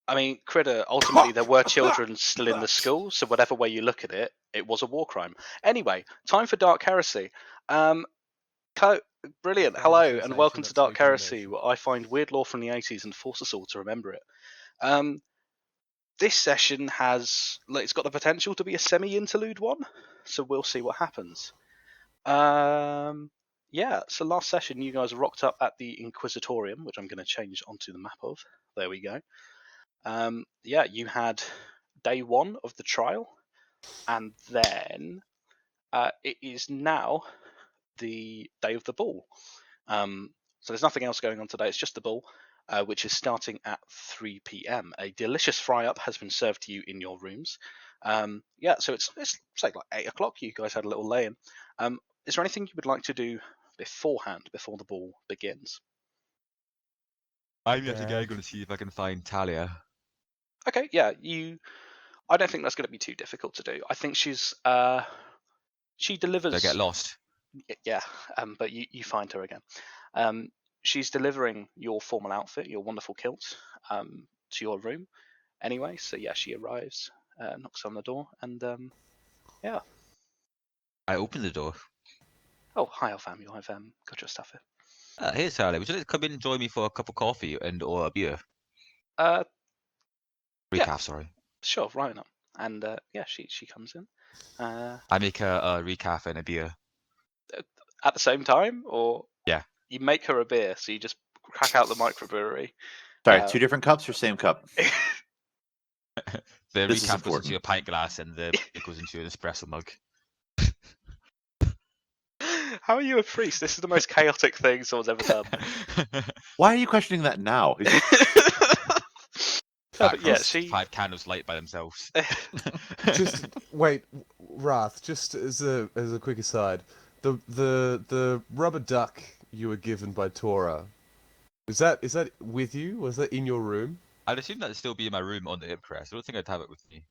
I mean, Critter, ultimately there were children still in the school, so whatever way you look at it, it was a war crime. Anyway, time for Dark Heresy. Brilliant. Hello, and welcome to Dark Heresy, where I find weird lore from the 80s and force us all to remember it. This session it's got the potential to be a semi-interlude one, so we'll see what happens. Yeah, so last session you guys rocked up at the Inquisitorium, which I'm going to change onto the map of. There we go. Yeah, you had day one of the trial, and then it is now the day of the ball. So there's nothing else going on today. It's just the ball, which is starting at 3 p.m. A delicious fry-up has been served to you in your rooms. Yeah, so it's say like 8 o'clock. You guys had a little lay-in. Is there anything you would like to do beforehand, before the ball begins? I'm yet again going to see if I can find Talia. Okay, yeah, I don't think that's going to be too difficult to do. I think she delivers. Did I get lost? Yeah, but you find her again. She's delivering your formal outfit, your wonderful kilt, to your room. Anyway, so yeah, she arrives, knocks on the door, and yeah. I open the door. Oh, hi, Alfam. I've got your stuff here. Hey, Talia, would you like to come in and join me for a cup of coffee or a beer? Recaf, yeah. Sorry. Sure, right on. And yeah, she comes in. I make a recaf and a beer. At the same time, or yeah, you make her a beer, so you just crack out the microbrewery. Sorry, 2 different cups or same cup? The recaf goes into a pint glass and the it goes into an espresso mug. How are you a priest? This is the most chaotic thing someone's ever done. Why are you questioning that now? Yeah, 5 candles light by themselves. Just wait, Wrath. Just as a quick aside, the rubber duck you were given by Tora, is that with you? Was that in your room? I'd assume that'd still be in my room on the Ipcrest. I don't think I'd have it with me.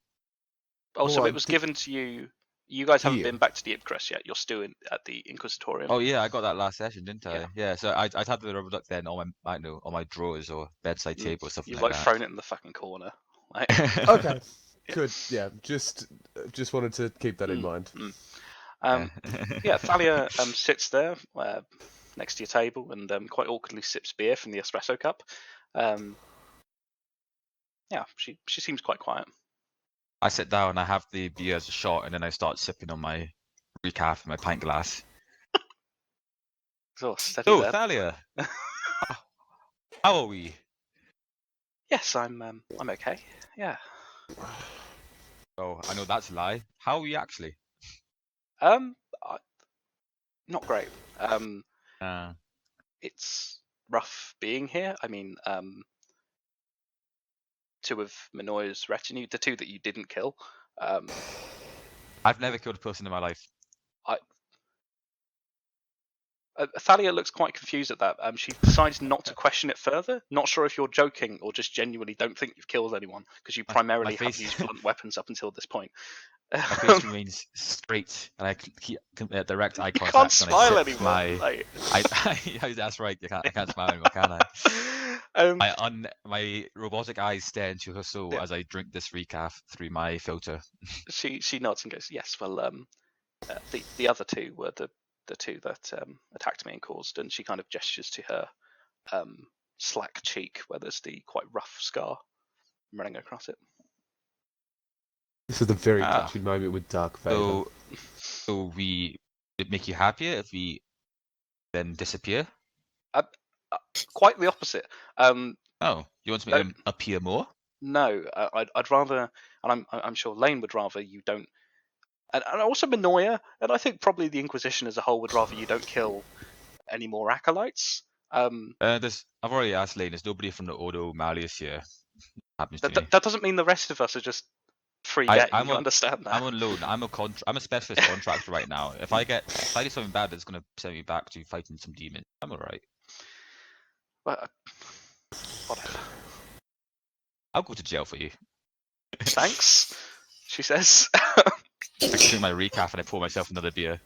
Oh, so it was given to you. You guys haven't been back to the Ipcrest yet. You're still at the Inquisitorium. Oh yeah, I got that last session, didn't I? Yeah. So I'd had the rubber duck then on my drawers or bedside table or something like that. You've thrown it in the fucking corner. Okay. Good. Yeah. Just wanted to keep that in mind. Yeah, Thalia sits there next to your table and quite awkwardly sips beer from the espresso cup. Yeah, she seems quite quiet. I sit down, I have the beer as a shot, and then I start sipping on my recaf in my pint glass. So Thalia, how are we? Yes, I'm okay. Yeah. Oh, I know that's a lie. How are we actually? Not great. It's rough being here. I mean, 2 of Minoy's retinue, the 2 that you didn't kill. I've never killed a person in my life. Thalia looks quite confused at that. She decides not to question it further. Not sure if you're joking or just genuinely don't think you've killed anyone, because you primarily have used blunt weapons up until this point. My face remains straight, and I keep direct eye contact. You can't smile anymore. That's right. I can't smile anymore, can I? My robotic eyes stare into her soul as I drink this recaf through my filter. She nods and goes, "Yes. Well, the other 2 were the 2 that attacked me and caused," and she kind of gestures to her slack cheek where there's the quite rough scar running across it. This is the very touching moment with Dark Vader. So it make you happier if we then disappear? Quite the opposite. You want to make them appear more? No, I'd rather, and I'm sure Lane would rather you don't, and also Minoya, and I think probably the Inquisition as a whole would rather you don't kill any more acolytes. I've already asked Lane. There's nobody from the Ordo Malleus here. That doesn't mean the rest of us are just free get. You understand that? I'm on loan. I'm a specialist contractor right now. If I do something bad that's going to send me back to fighting some demons, I'm alright. Well, whatever. I'll go to jail for you. Thanks, she says. I drink my recaf and I pour myself another beer.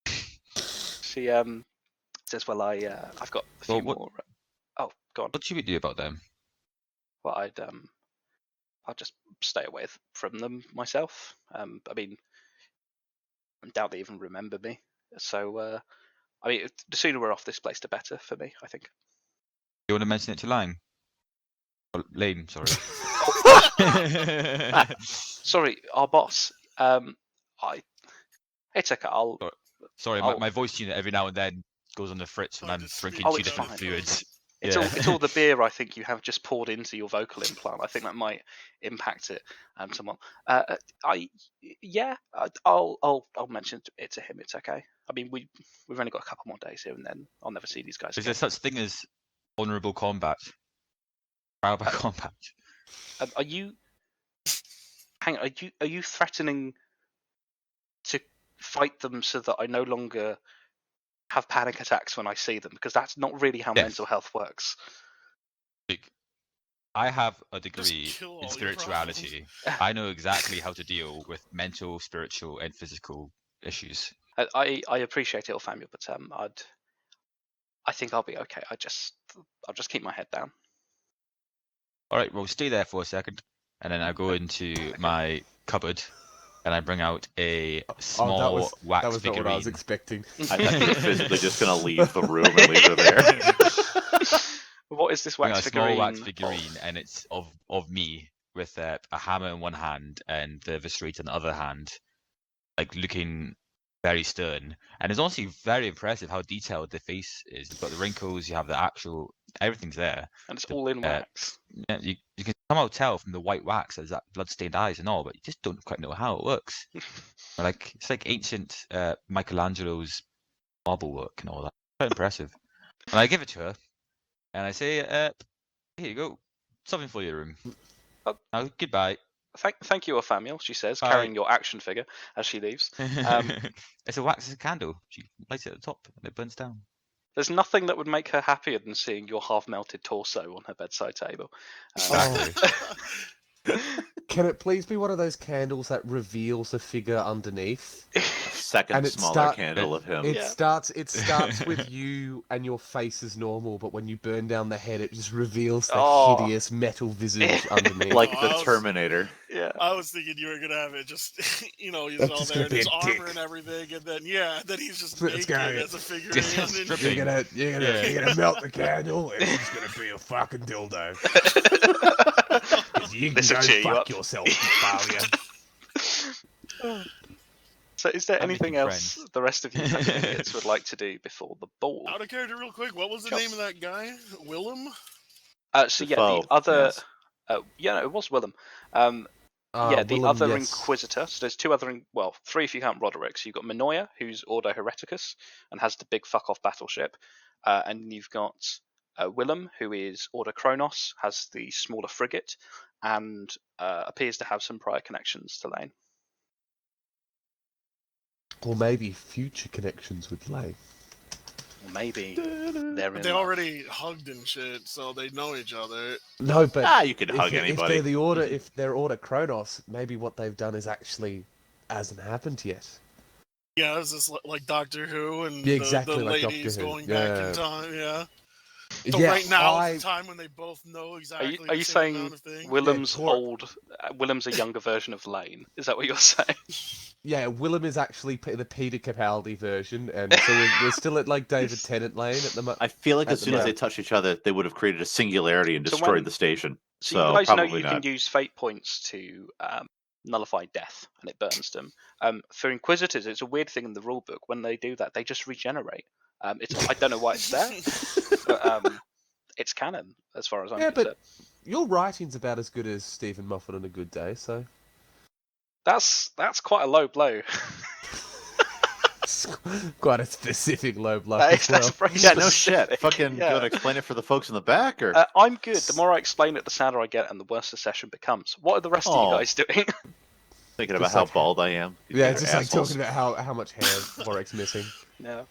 She says, "Well, I've got a few more." Oh, go on. What should we do about them? Well, I'll just stay away from them myself. I mean, I doubt they even remember me. So, I mean, the sooner we're off this place, the better for me, I think. You want to mention it to Lang? Or Lane, sorry. Sorry, our boss. It's okay. Sorry, my voice unit every now and then goes on the fritz when I'm drinking two different fluids. It's all the beer I think you have just poured into your vocal implant. I think that might impact it. Someone. I'll mention it to him. It's okay. I mean, we've only got a couple more days here, and then I'll never see these guys. Is there such thing as honourable combat? Trial by combat. Are you? Hang on. Are you threatening to fight them so that I no longer have panic attacks when I see them? Because that's not really how mental health works. Look, I have a degree in spirituality. I know exactly how to deal with mental, spiritual, and physical issues. I appreciate it, Orfamia, but I think I'll be okay. I'll just keep my head down. All right, well, stay there for a second, and then I go into my cupboard, and I bring out a small wax figurine. That was not what I was expecting. I thought you were physically just going to leave the room and leave her there. What is this wax figurine? A small wax figurine, and it's of me with a hammer in one hand and the Viscerate in the other hand, like looking very stern. And it's honestly very impressive how detailed the face is. You've got the wrinkles, you have the actual, everything's there. And it's all in wax. Yeah, you can somehow tell from the white wax there's that blood-stained eyes and all, but you just don't quite know how it works. It's like ancient Michelangelo's marble work and all that. Quite impressive. And I give it to her, and I say, here you go, something for your room. Now, goodbye. Thank you, Orfamia, she says, carrying your action figure as she leaves. It's a wax candle. She lights it at the top, and it burns down. There's nothing that would make her happier than seeing your half-melted torso on her bedside table. Exactly. Can it please be one of those candles that reveals the figure underneath? Second smaller candle of him. It starts with you and your face is normal, but when you burn down the head, it just reveals the hideous metal visage underneath. Like the Terminator. Yeah. I was thinking you were gonna have it just, he's all there in his armor and everything, and then then he's just naked as a figurine. You're gonna melt the candle, and it's gonna be a fucking dildo. You can go fuck yourself, failure. So is there anything else the rest of you idiots would like to do before the ball? Out of character real quick, what was the name of that guy? Willem? The other... Yes. It was Willem. The Willem, other yes. Inquisitor. So there's two other... three if you count Roderick. So you've got Minoia, who's Ordo Hereticus, and has the big fuck-off battleship. And you've got Willem, who is Ordo Kronos, has the smaller frigate, and appears to have some prior connections to Lane. Or maybe future connections with Lane. Or maybe they're in They already hugged and shit, so they know each other. No, but you can hug anybody. If they're Order Kronos, maybe what they've done is actually hasn't happened yet. Yeah, it's just like Doctor Who and exactly the like ladies Doctor Who. going back in time. Yeah. So Yeah, right now is the time when they both know exactly. Are you saying Willem's Willem's a younger version of Lane? Is that what you're saying? Yeah, Willem is actually the Peter Capaldi version, and so we're still at like David Tennant Lane at the moment. I feel like as soon as they touch each other, they would have created a singularity and destroyed the station. So you guys know you can use fate points to nullify death, and it burns them. For Inquisitors, it's a weird thing in the rulebook. When they do that, they just regenerate. I don't know why it's there, but it's canon as far as I'm concerned. But your writing's about as good as Stephen Moffat on a good day, so that's quite a low blow. Quite a specific low blow. That's very specific. No shit. Fucking go and explain it for the folks in the back, or I'm good. The more I explain it, the sadder I get, and the worse the session becomes. What are the rest of you guys doing? Thinking about how bald I am. Yeah, it's just like talking about how much hair Warwick's missing. Yeah.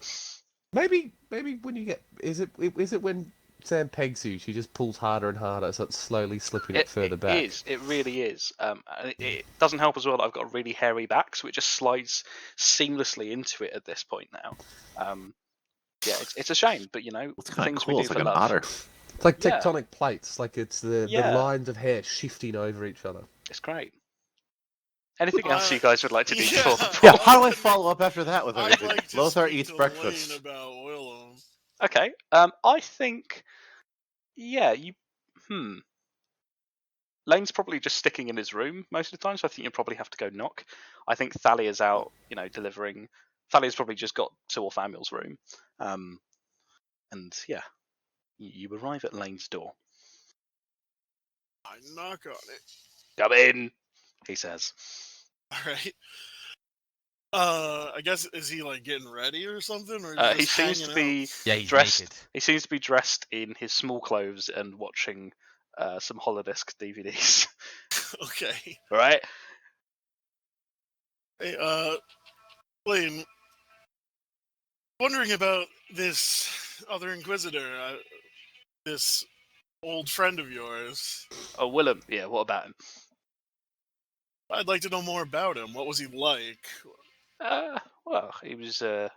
Maybe when you get is it when Sam pegs you, she just pulls harder and harder, so it's slowly slipping it further back. It really is. It doesn't help as well that I've got a really hairy back, so it just slides seamlessly into it at this point now. It's a shame, but it's things cool. we do It's for like an love. otter. It's like Yeah. tectonic plates. Like it's the Yeah. lines of hair shifting over each other. It's great. Anything else you guys would like to do yeah. before the Yeah, ball? how do I follow up after that with I'd everything? like to Lothar speak eats to breakfast. Lane about Willem. Okay. I think. Yeah. Lane's probably just sticking in his room most of the time, so I think you'll probably have to go knock. I think Thalia's out, delivering. Thalia's probably just got to Orthamul's room. And yeah, you arrive at Lane's door. I knock on it. Come in, he says. All right. I guess, is he like getting ready or something, or is He seems to be he's dressed. naked. He seems to be dressed in his small clothes and watching some Holodisc DVDs. Okay. All right. Hey, Lane, wondering about this other Inquisitor, this old friend of yours. Oh, Willem. Yeah. What about him? I'd like to know more about him. What was he like? Well, he was a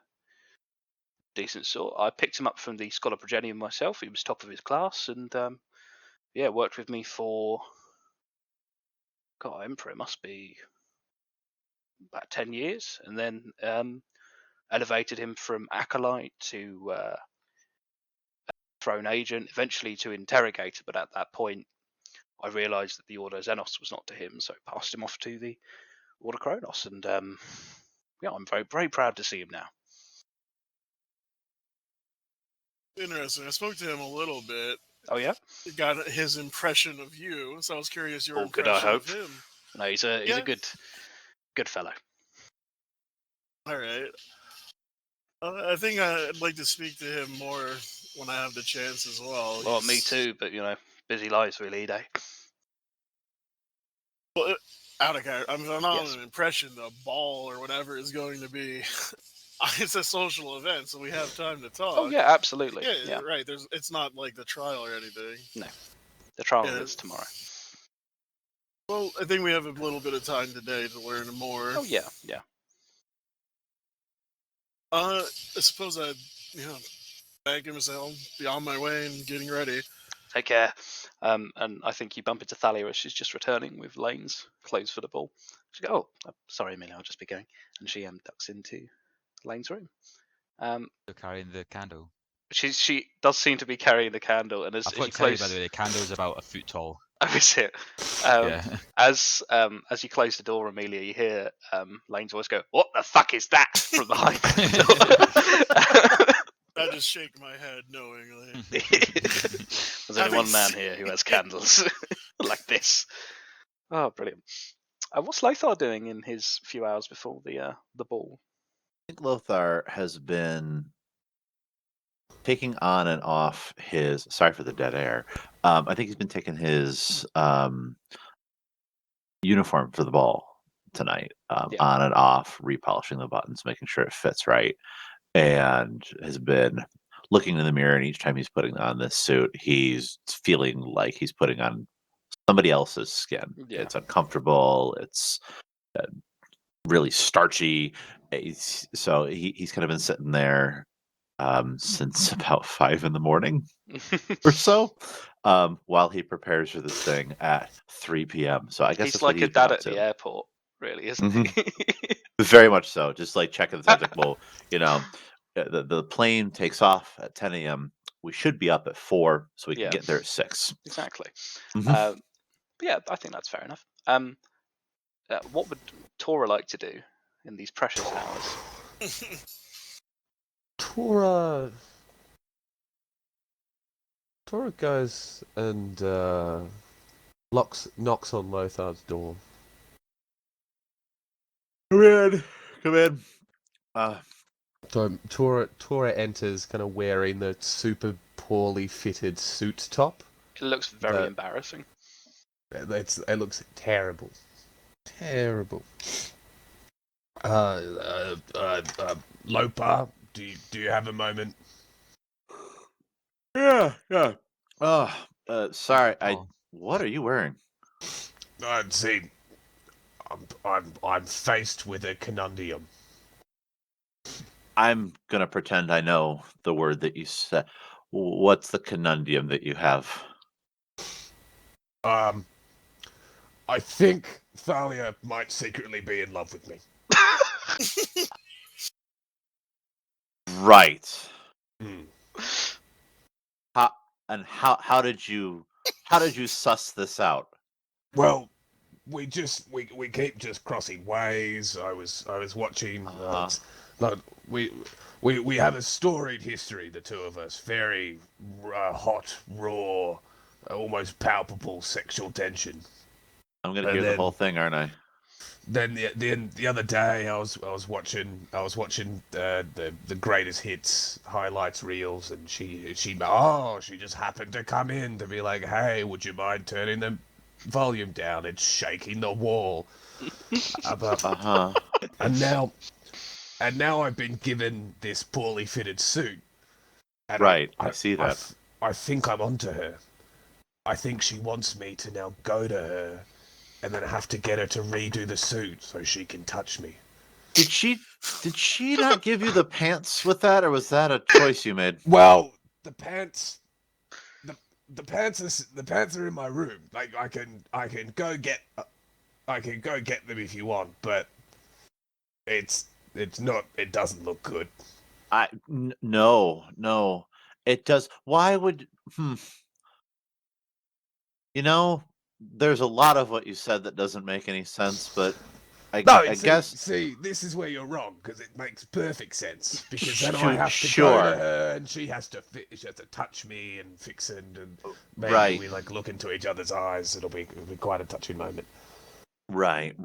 decent sort. I picked him up from the Scholar Progenium myself. He was top of his class, and worked with me for. God, Emperor must be about 10 years, and then elevated him from acolyte to throne agent, eventually to interrogator. But at that point, I realised that the Order Xenos was not to him, so I passed him off to the Order Kronos, and I'm very, very proud to see him now. Interesting. I spoke to him a little bit. Oh yeah, Got his impression of you, so I was curious your all good. impression I of hope. him. No, he's a good fellow. All right. I think I'd like to speak to him more when I have the chance as well. Well, me too, but busy lives really, eh? Well, out of character. I'm not Yes. on an impression. The ball or whatever is going to be. It's a social event, so we have time to talk. Oh yeah, absolutely. Yeah, right. It's not like the trial or anything. No, the trial Yeah. is tomorrow. Well, I think we have a little bit of time today to learn more. Oh yeah, yeah. I suppose I'd, thank him and say I'll be on my way and getting ready. Take care. And I think you bump into Thalia as she's just returning with Lane's clothes for the ball. She goes, "Oh, sorry, Amelia, I'll just be going." And she ducks into Lane's room. You're carrying the candle. She does seem to be carrying the candle, and I as forgot you to tell you, close, by the way, the candle's about a foot tall. oh, is it? Yeah. As you close the door, Amelia, you hear Lane's voice go, "What the fuck is that?" from behind the door. I just shake my head knowingly. There's only one man here who has candles like this. Oh, brilliant! What's Lothar doing in his few hours before the ball? I think Lothar has been taking on and off his. Sorry for the dead air. I think he's been taking his uniform for the ball tonight, on and off, repolishing the buttons, making sure it fits right, and has been looking in the mirror. And each time he's putting on this suit, he's feeling like he's putting on somebody else's skin. Yeah. It's uncomfortable. It's really starchy. So he's kind of been sitting there since about 5 a.m. or so, while he prepares for this thing at 3 p.m. So I guess he's that's like what a he's been dad up at to. the airport, really, isn't he? Very much so. Just like checking the times, like, well, the plane takes off at 10 a.m. We should be up at 4, so we can get there at 6. Exactly. Mhm. Yeah, I think that's fair enough. What would Tora like to do in these precious hours? Tora goes and knocks on Lothar's door. Come in. So Tora enters, kind of wearing the super poorly fitted suit top. It looks very embarrassing. It looks terrible. Terrible. Lopa, do you have a moment? Yeah. Sorry. Oh. What are you wearing? See, I'm faced with a conundrum. I'm gonna pretend I know the word that you said. What's the conundrum that you have? I think Thalia might secretly be in love with me. Right. Hmm. How did you suss this out? Well, we keep just crossing ways. I was watching. No, we have a storied history, the two of us. Very hot, raw, almost palpable sexual tension. I'm gonna And hear the then- whole thing, aren't I? Then the other day I was watching the greatest hits highlights reels, and she just happened to come in to be like, hey, would you mind turning the volume down? It's shaking the wall. And now I've been given this poorly fitted suit. And Right, I see that. I think I'm onto her. I think she wants me to now go to her and then have to get her to redo the suit so she can touch me. Did she not give you the pants with that, or was that a choice you made? Well, the pants are in my room. Like I can go get them if you want, but it's not. It doesn't look good. No. It does. Why would? You know, there's a lot of what you said that doesn't make any sense, but I guess. See, this is where you're wrong, because it makes perfect sense. Because then I Sure, have to sure. go to her, and she has to touch me and fix it, and maybe Right. we like look into each other's eyes. It'll be quite a touching moment. Right.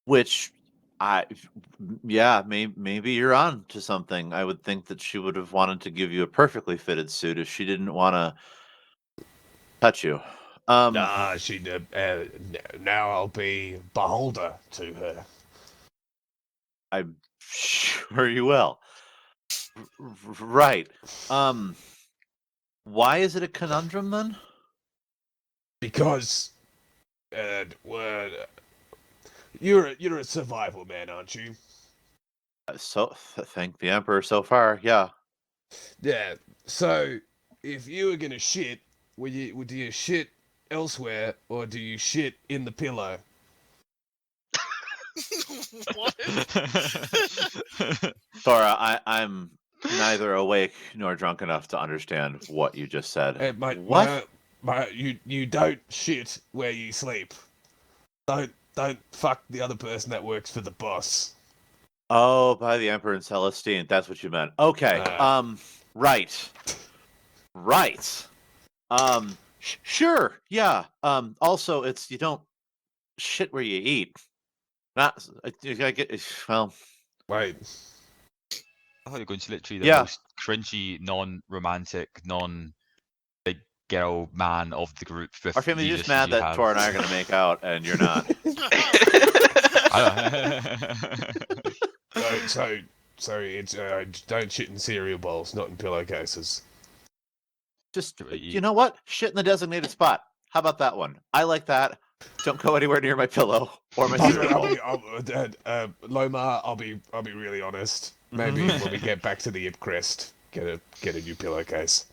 Which maybe you're on to something. I would think that she would have wanted to give you a perfectly fitted suit if she didn't want to touch you. Nah, now I'll be beholder to her. I'm sure you will. Right. Why is it a conundrum then? Because, you're a survival man, aren't you? Thank the Emperor so far. Yeah. Yeah. So, if you were gonna shit, do you shit elsewhere or do you shit in the pillow? What? Thora, I'm neither awake nor drunk enough to understand what you just said. What? You don't shit where you sleep. Don't fuck the other person that works for the boss. Oh, by the Emperor and Celestine. That's what you meant. Okay. Right. Sure. Yeah. Also, it's you don't shit where you eat. Not. I get. Well. Wait. I thought you were going to literally the Yeah. most cringy, non-romantic, non-big girl man of the group. With Our family's the just mad issues you that have. Tor and I are going to make out, and you're not. So it's don't shit in cereal bowls, not in pillowcases. Just you know what? Shit in the designated spot. How about that one? I like that. Don't go anywhere near my pillow or my cereal bowl. Lomar, I'll be really honest. Maybe when we get back to the Ip Crest, get a new pillowcase.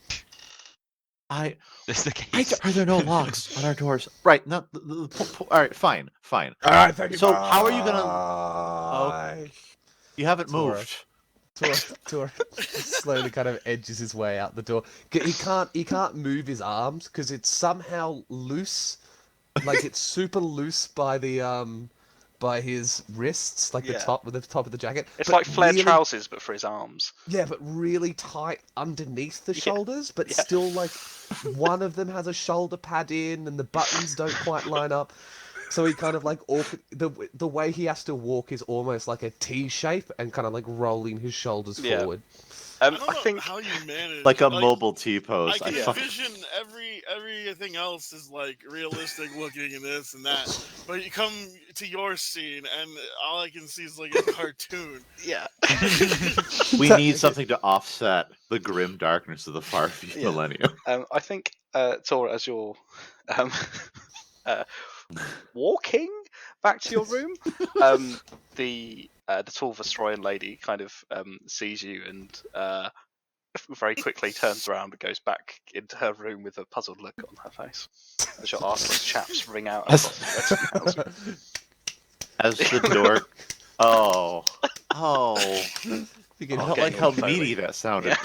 That's the case. Are there no locks on our doors? Right. No. All right. Fine. All right. Thank you. So bye. how are you gonna? You haven't Tora. moved. Tor slowly kind of edges his way out the door. He can't move his arms because it's somehow loose, like it's super loose by his wrists, like the top of the jacket. It's but like flared really, trousers, but for his arms. Yeah, but really tight underneath the shoulders, but still like one of them has a shoulder pad in, and the buttons don't quite line up. So he kind of like the way he has to walk is almost like a T shape and kind of like rolling his shoulders forward. I don't know how you manage like a mobile T pose. I can envision everything else is like realistic looking and this and that, but you come to your scene and all I can see is like a cartoon. Yeah. We need something to offset the grim darkness of the far millennium. I think Tora, as you're walking back to your room, the tall Vestroyan lady kind of sees you and very quickly turns around and goes back into her room with a puzzled look on her face. As your arseless chaps ring out across the retinue housing. As the door. Oh. You can I Okay, like how Foley. meaty that sounded.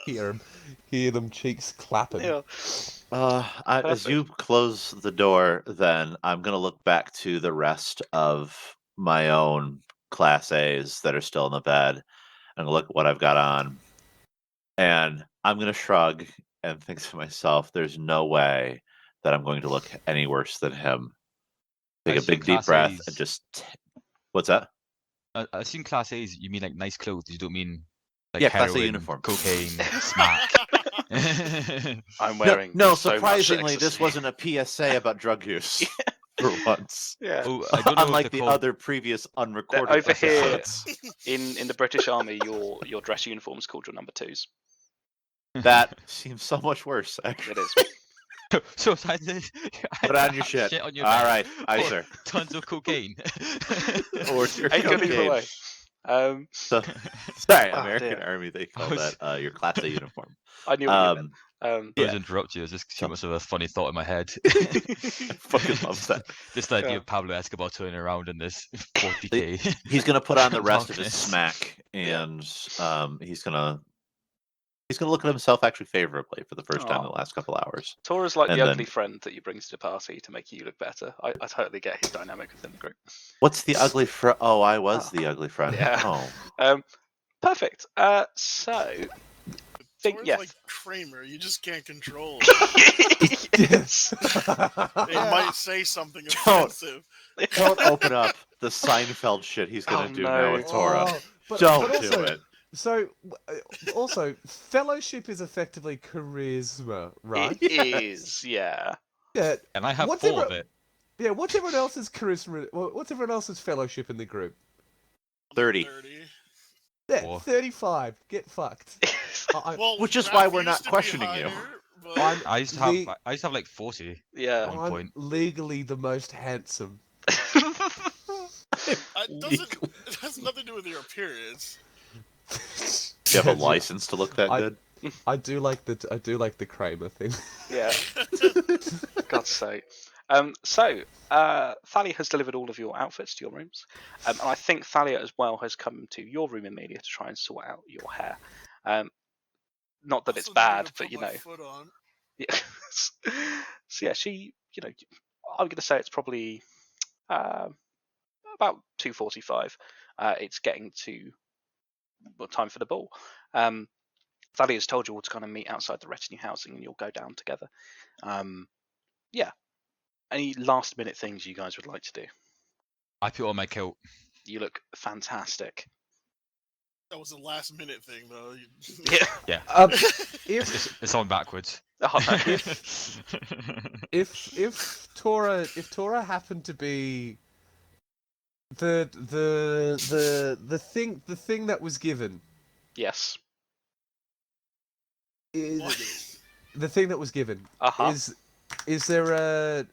Yeah. hear them cheeks clapping. Yeah. As Perfect. you close the door, then I'm gonna look back to the rest of my own Class A's that are still in the bed, and look at what I've got on, and I'm gonna shrug and think to myself, "There's no way that I'm going to look any worse than him." Take I a big assume deep breath Class and A's. just. What's that? I assume Class A's, you mean like nice clothes. You don't mean like Yeah, Class A heroin, uniform. cocaine, smack. I'm No, wearing no, so much surprisingly, this ecstasy. wasn't a PSA about drug use for once. Yeah. Oh, I don't know Unlike if the they're called. other previous unrecorded Over here- episodes. In the British Army, your dress uniform is called your number 2s. That seems so much worse, actually. It is. So I Put on your shit. on your All bed right, aye, for sir. Tons of cocaine. Or your Ain't good either cocaine. way. So, sorry, Oh, American dear. Army, they call was- that your Class A uniform. I knew what you meant. Sorry Yeah. to interrupt you. It's just too So- much of a funny thought in my head. I fucking love that. Just the idea Yeah. of Pablo Escobar turning around in this 40k. He's gonna put on the rest of his Darkness. smack, and he's gonna look at himself actually favorably for the first time in the Aw. last couple hours. Tora's like And the then- ugly friend that you bring to the party to make you look better. I totally get his dynamic within the group. What's the ugly friend? Oh, I was Oh. the ugly friend. Yeah. Oh, Perfect. So, think Tora's yes. like Kramer. You just can't control. Yes. They might say something Don't. offensive. don't open up the Seinfeld shit he's gonna Oh, do no. now with Tora. but Don't also, do it. So, also, fellowship is effectively charisma, right? It is, yeah. Yeah. And I have What's 4 of every- it. Yeah. What's everyone else's charisma? What's everyone else's fellowship in the group? 30. 30. Yeah, Four. 35. Get fucked. Well, Which is Raph why we're used not to be questioning you. higher, but I'm I used to have like 40 at Yeah. one I'm point. legally the most handsome. it has nothing to do with your appearance. Do you have a license to look that I- good? I do like the Kramer thing. Yeah. God's sake. So, Thalia has delivered all of your outfits to your rooms. And I think Thalia as well has come to your room, Amelia, to try and sort out your hair. Not that it's Also needed bad, to but put you my know. foot on. Yeah. So yeah, she, you know, I'm going to say it's probably about 2:45. It's getting to time for the ball. Thalia's told you all to kind of meet outside the retinue housing, and you'll go down together. Yeah. Any last minute things you guys would like to do? I put on my kilt. You look fantastic. That was a last minute thing, though. Yeah. If It's on backwards. Oh, no. if Tora happened to be the thing that was given Yes. is the thing that was given Uh-huh. is there a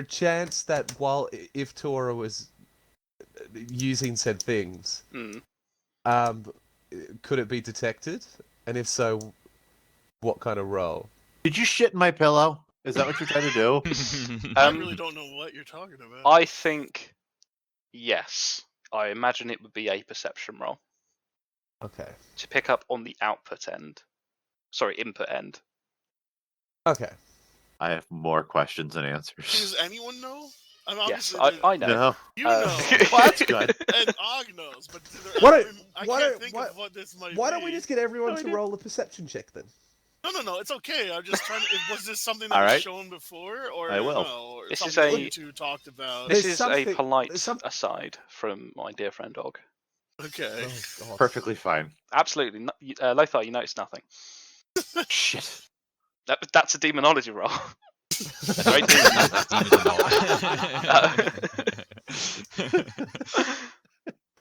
chance that if Tora was using said things, could it be detected? And if so, what kind of role? Did you shit in my pillow? Is that what you're trying to do? I really don't know what you're talking about. I think yes. I imagine it would be a perception roll Okay. to pick up on the input end. Okay. I have more questions than answers. Does anyone know? I mean, Yes, obviously I know. No. You know. Well, that's good. And Og knows, but I can't think of what this might be. Why don't we just get everyone to roll a perception check then? No, it's okay. I'm just trying to. Was this something that All was right. shown before, or I will. no? Or This is something a- you two talked about. This There's is a something- polite there's some- aside from my dear friend Og. Okay. Oh, God. Perfectly fine. Absolutely. Lothar, you notice nothing. Shit. That's a demonology roll. Very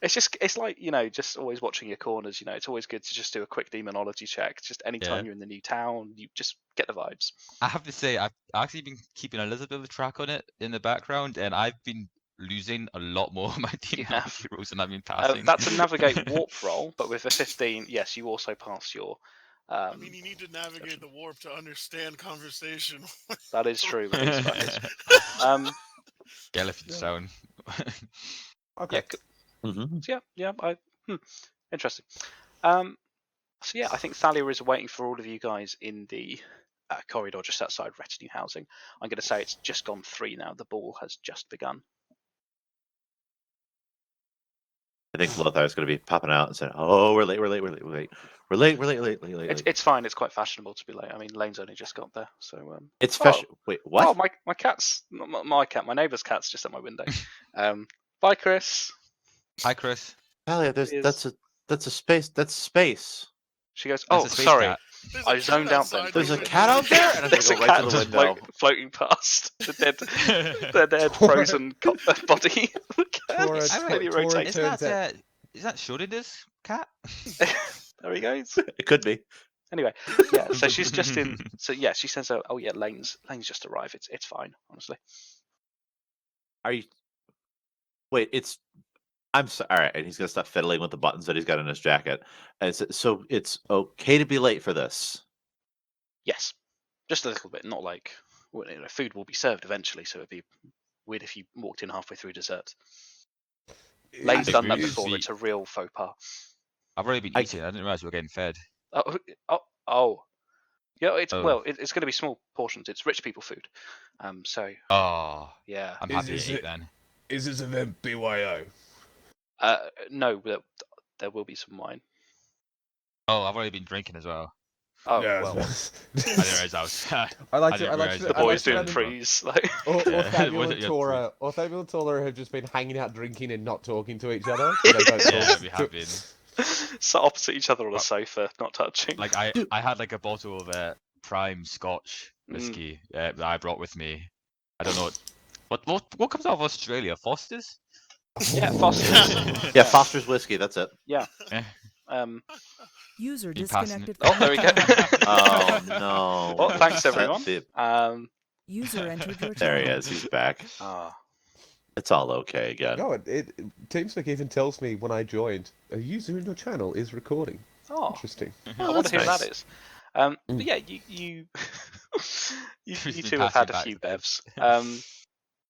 It's like, just always watching your corners, it's always good to just do a quick demonology check. Just anytime Yeah. you're in the new town, you just get the vibes. I have to say, I've actually been keeping a little bit of a track on it in the background, and I've been losing a lot more of my team You have. heroes than I've been passing. That's a navigate warp roll, but with a 15, yes, you also pass your. I mean, you need to navigate the warp to understand conversation. That is true with these fuckers. Elephant sound. Okay. Yeah. Interesting. So yeah, I think Thalia is waiting for all of you guys in the corridor just outside retinue housing. I'm going to say it's just gone 3 now. The ball has just begun. I think Lothar's going to be popping out and saying, "Oh, we're late. It's fine. It's quite fashionable to be late. I mean, Lane's only just got there, so It's fashion. Wait, what? Oh, my cat's my cat. My neighbour's cat's just at my window. Bye, Chris. Hi, Chris. Talia, that's a space. That's space. She goes, That's oh, a space sorry. cat. There's a I cat zoned out then. outside There's the a window. cat out there, and I'm There's a gonna go cat right to the just window. floating past the dead frozen body. The cat Tora- is slowly Tora rotating. Is turns that Schrödinger's cat? There he goes. It could be. Anyway, yeah. So she's just in. So yeah, she says, "Oh yeah, Lane's just arrived. It's fine, honestly." Are you? Wait, it's. I'm sorry. All right, and he's gonna stop fiddling with the buttons that he's got in his jacket. And so it's okay to be late for this. Yes, just a little bit. Not like food will be served eventually, so it'd be weird if you walked in halfway through dessert. Lane's think done we that would before. see- It's a real faux pas. I've already been eating. I didn't realize we were getting fed. Oh. Yeah, Oh. well, it's going to be small portions. It's rich people food. So Oh, yeah. I'm Is happy this to eat it? then. Is this event BYO? No, there will be some wine. Oh, I've already been drinking as well. Oh Yeah, well, I didn't realize I was. I like I to. didn't I like realise to. the I boys like doing to- prees. Like Or Yeah. Thabiel Was and it your Tora, or Thabiel and Tora have just been hanging out drinking and not talking to each other. So they don't Yeah, talk we to- have been. sat opposite each other on a sofa, not touching. Like I had like a bottle of prime Scotch whiskey that I brought with me. I don't know what comes out of Australia. Foster's. Yeah, Foster's. Yeah, Foster's whiskey. That's it. User Been passing disconnected. Oh, there we go. Oh no. Well, thanks Set everyone. the- User entered your There he channel. is. He's back. Ah, It's all okay again. No, TeamSpeak even tells me when I joined, a user in your channel is recording. oh, Interesting. I wonder who that's that nice. is. But yeah, you you Been two have had a passing few back bevs.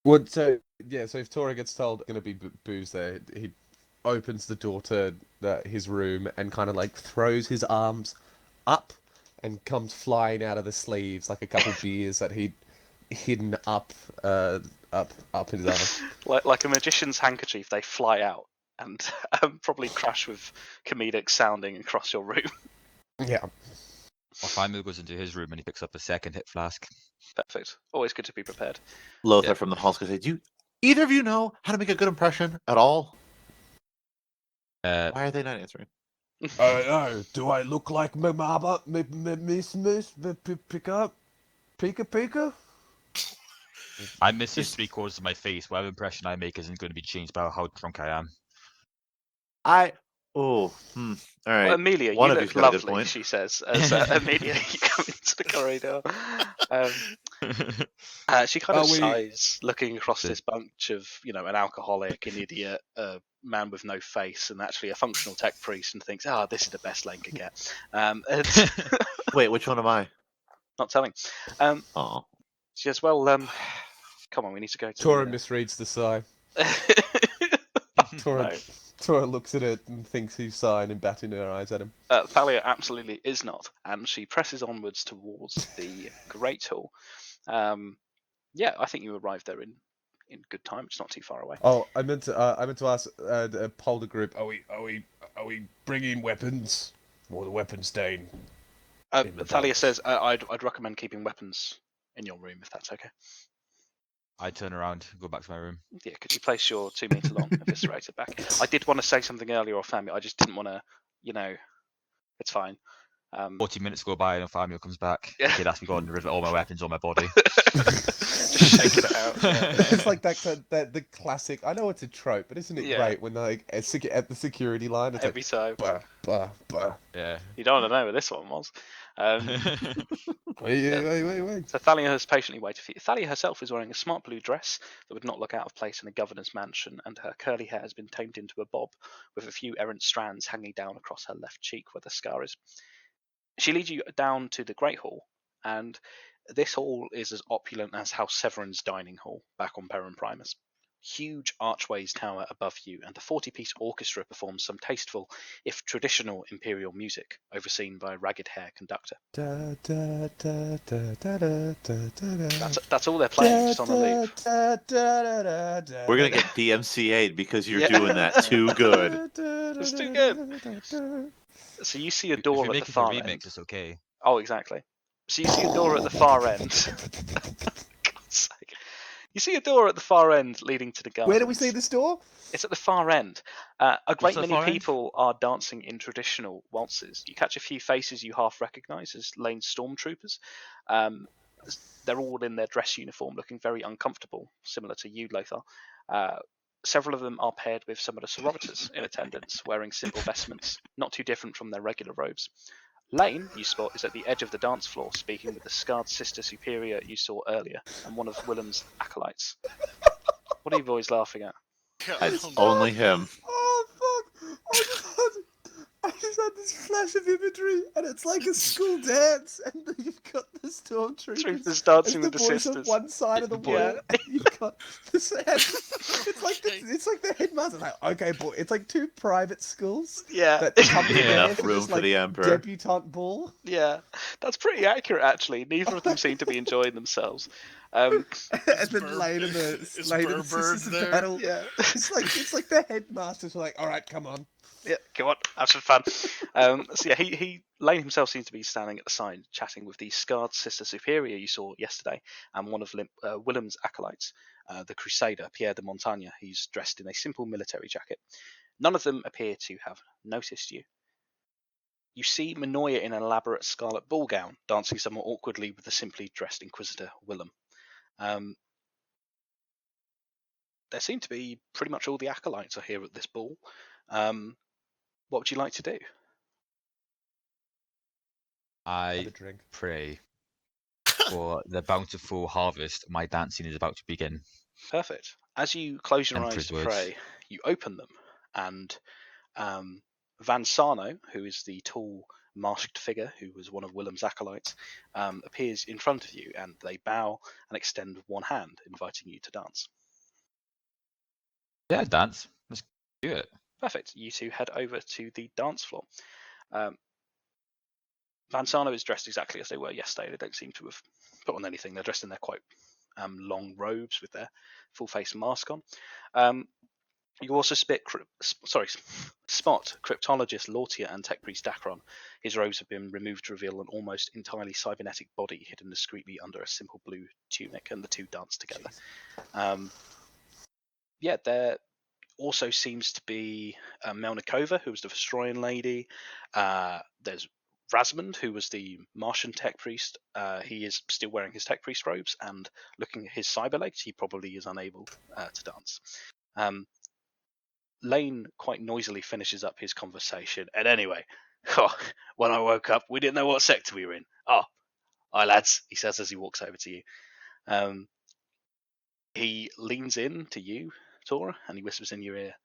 Well, so if Tora gets told going to be booze there, he opens the door to his room and kind of like throws his arms up and comes flying out of the sleeves like a couple beers that he'd hidden up in his arm. Like a magician's handkerchief, they fly out and probably crash with comedic sounding across your room. Yeah. Or Faimil goes into his room and he picks up a second hit flask. Perfect. Always good to be prepared. Lothar Yeah. from the halls goes, "Do you either of you know how to make a good impression at all? Why are they not answering?" Oh, do I look like my mama, Miss Pika? I'm missing 3/4 of my face. Whatever impression I make isn't going to be changed by how drunk I am. All right. Well, Amelia, One you of you's look got a good lovely, point. she says, as Amelia, you come into the corridor. She kind of Are we- sighs, looking across The- this bunch of, an alcoholic, an idiot, a man with no face, and actually a functional tech priest, and thinks, this is the best Lane could get. And Wait, which one am I? not telling. Oh, She says, well, come on, we need to go to Tora the, misreads the sigh. No. Tora looks at it and thinks he's sighing and batting her eyes at him. Thalia absolutely is not, and she presses onwards towards the Great Hall. Yeah, I think you arrived there in good time. It's not too far away. Oh, I meant to ask the Polder group. Are we bringing weapons? Or the weapon stain? in the Thalia box. says, I'd recommend keeping weapons in your room if that's okay. I turn around, go back to my room. Yeah, could you place your 2 meter long eviscerator back? I did want to say something earlier off family. I just didn't want to, it's fine. 40 minutes go by and Faimil comes back. Yeah. Kid asks me to go and rivet all my weapons on my body. Just shaking it out. Yeah. It's like that the classic. I know it's a trope, but isn't it Yeah. great when like at the security line? It's Every time. like bah. Yeah. You don't want to know where this one was. Wait. So Thalia has patiently waited for you. Thalia herself is wearing a smart blue dress that would not look out of place in a governor's mansion, and her curly hair has been tamed into a bob, with a few errant strands hanging down across her left cheek where the scar is. She leads you down to the Great Hall, and this hall is as opulent as House Severin's dining hall back on Perrin Primus. Huge archways tower above you, and a 40-piece orchestra performs some tasteful, if traditional, imperial music, overseen by a ragged-haired conductor. That's all they're playing, just on the leave. We're gonna get DMCA'd because you're doing that too good. It's too good. So you see a If door you're at the making far a remix, end. it's okay. Oh, exactly. So you see a door at the far end. God's sake. You see a door at the far end leading to the gardens. Where do we see this door? It's at the far end. A great the many far end? people are dancing in traditional waltzes. You catch a few faces you half recognise as Lane's stormtroopers. They're all in their dress uniform, looking very uncomfortable, similar to you, Lothar. Several of them are paired with some of the sororitas in attendance, wearing simple vestments, not too different from their regular robes. Lane, you spot, is at the edge of the dance floor, speaking with the scarred sister superior you saw earlier, and one of Willem's acolytes. What are you boys laughing at? It's only him. Oh fuck! I just had this flash of imagery, and it's like a school dance, and you've got the stormtroopers Troopers dancing as with the the boys sisters. on one side of the wall, Yeah. and you've got this. It's like the headmaster. Like, okay, boy, it's like two private schools Yeah, that come Yeah. together Enough for room this for like the Emperor. debutante ball. yeah, that's pretty accurate actually. Neither of them seem to be enjoying themselves. And then Burr- Lane and the sisters in there? battle. Yeah, It's like the headmasters were like, all right, come on. yeah, come on, have some fun. So yeah, Lane himself seems to be standing at the side, chatting with the scarred sister superior you saw yesterday, and one of Willem's acolytes, the Crusader Pierre de Montagne. He's dressed in a simple military jacket. None of them appear to have noticed you. You see Minoya in an elaborate scarlet ball gown, dancing somewhat awkwardly with the simply dressed Inquisitor Willem. There seem to be pretty much all the acolytes are here at this ball. What would you like to do? I Have a drink. pray for the bountiful harvest my dancing is about to begin. Perfect. As you close your eyes Emperor's to words. pray, you open them, and Van Sarno, who is the tall, masked figure who was one of Willem's acolytes, appears in front of you, and they bow and extend one hand, inviting you to dance. Yeah, dance. Let's do it. Perfect. You two head over to the dance floor. Van Sarno is dressed exactly as they were yesterday. They don't seem to have put on anything. They're dressed in their quite long robes with their full face mask on. You also spot cryptologist Lortia and tech priest Dacron. His robes have been removed to reveal an almost entirely cybernetic body hidden discreetly under a simple blue tunic, and the two dance together. There also seems to be Melnikova, who was the Vestroyan lady. There's Razmund, who was the Martian tech priest. He is still wearing his tech priest robes, and looking at his cyber legs, he probably is unable to dance. Lane quite noisily finishes up his conversation. And anyway, when I woke up, we didn't know what sector we were in. Oh, hi lads, he says as he walks over to you. He leans in to you, Tora, and he whispers in your ear,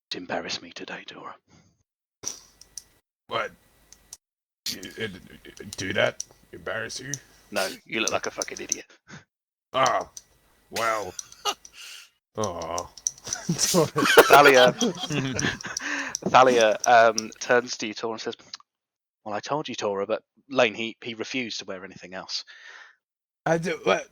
"It embarrassed me today, Tora." What? Do that? Embarrass you? No, you look like a fucking idiot. Oh, well. Oh. Thalia turns to you, Tora, and says, "Well, I told you, Tora, but Lane, he refused to wear anything else." I do what?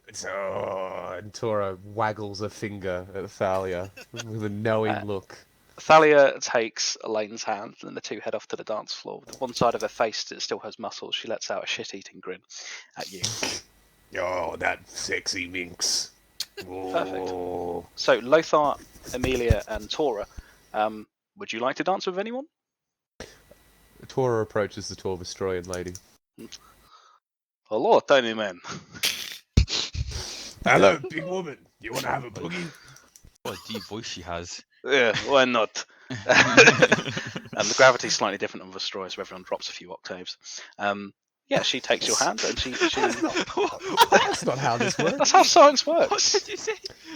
And Tora waggles a finger at Thalia with a knowing look. Thalia takes Lane's hand, and the two head off to the dance floor. With one side of her face that still has muscles, she lets out a shit-eating grin at you. Oh, that sexy minx. Perfect. Oh. So, Lothar, Amelia, and Tora, would you like to dance with anyone? Tora approaches the tall Vestroyan lady. Hello, tiny man. Hello, big woman. You want to have a boogie? What a deep voice she has. Yeah, why not? And the gravity's slightly different on Vestroy, so everyone drops a few octaves. Yeah, she takes your hand and she That's not how this works. that's how science What works. did you say?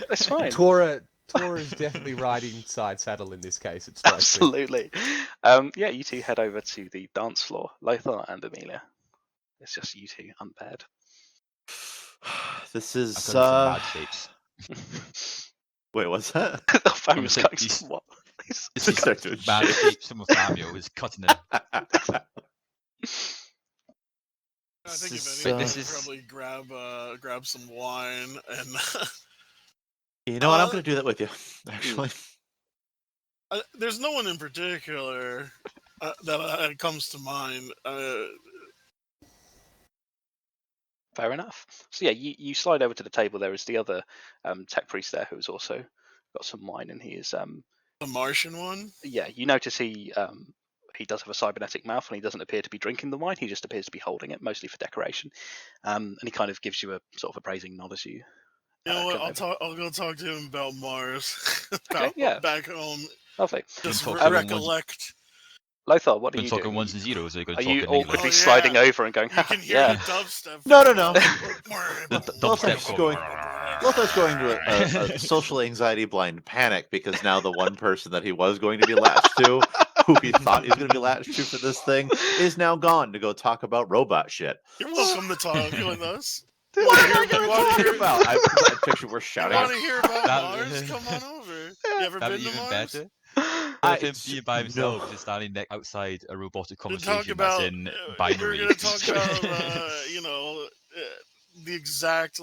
It's fine. Tora is definitely riding side saddle in this case. It strikes me. Absolutely. Yeah, you two head over to the dance floor, Lothar and Amelia. It's just you two unpaired. This I've is got some mad shapes. wait, what's that? The family's said going these- some what? It's Just start doing mad shit. shapes from a Famio is cutting it. I think if This is, anything, this I'd is- probably grab some wine and. you know what? I'm going to do that with you, actually. There's no one in particular that comes to mind. Fair enough. So yeah, you slide over to the table. There is the other tech priest there who's also got some wine, and he is The Martian one. yeah. You notice he does have a cybernetic mouth, and he doesn't appear to be drinking the wine. He just appears to be holding it, mostly for decoration. And he kind of gives you a sort of appraising nod as you. You know what? come over. I'll go talk to him about Mars. Okay, yeah. Back home. Lovely. Just talk to him recollect. Lothar, what are Going you to talk in doing? ones and zeros, or are you going Are to you talk in English? awkwardly Oh, sliding yeah. over and going, You can hear yeah. the dubstep. No. Dubstep Lothar's going to a social anxiety blind panic because now the one person that he was going to be latched to, who he thought he was going to be latched to for this thing, is now gone to go talk about robot shit. You're welcome to talk with us. What am I going to You wanna talk hear- about? I picture we're You shouting. want to hear about That- Mars? Come on over. You ever That'd been be to even Mars? better. I- If him being by himself, no. just standing outside a robotic To talk conversation about. that's in We're binary. gonna talk about the exact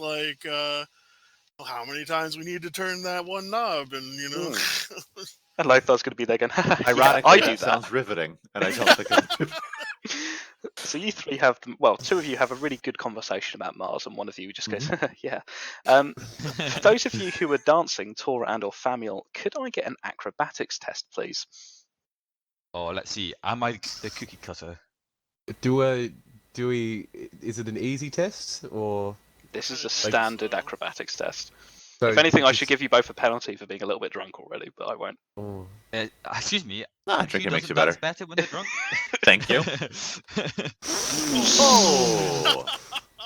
how many times we need to turn that one knob, and And Lothar's going to be there going, Ironically, I do that that. sounds riveting, and I don't think I'm... So you three have, two of you have a really good conversation about Mars, and one of you just goes, yeah. For those of you who are dancing, Tora and or Famiel, could I get an acrobatics test, please? Oh, let's see. Am I the cookie cutter? Is it an easy test or? This is a Like- standard acrobatics test. So If anything, I just- should give you both a penalty for being a little bit drunk already, but I won't. Oh. Excuse me. Nah, who drinking makes doesn't you better. dance better when they're drunk? Thank you. Oh!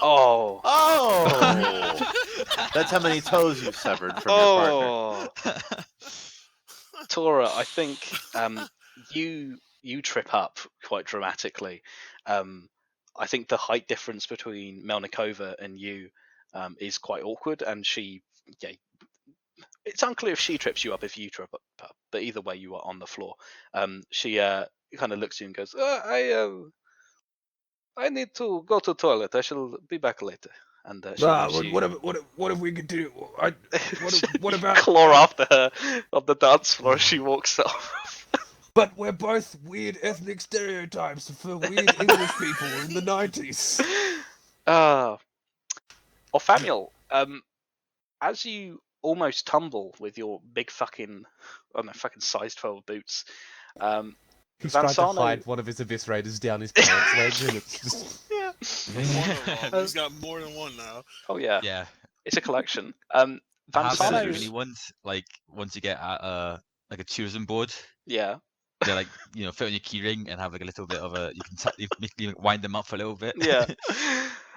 Oh. Oh! That's how many toes you've severed from your partner. Oh. Tora, I think you trip up quite dramatically. I think the height difference between Melnikova and you is quite awkward, and it's unclear if she trips you up, if you trip up, but either way, you are on the floor. She kind of looks at you and goes, I need to go to the toilet. I shall be back later. And she leaves you. What if we could do? She what about- claw after her on the dance floor as she walks off? But we're both weird ethnic stereotypes for weird English people in the 90s. Ophaniel, as you almost tumble with your big fucking size 12 boots, He's trying to Vansano- hide one of his eviscerators down his pants leg, and it's just... yeah. one of them. He's got more than one now. Oh yeah, Yeah. it's a collection. I have Vansano's, mini ones, like once you get at like a tourism board, yeah. they're like fit on your keyring and have like a little bit of a you wind them up for a little bit. Yeah.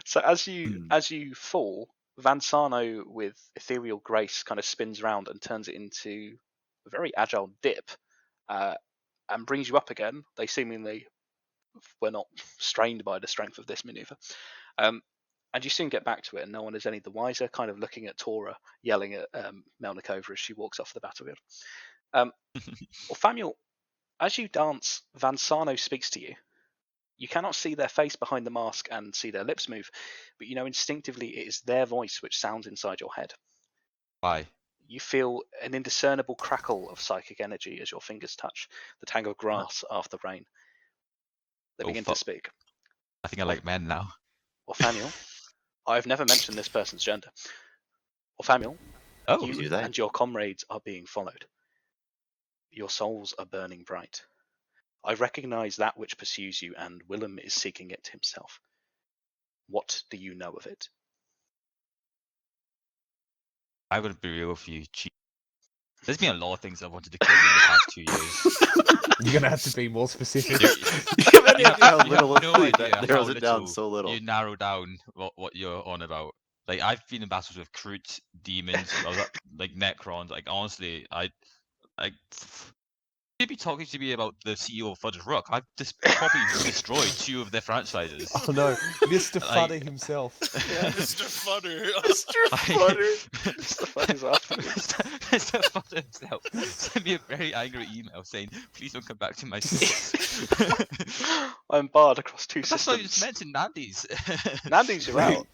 So as you fall, Vansano with ethereal grace kind of spins around and turns it into a very agile dip, and brings you up again. They seemingly were not strained by the strength of this maneuver. And you soon get back to it, and no one is any the wiser, kind of looking at Tora, yelling at Melnikova as she walks off the battlefield. Orfamiel, as you dance, Vansano speaks to you. You cannot see their face behind the mask and see their lips move, but you know instinctively it is their voice which sounds inside your head. Why? You feel an indiscernible crackle of psychic energy as your fingers touch the tangled grass after rain. They Oh, begin fuck. to speak. I think I like men now. Orfamiel, I've never mentioned this person's gender. Orfamiel, Oh, you do that. and your comrades are being followed. Your souls are burning bright. I recognize that which pursues you, and Willem is seeking it himself. What do you know of it? I'm gonna be real with you. There's been a lot of things I wanted to kill you in the past 2 years. You're gonna have to be more specific. Do you have any idea how You little have it no is? idea That narrows how it down little so little. you narrow down what you're on about. Like I've been in battles with Kroot, demons, like Necrons. Like honestly, I you'd be talking to me about the CEO of Fudge Rock. I've just probably destroyed 2 of their franchises. Oh no, Mr. Like- Fudder himself. Mr. Fudder. Mr. Fudder's after me. Mr. Fudder himself sent me a very angry email saying, "Please don't come back to my sisters." I'm barred across 2 That's not even systems. mentioned Nandy's. Nandy's, you're out.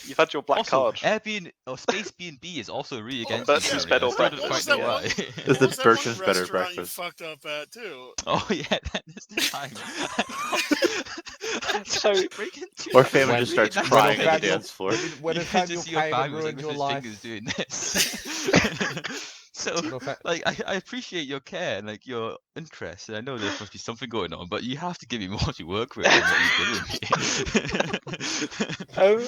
You've had your black Also, card. Airbnb or Space B&B is also really against Birch's me. bed or I still don't breakfast, quite know yeah. why. Is What the was that Birch's one bed or restaurant breakfast? You fucked up at too. Oh yeah, that is the time. So- Or Famine When- just starts when a crying on the Nathaniel- dance floor. When you a could time just your see your pain family had was like, ruined your "What's his life. fingers doing this?" So, Your fa- like, I appreciate your care and like your interest, and I know there must be something going on, but you have to give me more to work with than what you're giving me. Oh,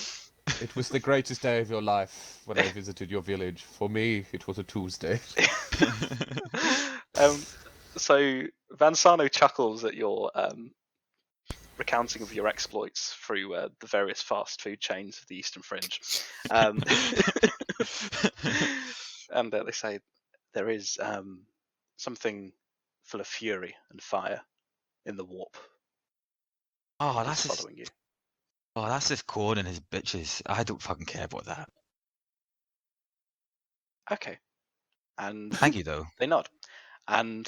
It was the greatest day of your life when I visited your village. For me, it was a Tuesday. so Vanzano chuckles at your recounting of your exploits through the various fast food chains of the Eastern Fringe. And they say there is something full of fury and fire in the warp Oh, that's that's just, following you. oh, that's just Corn and his bitches. I don't fucking care about that. Okay. And Thank you though. they nod. And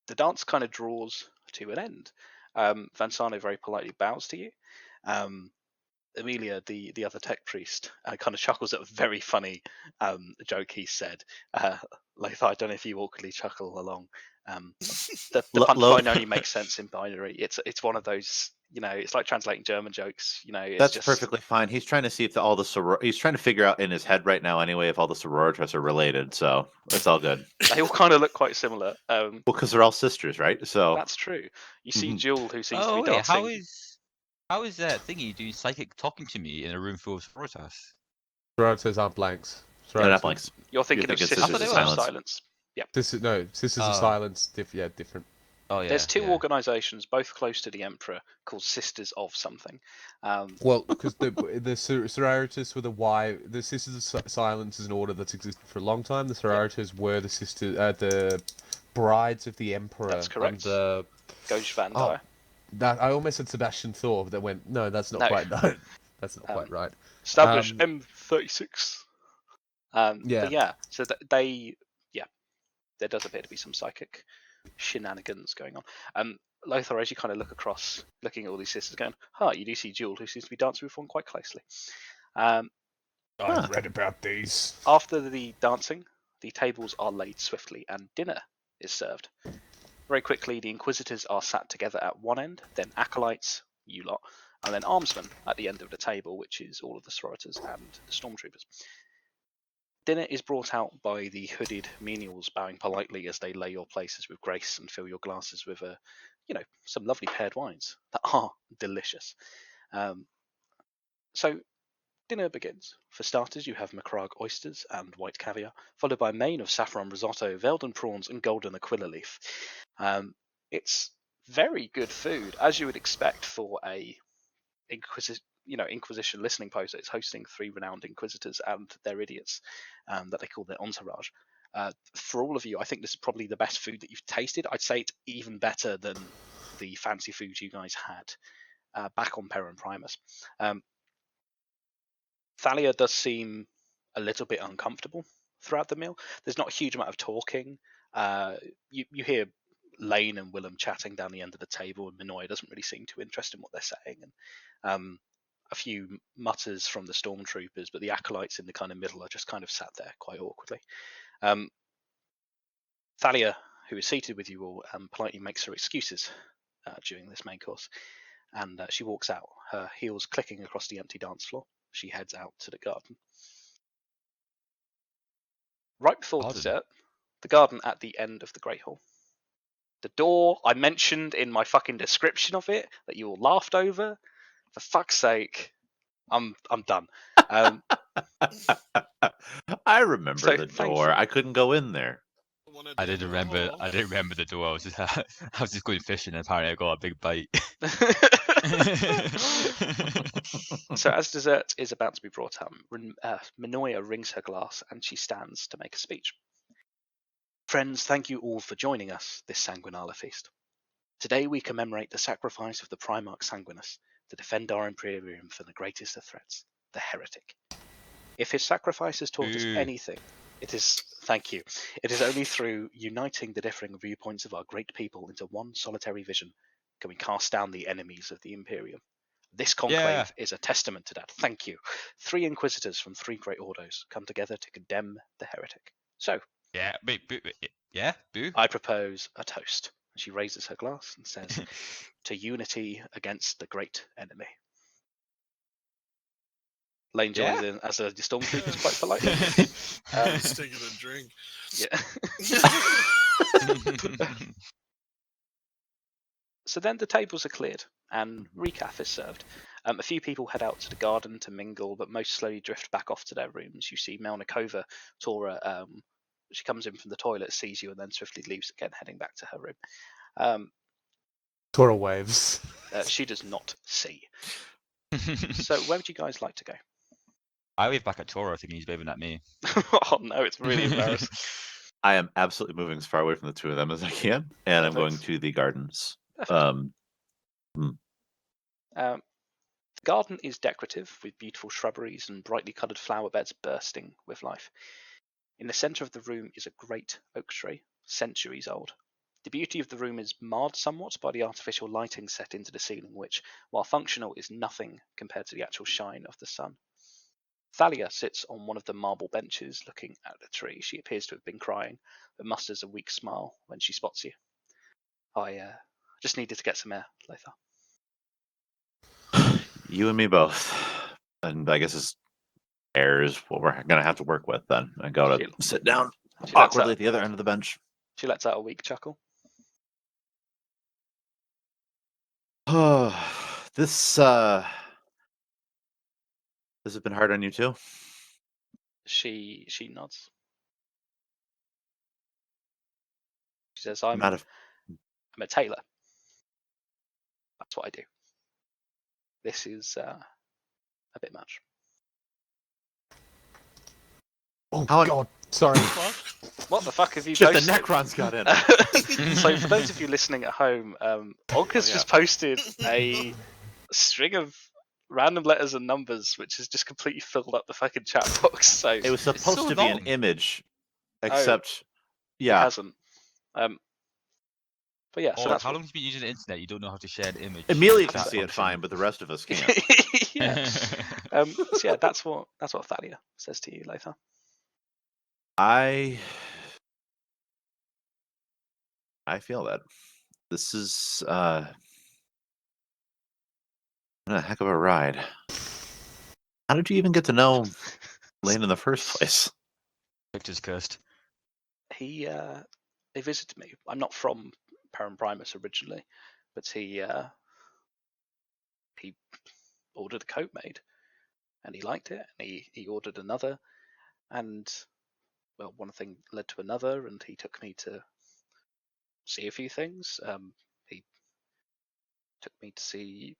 the dance kind of draws to an end. Vanzano very politely bows to you. Amelia, the other tech priest, kind of chuckles at a very funny joke he said. Lothar, I don't know if you awkwardly chuckle along. The punchline only makes sense in binary. It's one of those, it's like translating German jokes. It's That's just perfectly fine. He's trying to see if he's trying to figure out in his head right now anyway if all the sororitas are related. So it's all good. they all kind of look quite similar. Well, because they're all sisters, right? So That's true. You see Mhm. Jewel, who seems to Oh be wait, dancing. how is that thingy doing psychic talking to me in a room full of sororitas? Sororitas aren't blanks. no, not blanks. You're thinking You're of thinking Sisters Sisters of of Silence. Sisters of Oh. Silence. Different. Oh yeah. There's 2 yeah. organisations, both close to the Emperor, called Sisters of something. Well, because the sororitas were the Y. The Sisters of Silence is an order that's existed for a long time. The sororitas were the brides of the Emperor. That's correct. Under Goj Van Oh. Dyer. that I almost said Sebastian Thor, but then went no, that's not No. quite right. That's not Um, quite right. Established M36. Yeah. But yeah, so there does appear to be some psychic shenanigans going on. Lothar, as you kind of look across, looking at all these sisters, going, you do see Jewel, who seems to be dancing with one quite closely. I've read about these. After the dancing, the tables are laid swiftly and dinner is served. Very quickly, the Inquisitors are sat together at one end, then Acolytes, you lot, and then Armsmen at the end of the table, which is all of the sororitas and the stormtroopers. Dinner is brought out by the hooded menials, bowing politely as they lay your places with grace and fill your glasses with some lovely paired wines that are delicious. So dinner begins. For starters, you have Macragge oysters and white caviar, followed by a main of saffron risotto, Velden prawns, and golden aquila leaf. It's very good food, as you would expect for a Inquisition listening post. It's hosting 3 renowned Inquisitors and their idiots that they call their entourage. For all of you, I think this is probably the best food that you've tasted. I'd say it's even better than the fancy food you guys had back on Perrin Primus. Thalia does seem a little bit uncomfortable throughout the meal. There's not a huge amount of talking. You hear Lane and Willem chatting down the end of the table, and Minoy doesn't really seem too interested in what they're saying. And a few mutters from the stormtroopers, but the acolytes in the kind of middle are just kind of sat there quite awkwardly. Thalia, who is seated with you all, politely makes her excuses during this main course, and she walks out, her heels clicking across the empty dance floor. She heads out to the garden. Right before dessert, the garden at the end of the Great Hall. The door I mentioned in my fucking description of it that you all laughed over. For fuck's sake, I'm done. I remember So, the thank door. you. I couldn't go in there. The one at the I end didn't of the remember. hall. I didn't remember the door. I was just going fishing, and apparently I got a big bite. So, as dessert is about to be brought up, Minoya rings her glass and she stands to make a speech. Friends, thank you all for joining us this Sanguinala feast. Today we commemorate the sacrifice of the Primarch Sanguinus to defend our Imperium from the greatest of threats, the heretic. If his sacrifice has taught us Ooh. anything, it is only through uniting the differing viewpoints of our great people into one solitary vision can we cast down the enemies of the Imperium. This conclave is a testament to that. Thank you. 3 Inquisitors from 3 great ordos come together to condemn the heretic. So, Yeah, wait, yeah, boo. I propose a toast. She raises her glass and says, to unity against the great enemy. Lane joins in as a stormtroopers quite politely. He's taking a drink. Yeah. So then the tables are cleared and recaf is served. A few people head out to the garden to mingle, but most slowly drift back off to their rooms. You see Melnikova, Tora, she comes in from the toilet, sees you, and then swiftly leaves again, heading back to her room. Tora waves. She does not see. So where would you guys like to go? I wave back at Toro, thinking he's waving at me. Oh no, it's really embarrassing. I am absolutely moving as far away from the 2 of them as I can, and I'm going Perfect. to the gardens. The garden is decorative, with beautiful shrubberies and brightly coloured flower beds bursting with life. In the centre of the room is a great oak tree, centuries old. The beauty of the room is marred somewhat by the artificial lighting set into the ceiling, which, while functional, is nothing compared to the actual shine of the sun. Thalia sits on one of the marble benches looking at the tree. She appears to have been crying, but musters a weak smile when she spots you. I just needed to get some air, Lothar. You and me both. And I guess this air is what we're going to have to work with then. I go to sit down awkwardly at the other end of the bench. She lets out a weak chuckle. Oh, this has been hard on you too? She nods. She says, I'm a tailor. That's what I do. This is a bit much. Oh God, sorry. What the fuck have you Shit, posted? the Necrons got in. So for those of you listening at home, Olga's just posted a string of random letters and numbers, which has just completely filled up the fucking chat box. So It was supposed so to be an long. image, except it yeah. hasn't. But yeah, so that's how long have you been using the internet? You don't know how to share an image. Amelia Chat can see it function. fine, but the rest of us can't. yeah. So yeah, that's what Thalia says to you, Lothar. I feel that this is a heck of a ride. How did you even get to know Lane in the first place? Victor's cursed. He visited me. I'm not from Param Primus originally, but he ordered a coat made, and he liked it. And he ordered another, and well, one thing led to another, and he took me to see a few things. He took me to see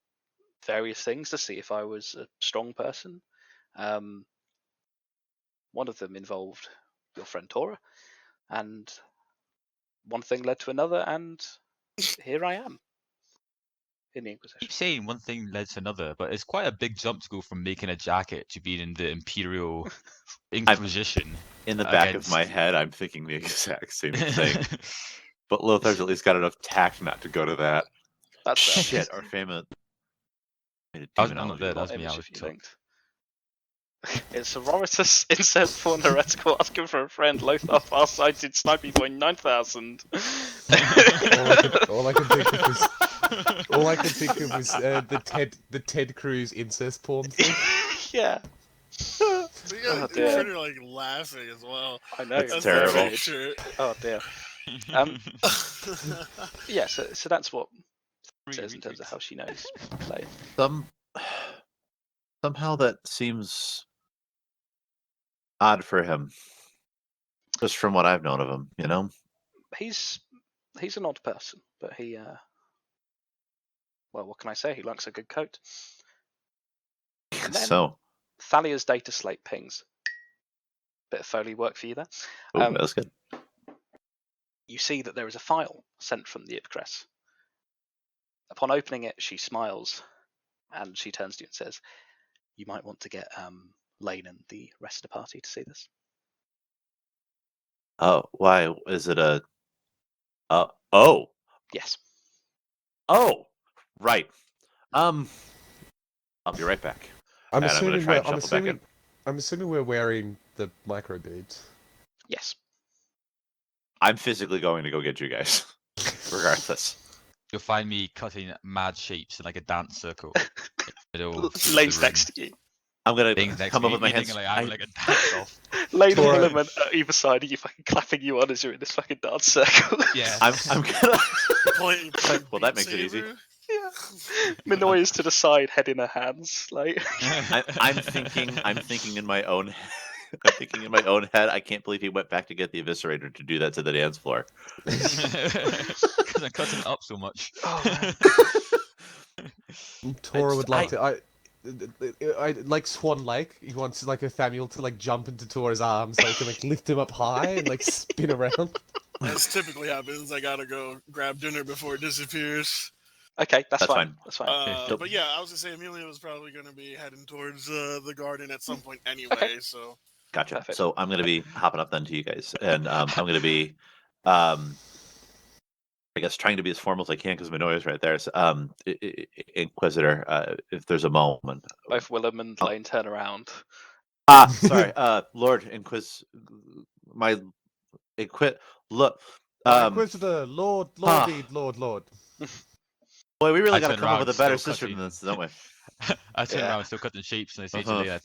various things to see if I was a strong person. One of them involved your friend Tora, and one thing led to another, and here I am in the I Inquisition. keep saying one thing led to another, but it's quite a big jump to go from making a jacket to being in the Imperial Inquisition. In the back of my head, I'm thinking the exact same thing. But Lothar's at least got enough tact not to go to that. That's fair. Shit, our famous. I'm not there. That's me. Image I if was you took. linked. It's Sororitas insert porn heretical asking for a friend. Lothar far-sighted sniping point 9000. all I could think of was the Ted Cruz incest porn thing. Yeah. So you got Oh, a dear. printer like laughing as well. I know. That's the terrible. picture. Oh dear. Yeah. So that's what it says in terms of how she knows play. Somehow that seems odd for him. Just from what I've known of him, He's an odd person, but he well, what can I say? He likes a good coat. And then So, Thalia's data slate pings. Bit of Foley work for you there. that's good. You see that there is a file sent from the Ipcress. Upon opening it, she smiles, and she turns to you and says, "You might want to get Lane and the rest of the party to see this." Oh, why is it a? Oh, Yes. right. I'll be right back. I'm And I'm gonna assuming try we're. and shuffle back in. I'm assuming we're wearing the micro beads. Yes. I'm physically going to go get you guys, regardless. You'll find me cutting mad shapes in like a dance circle. Lane's next to you. I'm gonna Things next come to up me, with my eating hands. like I'm like a dance off. Lane and Tora- Williman at either side of you, fucking clapping you on as you're in this fucking dance circle. Yeah. I'm gonna. Playing Well, that Beat makes it easy. Saber. Yeah. Minoy is to the side, head in her hands, like. I'm thinking in my own. I'm thinking in my own head. I can't believe he went back to get the eviscerator to do that to the dance floor. Because I'm cutting it up so much. Oh man. Tora would like to. I like Swan Lake. He wants like Nathaniel to like jump into Tora's arms so he can like lift him up high and like spin around. As typically happens, I gotta go grab dinner before it disappears. Okay, that's That's fine. fine. That's fine. But yeah, I was gonna say Amelia was probably gonna be heading towards the garden at some point anyway. Okay. So Gotcha. Perfect. So I'm gonna be hopping up then to you guys, and I'm gonna be, I guess, trying to be as formal as I can because Minoy is right there. So, Inquisitor, if there's a moment. Both Willem and Lane turn around. Sorry, Lord my look. Inquisitor, Lord, Lord. Boy, we really I got to turn come up around, with a better still system than cutting. this, don't we? I turn Yeah. around, still cutting shapes, and I say to Uh-huh. Leia, I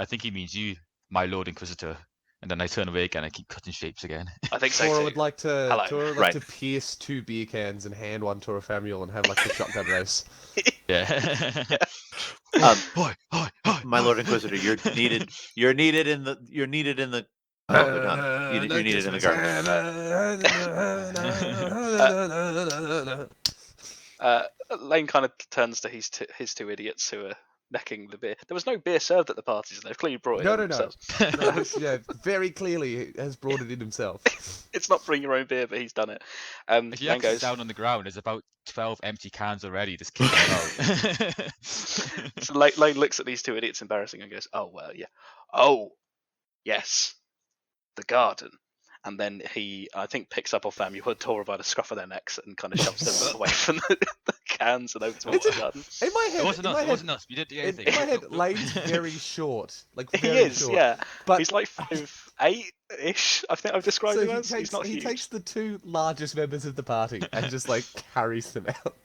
think he means you, my Lord Inquisitor. And then I turn away again and keep cutting shapes again. I think so Tora too. would like to. Hello. Tora would Right. like to pierce 2 beer cans and hand one to Nathaniel and have like a shotgun race. Yeah. Boy, my Lord Inquisitor, you're needed. You're needed in the. You're needed in the. Oh, they're done. You're needed in the garden. Lane kind of turns to his two idiots who are necking the beer. There was no beer served at the parties, and they've clearly brought it No. in themselves. No, yeah, very clearly has brought it in himself. It's not bring your own beer, but he's done it. If you Lane actually goes, down on the ground, there's about 12 empty cans already just kicking about. so Lane looks at these two idiots embarrassing and goes, "Oh, well, yeah. Oh, yes. The garden." And then he, I think, picks up Ophamu and Tora by the scruff of their necks and kind of shoves them away from the cans and over towards the garden. In my head, It wasn't us. It wasn't us. We didn't do in anything. my head, Lane's very short. Like He very is, short. yeah. But He's like 5'8"-ish, I think I've described so him as. He's not he huge. takes the 2 largest members of the party and just like carries them out.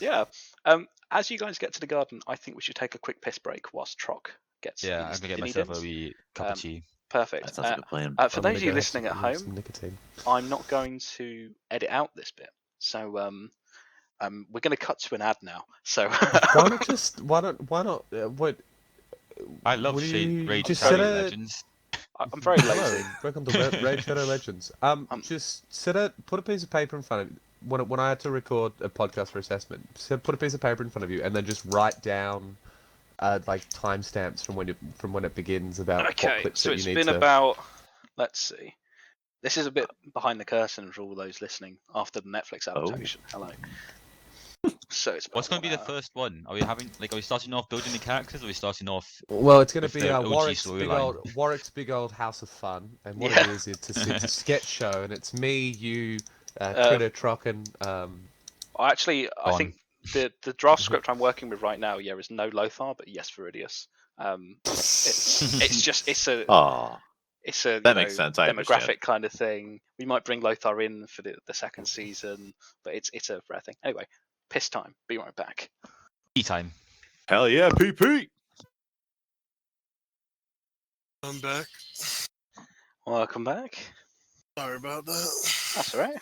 Yeah. As you guys get to the garden, I think we should take a quick piss break whilst Troc gets Yeah, I'm his going to get tinny myself dins. a wee cup of tea. Perfect. That sounds like a plan. For I'm those gonna of you go listening at have some home, nicotine. I'm not going to edit out this bit. So we're going to cut to an ad now. So Why not? What? I love Would Shade you Raid just Shadow set a- Legends. I'm very Hello, lazy. welcome to Raid Shadow Legends. Just put a piece of paper in front of you. When I had to record a podcast for assessment, put a piece of paper in front of you and then just write down like timestamps from when it begins about what Okay, clips so that it's you need been to. about, let's see. This is a bit behind the curtain for all those listening after the Netflix adaptation. Hello. So it's What's going about to be the first one? Are we starting off building the characters, or are we starting off? Well, it's going to with be the OG Warwick's big old House of Fun, and what Yeah. it is, it's a sketch show, and it's me, you, Critter, Troc, and Actually, I Gone. think the draft script I'm working with right now, is no Lothar, but yes Viridius. It's a Aw, it's a that makes sense. I demographic understand. kind of thing. We might bring Lothar in for the second season, but it's a rare thing. Anyway, piss time. Be right back. Tea time. Hell yeah, PP. I'm back. Welcome back. Sorry about that. That's all right.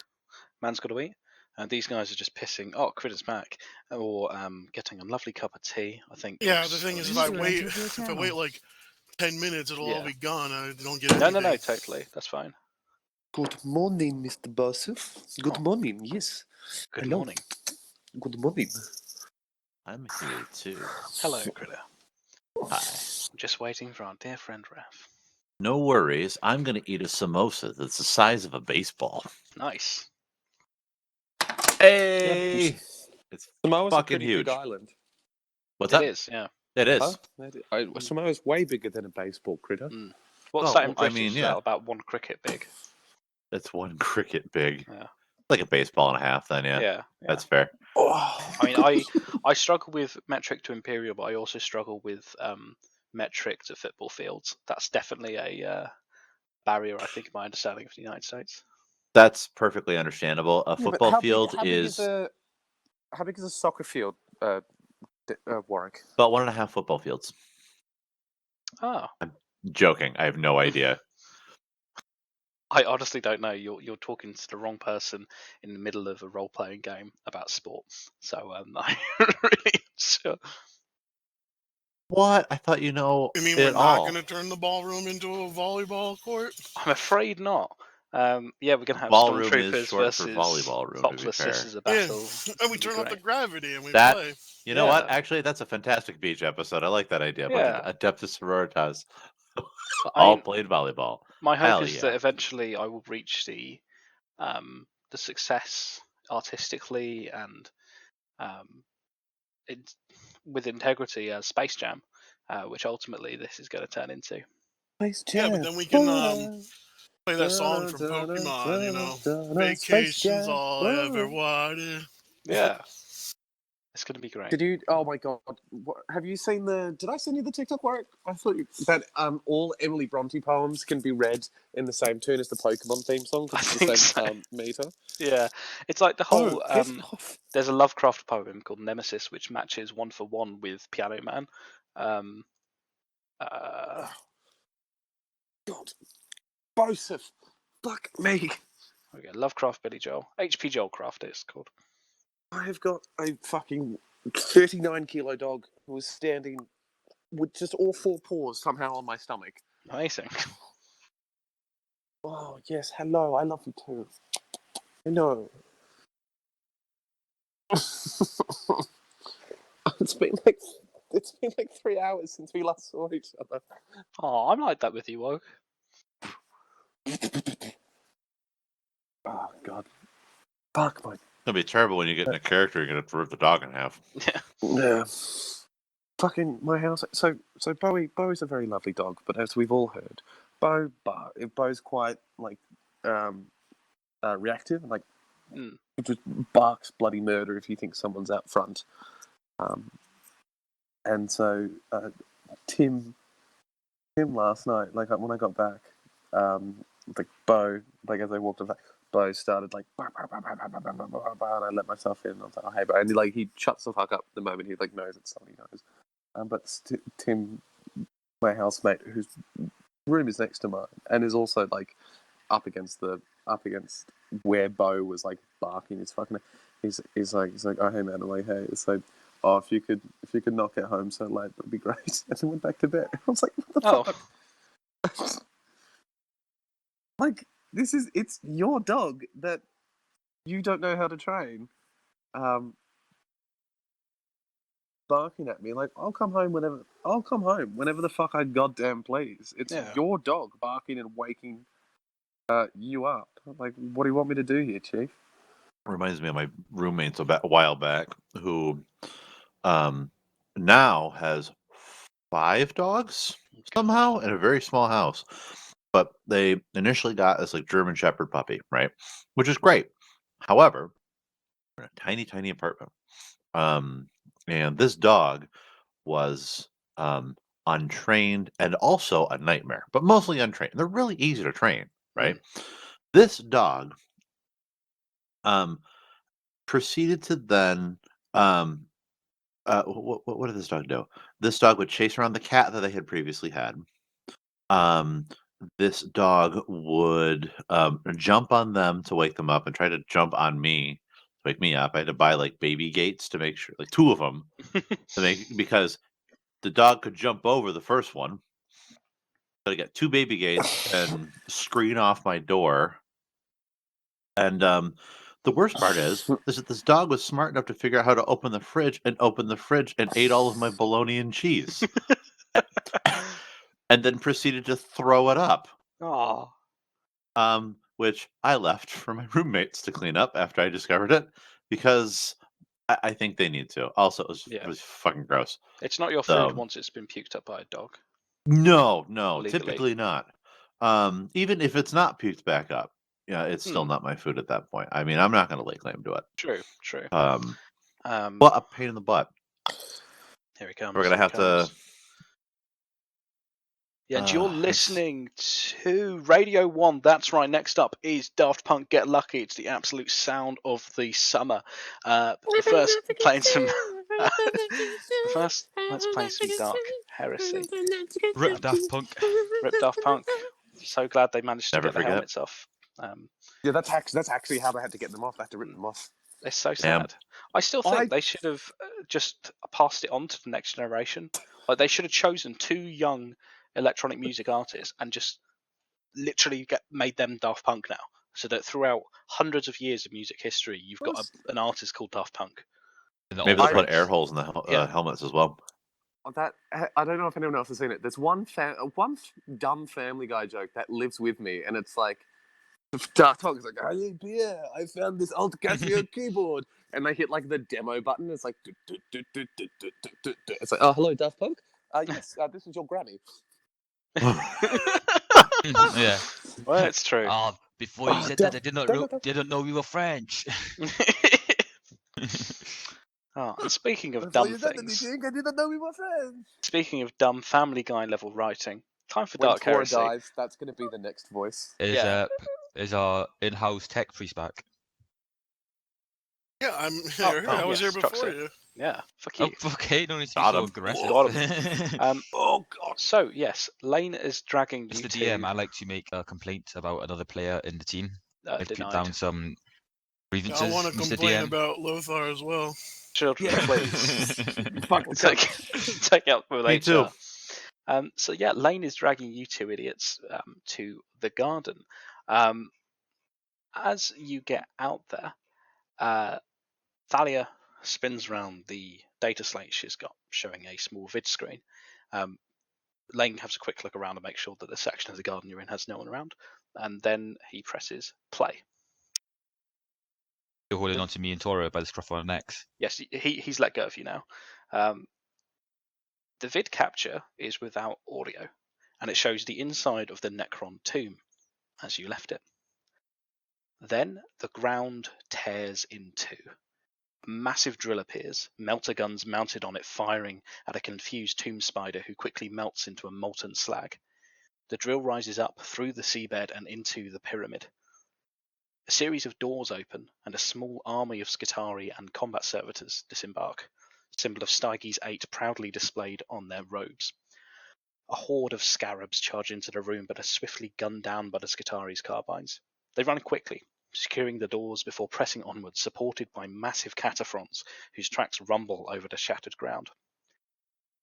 Man's got to eat. And these guys are just pissing. Oh, Critter's back, or getting a lovely cup of tea. I think. Yeah, the thing is, if I wait like 10 minutes, it'll all Yeah. be gone. I don't get No, anything. no, totally. That's fine. Good morning, Mr. Bossif. Good Oh. morning, yes. Good Hello. morning. Good morning. I'm here too. Hello, Critter. Hi. I'm just waiting for our dear friend Raph. No worries. I'm going to eat a samosa that's the size of a baseball. Nice. Hey! It's Samoa's a fucking pretty huge. big island. What's It that? is, yeah. It is. Huh? Samoa's way bigger than a baseball, Critter. What's Oh, that in well, I British? mean, Is yeah. that about one cricket big? It's one cricket big. Yeah. Like a baseball and a half, then, yeah. Yeah. That's fair. Oh, I mean, I struggle with metric to imperial, but I also struggle with metric to football fields. That's definitely a barrier, I think, in my understanding of the United States. That's perfectly understandable. A football field how big is how big is a soccer field, Warwick? about 1.5 football fields. Oh, Joking. I have no idea. I honestly don't know. You're talking to the wrong person in the middle of a role playing game about sports. So I'm really sure. What? I thought you know You mean it we're not all. going to turn the ballroom into a volleyball court? I'm afraid not. Yeah, we're gonna have Ballroom is stormtroopers short for versus volleyball room, to be topless fair. sisters of Yeah, battle. and we It'd be turn off the great. gravity and we That- play. You know what? Yeah. Actually, that's a fantastic beach episode. I like that idea. Yeah. Adeptus Sororitas. I All mean, played volleyball. my hope Hell is yeah. that eventually I will reach the success artistically and it, with integrity as Space Jam, which ultimately this is going to turn into. Yeah, but then we can play that song from Pokemon, you know. Vacation's all I ever wanted. Yeah, it's going to be great. Did you? Oh my god! Have you seen the? Did I send you the TikTok work? I thought that all Emily Bronte poems can be read in the same tune as the Pokemon theme song. 'Cause I it's think the same so. meter. Yeah, it's like the whole. piss off. There's a Lovecraft poem called Nemesis, which matches 1-for-1 with Piano Man. God, Bosif, fuck me. Okay, Lovecraft, Billy Joel, HP Joelcraft. It's called. I have got a fucking 39-kilo dog who was standing with just all four paws somehow on my stomach. Amazing. Oh yes, hello. I love you too. Hello. It's been like 3 hours since we last saw each other. Oh, I'm like that with you, Woke. Oh god. Fuck my. It'll be terrible when you get in a character you're going to rip the dog in half. Yeah. Yeah. Fucking my house. So Bowie's a very lovely dog, but as we've all heard, Bo's quite like reactive, like he just barks bloody murder if he thinks someone's out front. And so Tim last night, like when I got back, like Bo, like as I walked back, Bo started like, and I let myself in. And I was like, oh hey, Bo, and he shuts the fuck up the moment he like knows it's someone he knows. But Tim, my housemate, whose room is next to mine, and is also like up against where Bo was like barking his fucking. He's like, oh hey man, I'm like, hey, so. Oh, if you could not get home so late, that'd be great. And then went back to bed. I was like, what the fuck? Like, it's your dog that you don't know how to train. Barking at me like, I'll come home whenever the fuck I goddamn please. It's your dog barking and waking you up. Like, what do you want me to do here, Chief? Reminds me of my roommates a while back who now has 5 dogs somehow in a very small house. But they initially got this like German Shepherd puppy, right? Which is great. However, in a tiny, tiny apartment. And this dog was untrained and also a nightmare, but mostly untrained. They're really easy to train, right? This dog proceeded to then what did this dog do? This dog would chase around the cat that they had previously had. This dog would jump on them to wake them up and try to jump on me to wake me up. I had to buy like baby gates to make sure, like 2 of them, because the dog could jump over the first one, got to get 2 baby gates and screen off my door. And the worst part is that this dog was smart enough to figure out how to open the fridge and ate all of my bologna and cheese. And then proceeded to throw it up. Oh, Which I left for my roommates to clean up after I discovered it, because I think they need to. Also, it was fucking gross. it's not your food once it's been puked up by a dog. No, Legally. typically not. Even if it's not puked back up, it's still not my food at that point. I mean, I'm not going to lay claim to it. True. What a pain in the butt. Here he comes. We're going to have to... Yeah, and you're listening to Radio 1. That's right. Next up is Daft Punk Get Lucky. It's the absolute sound of the summer. First, playing some... First, let's play some Dark Heresy. Rip Daft Punk. Rip Daft Punk. So glad they managed to Never get the forget. helmets off. Yeah, that's actually how they had to get them off. They had to rip them off. It's so sad. I still think they should have just passed it on to the next generation. Like, they should have chosen 2 young electronic music artists and just literally made them Daft Punk now, so that throughout hundreds of years of music history, you've got an artist called Daft Punk. Maybe they'll put air holes in the helmets as well. That I don't know if anyone else has seen it. There's one dumb Family Guy joke that lives with me, and it's like Daft Punk is like, "I need beer. I found this old Casio keyboard," and they hit like the demo button. It's like, it's like, "Oh, hello, Daft Punk. Yes, this is your Grammy." Yeah. Well, it's true. Oh, before you said that, I didn't know we were French. And speaking of dumb things, I didn't know we were friends. speaking of dumb Family Guy level writing, time for When Dark Tora Heresy. dies, that's going to be the next voice. Is our in-house tech priest back? Yeah, I'm here. I was here before you. Yeah, fuck you. Oh, okay, no need to be so aggressive. Got him. Oh god. So yes, Lane is dragging you Mr. to... DM, I like to make a complaint about another player in the team. I've put down some grievances. I want to Mr. complain DM. about Lothar as well. Children, please. Fuck, take out with Me too. So yeah, Lane is dragging you 2 idiots to the garden. As you get out there, Thalia spins around the data slate she's got, showing a small vid screen. Lane has a quick look around to make sure that the section of the garden you're in has no one around, and then he presses play. You're holding on to me and Tora by the scruff of our necks. Yes, he's let go of you now. The vid capture is without audio, and it shows the inside of the Necron tomb as you left it. Then the ground tears in 2. A massive drill appears, melter guns mounted on it firing at a confused tomb spider who quickly melts into a molten slag. The drill rises up through the seabed and into the pyramid. A series of doors open, and a small army of Skitarii and combat servitors disembark, symbol of Stygies 8 proudly displayed on their robes. A horde of scarabs charge into the room, but are swiftly gunned down by the Skitarii's carbines. They run quickly, securing the doors before pressing onwards, supported by massive cataphrons whose tracks rumble over the shattered ground.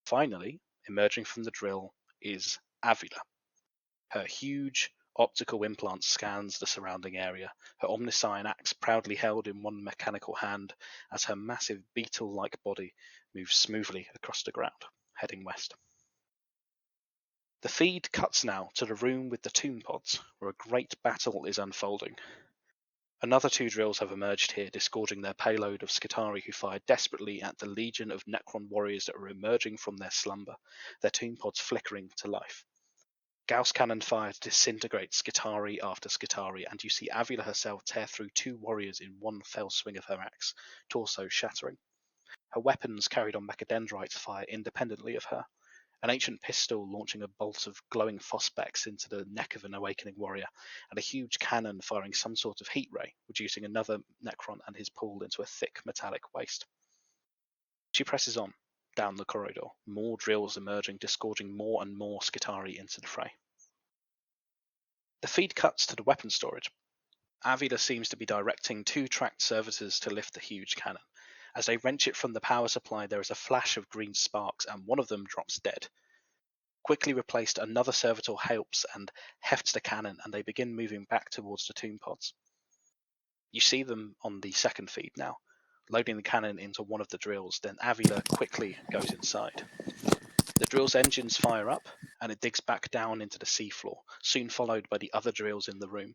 Finally, emerging from the drill is Avila. Her huge optical implant scans the surrounding area, her omniscient axe proudly held in one mechanical hand as her massive beetle-like body moves smoothly across the ground, heading west. The feed cuts now to the room with the tomb pods, where a great battle is unfolding. Another 2 drills have emerged here, disgorging their payload of Skitarii who fire desperately at the legion of Necron warriors that are emerging from their slumber, their tomb pods flickering to life. Gauss cannon fire disintegrates Skitarii after Skitarii, and you see Avila herself tear through 2 warriors in one fell swing of her axe, torso shattering. Her weapons carried on mechadendrites fire independently of her, an ancient pistol launching a bolt of glowing phosphex into the neck of an awakening warrior, and a huge cannon firing some sort of heat ray, reducing another Necron and his pool into a thick metallic waste. She presses on, down the corridor, more drills emerging, disgorging more and more Skitarii into the fray. The feed cuts to the weapon storage. Avila seems to be directing 2 tracked servitors to lift the huge cannon. As they wrench it from the power supply, there is a flash of green sparks, and one of them drops dead. quickly replaced another servitor helps and hefts the cannon, and they begin moving back towards the tomb pods. You see them on the second feed now, loading the cannon into one of the drills, then Avila quickly goes inside. The drill's engines fire up, and it digs back down into the seafloor, soon followed by the other drills in the room.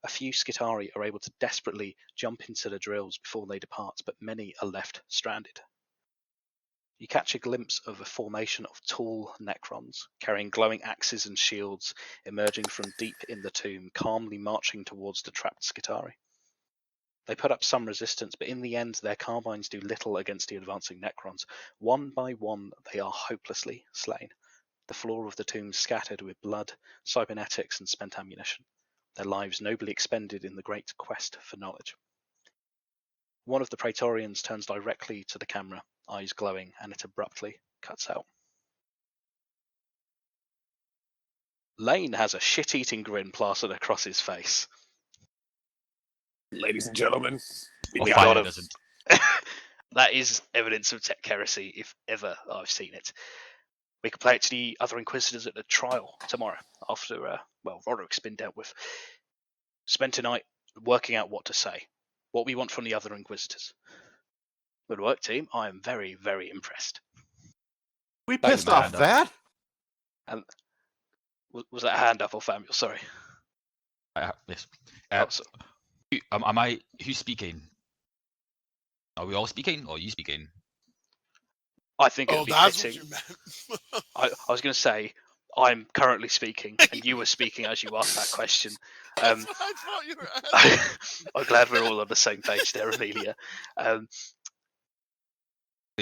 A few Skitari are able to desperately jump into the drills before they depart, but many are left stranded. You catch a glimpse of a formation of tall Necrons, carrying glowing axes and shields, emerging from deep in the tomb, calmly marching towards the trapped Skitari. They put up some resistance, but in the end their carbines do little against the advancing Necrons. One by one they are hopelessly slain, the floor of the tomb scattered with blood, cybernetics, and spent ammunition, their lives nobly expended in the great quest for knowledge. One of the Praetorians turns directly to the camera, eyes glowing, and it abruptly cuts out. Lane has a shit-eating grin plastered across his face. Ladies and gentlemen, Or we Fire got doesn't. That is evidence of tech heresy, if ever I've seen it. We can play it to the other Inquisitors at the trial tomorrow, after, Roderick's been dealt with. Spend tonight working out what to say, what we want from the other Inquisitors. Good work, team. I am very, very impressed. We Thank pissed you, off man. that? And was that a hand up or Samuel? Sorry. Yes. So- Who's speaking? Are we all speaking, or are you speaking? I think Oh, it'd be that's fitting. what you meant. I was going to say, I'm currently speaking, and you were speaking as you asked that question. That's what I thought you were asking. I'm glad we're all on the same page there, Amelia. Like,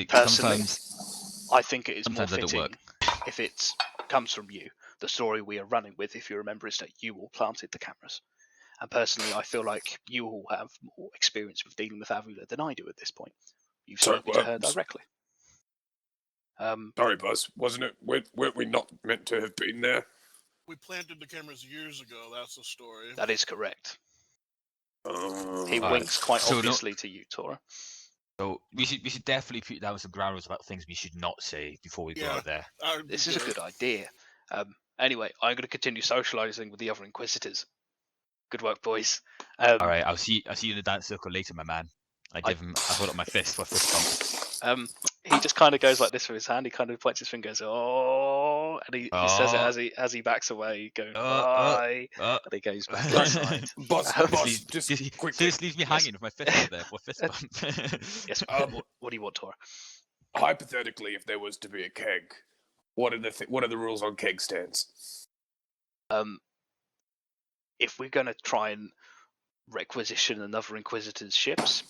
Personally, sometimes I think it is more sometimes they don't fitting work. if it comes from you. The story we are running with, if you remember, is that you all planted the cameras. And personally, I feel like you all have more experience with dealing with Avila than I do at this point. You've Sorry, spoken to her directly. Sorry, Buzz. Wasn't it? Weren't we not meant to have been there? We planted the cameras years ago. That's the story. That is correct. He Alright, winks quite so no- obviously to you, Tora. So we should definitely put down some ground rules about things we should not say before we go Yeah. out there. That would be This is a good idea. Anyway, I'm going to continue socializing with the other Inquisitors. Good work, boys. All right, I'll see you in the dance circle later, my man. I hold up my fist for a fist bump. He just kind of goes like this with his hand. He kind of points his finger, goes, "Oh," and he says it as he backs away, going, "Bye," and he goes back inside. Buzz, Please, just quickly. Just leaves me hanging with my fist up there for a fist bump. Yes. What do you want, Tora? Hypothetically, if there was to be a keg, what are the rules on keg stands? If we're going to try and requisition another Inquisitor's ships,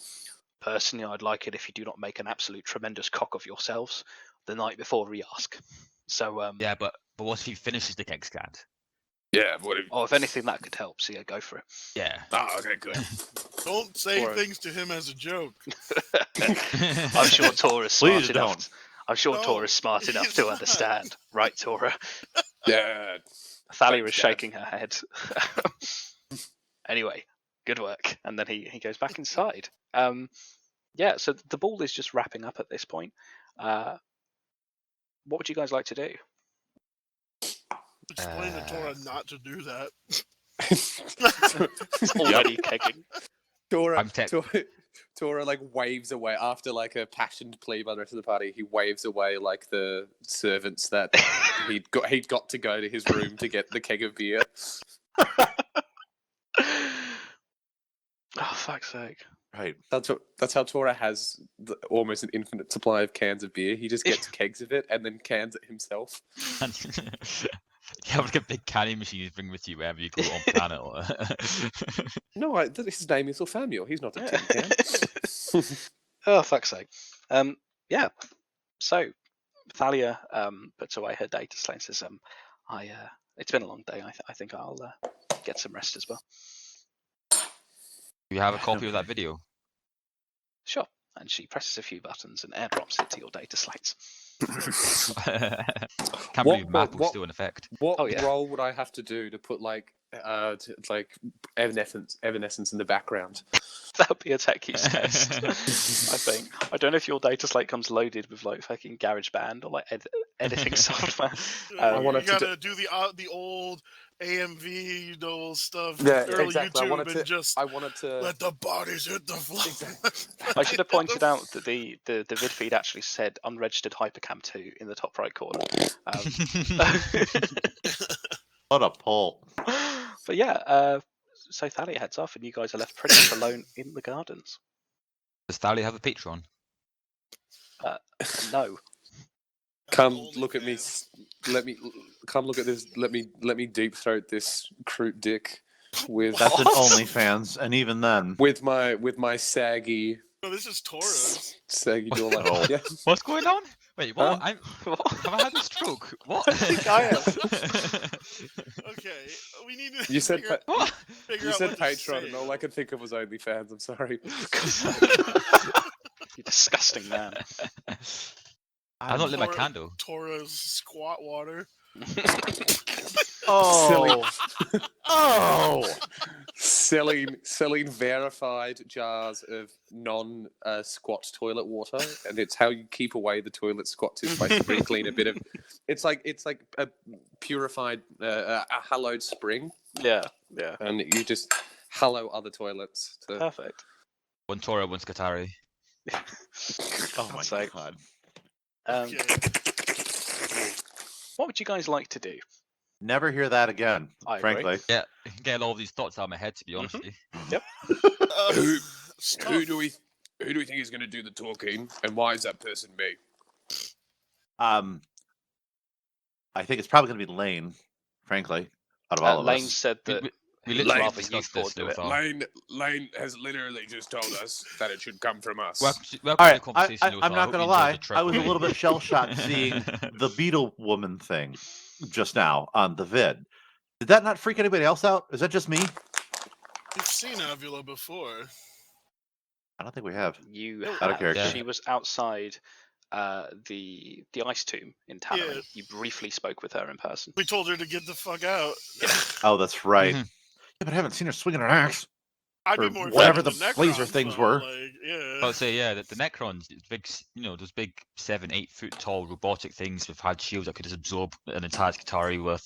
personally, I'd like it if you do not make an absolute tremendous cock of yourselves the night before we ask. So, Yeah, but what if he finishes the keg stand? Yeah. if anything, that could help. So yeah, go for it. Yeah. Okay, good. Don't say Or- things to him as a joke. I'm sure Tora's smart Please enough. don't. I'm sure No, Tora's smart enough he's to not. understand, right, Tora? Yeah. Thalia Thanks, is Dad. shaking her head. Anyway, good work. And then he goes back inside. Yeah, so the ball is just wrapping up at this point. What would you guys like to do? Explain to Tora not to do that. It's already kegging. Tora like waves away after like a passioned plea by the rest of the party. He waves away like the servants that he'd got to go to his room to get the keg of beer. Oh, fuck's sake. Right. That's how Tora has almost an infinite supply of cans of beer. He just gets kegs of it and then cans it himself. You have like a big canning machine you bring with you wherever you go on planet. Or... No, his name is Orfamiel. He's not a tin can. Oh, fuck's sake. Yeah. So, Thalia puts away her data slate and says, it's been a long day. I think I'll get some rest as well. Do you have a copy of that video? Sure. And she presses a few buttons and airdrops it to your data slates. Can't believe map was still in effect. What Oh, yeah. role would I have to do to put like evanescence in the background? That would be a tech use test, I think. I don't know if your data slate comes loaded with like fucking GarageBand or like editing software. I wanted you to gotta do the old AMV, stuff, Yeah, early exactly. YouTube, and just I wanted to. let the bodies hit the floor. I should have pointed out that the vid feed actually said unregistered Hypercam 2 in the top right corner. What a pull. But yeah, so Thalia heads off, and you guys are left pretty much alone in the gardens. Does Thalia have a Patreon? No. Come look at me. Let me come look at this. Let me deep throat this crude dick with That's an OnlyFans, and even then. with my saggy No, this is Taurus. saggy jawline. Oh. Yeah. What's going on? Wait, what? Huh? Have I had a stroke? What? I think I have. Okay, we need to. You said figure, What? figure you out said what to Patreon, say. and all I could think of was OnlyFans. I'm sorry. You disgusting man. I don't lit my Taurus- candle. Taurus squat water. Oh. Oh. Selling verified jars of non-squat toilet water, and it's how you keep away the toilet squats is by sprinkling a bit of. It's like a purified, a hallowed spring, Yeah. and you just hallow other toilets. To... Perfect. One Tora, one Skatari. Oh my sake. god. Okay. What would you guys like to do? Never hear that again, I agree. frankly. Yeah, getting all of these thoughts out of my head, to be honest with you. Who Stuff. do we think is going to do the talking, and why is that person me? I think it's probably going to be Lane, frankly, out of all of Lane us. said that We literally rather discussed you this four do so it. far. Lane has literally just told us that it should come from us. Welcome All to the right, conversation, I'm not going to lie. I was a little bit shell-shocked seeing the the Beetle Woman thing just now on the vid. Did that not freak anybody else out? Is that just me? You've seen Avila before. I don't think we have. you Out of have. character. She was outside the ice tomb in Tannery. Yeah. You briefly spoke with her in person. We told her to get the fuck out. Oh, that's right. Mhm. Yeah, but I haven't seen her swinging an axe. I'd be Or more whatever afraid of the laser Necrons, things though, were. Like, yeah. I would say, yeah, the Necrons, big, those big 7-8 foot tall robotic things with had shields that could just absorb an entire Skitari with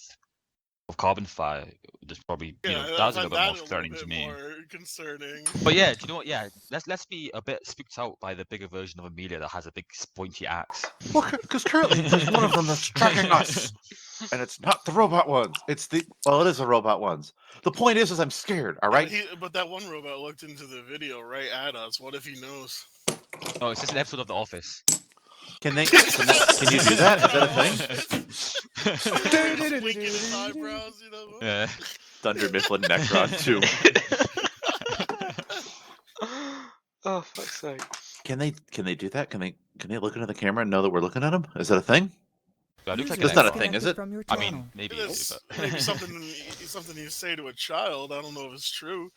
carbon fire. There's probably, Yeah, that's I a little find bit that more a little threatening to bit me. more concerning. But yeah, do you know what? Yeah, let's be a bit spooked out by the bigger version of Amelia that has a big pointy axe. Well, because currently there's one of them that's tracking us, and it's not the robot ones. It's the it is the robot ones. The point is I'm scared. All right. But that one robot looked into the video right at us. What if he knows? Oh, it's just an episode of The Office. Can you do that? Is that a thing? Winking his eyebrows, Yeah. Thunder Mifflin Necron 2. Oh, fuck's sake. Can they do that? Can they look into the camera and know that we're looking at them? Is that a thing? That looks like That's an not a Necron. thing, is it? From your I channel. mean, maybe It it is, is but maybe something you say to a child. I don't know if it's true.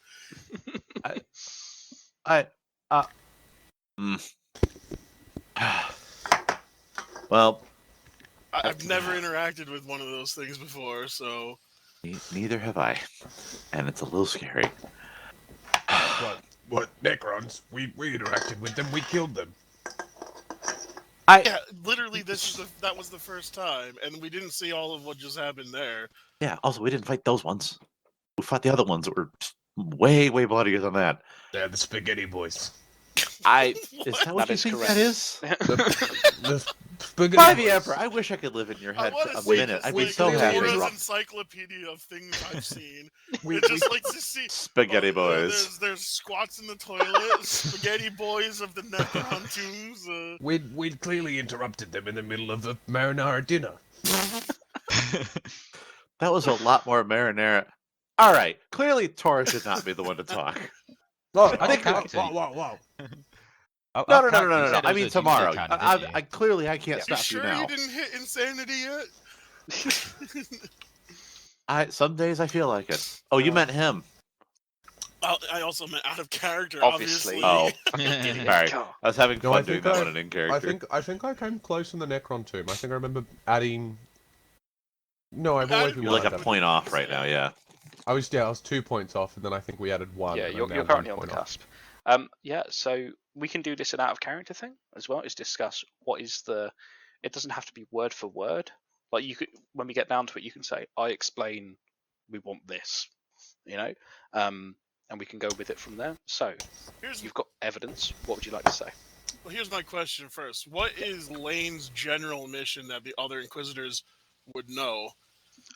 Well, I've never interacted with one of those things before, so neither have I, and it's a little scary. What Necrons? We interacted with them. We killed them. yeah, literally, that was the first time, and we didn't see all of what just happened there. Yeah. Also, we didn't fight those ones. We fought the other ones that were way bloodier than that. They're the spaghetti boys. Is that what That you is think correct. that is? The spaghetti By the boys. Emperor, I wish I could live in your I head want for to a see minute. just, I'd be like, so happy. Laura's encyclopedia of things I've seen. We- It's just like to see Spaghetti boys. There's squats in the toilet, spaghetti boys of the Necron tombs. We'd clearly interrupted them in the middle of a marinara dinner. That was a lot more marinara. All right, clearly Tora should not be the one to talk. Oh, I think wow. No. I mean tomorrow. I clearly I can't You stop sure you now. you didn't hit insanity yet? Some days I feel like it. Oh, you meant him. I also meant out of character, Obviously. obviously. Oh, all right. I was having No, fun I doing think that I- one in character. I think I came close in the Necron tomb. I think I remember adding. No, I've always been You're like one a up. point off right now. Yeah. I was 2 points off, and then I think we added one. Yeah, and you're now currently 1 on the point off. cusp. Yeah, so we can do this an out of character thing as well. Is discuss what is the it doesn't have to be word for word. Like you could, when we get down to it, you can say, "I explain, we want this," you know, and we can go with it from there. So you've got evidence. What would you like to say? Well, here's my question first. What is Lane's general mission that the other Inquisitors would know?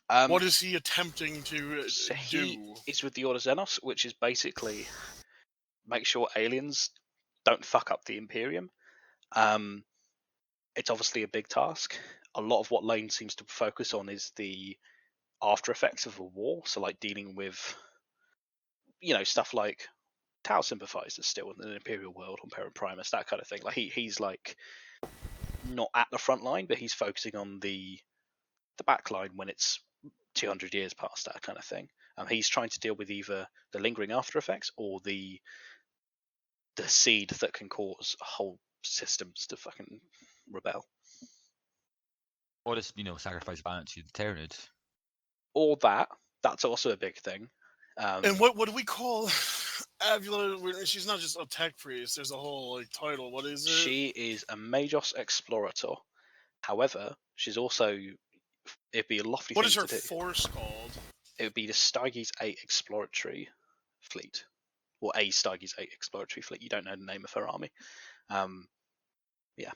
What is he attempting to So do? he is with the Order Xenos, which is basically make sure aliens don't fuck up the Imperium. It's obviously a big task. A lot of what Lane seems to focus on is the after effects of a war. So like dealing with, stuff like Tau sympathizers still in an Imperial world on Perrin Primus, that kind of thing. Like he's like not at the front line, but he's focusing on the back line when it's 200 years past, that kind of thing. He's trying to deal with either the lingering after effects or the seed that can cause whole systems to fucking rebel. Or just, sacrifice balance to the Tyranids. Or that's also a big thing. And what do we call Avila? She's not just a tech priest. There's a whole title. What is it? She is a Magos Explorator. However, she's also, it'd be a lofty What thing is her to do. force called? It would be the Styges 8 Exploratory Fleet, or a Styges 8 Exploratory Fleet. You don't know the name of her army. Yeah.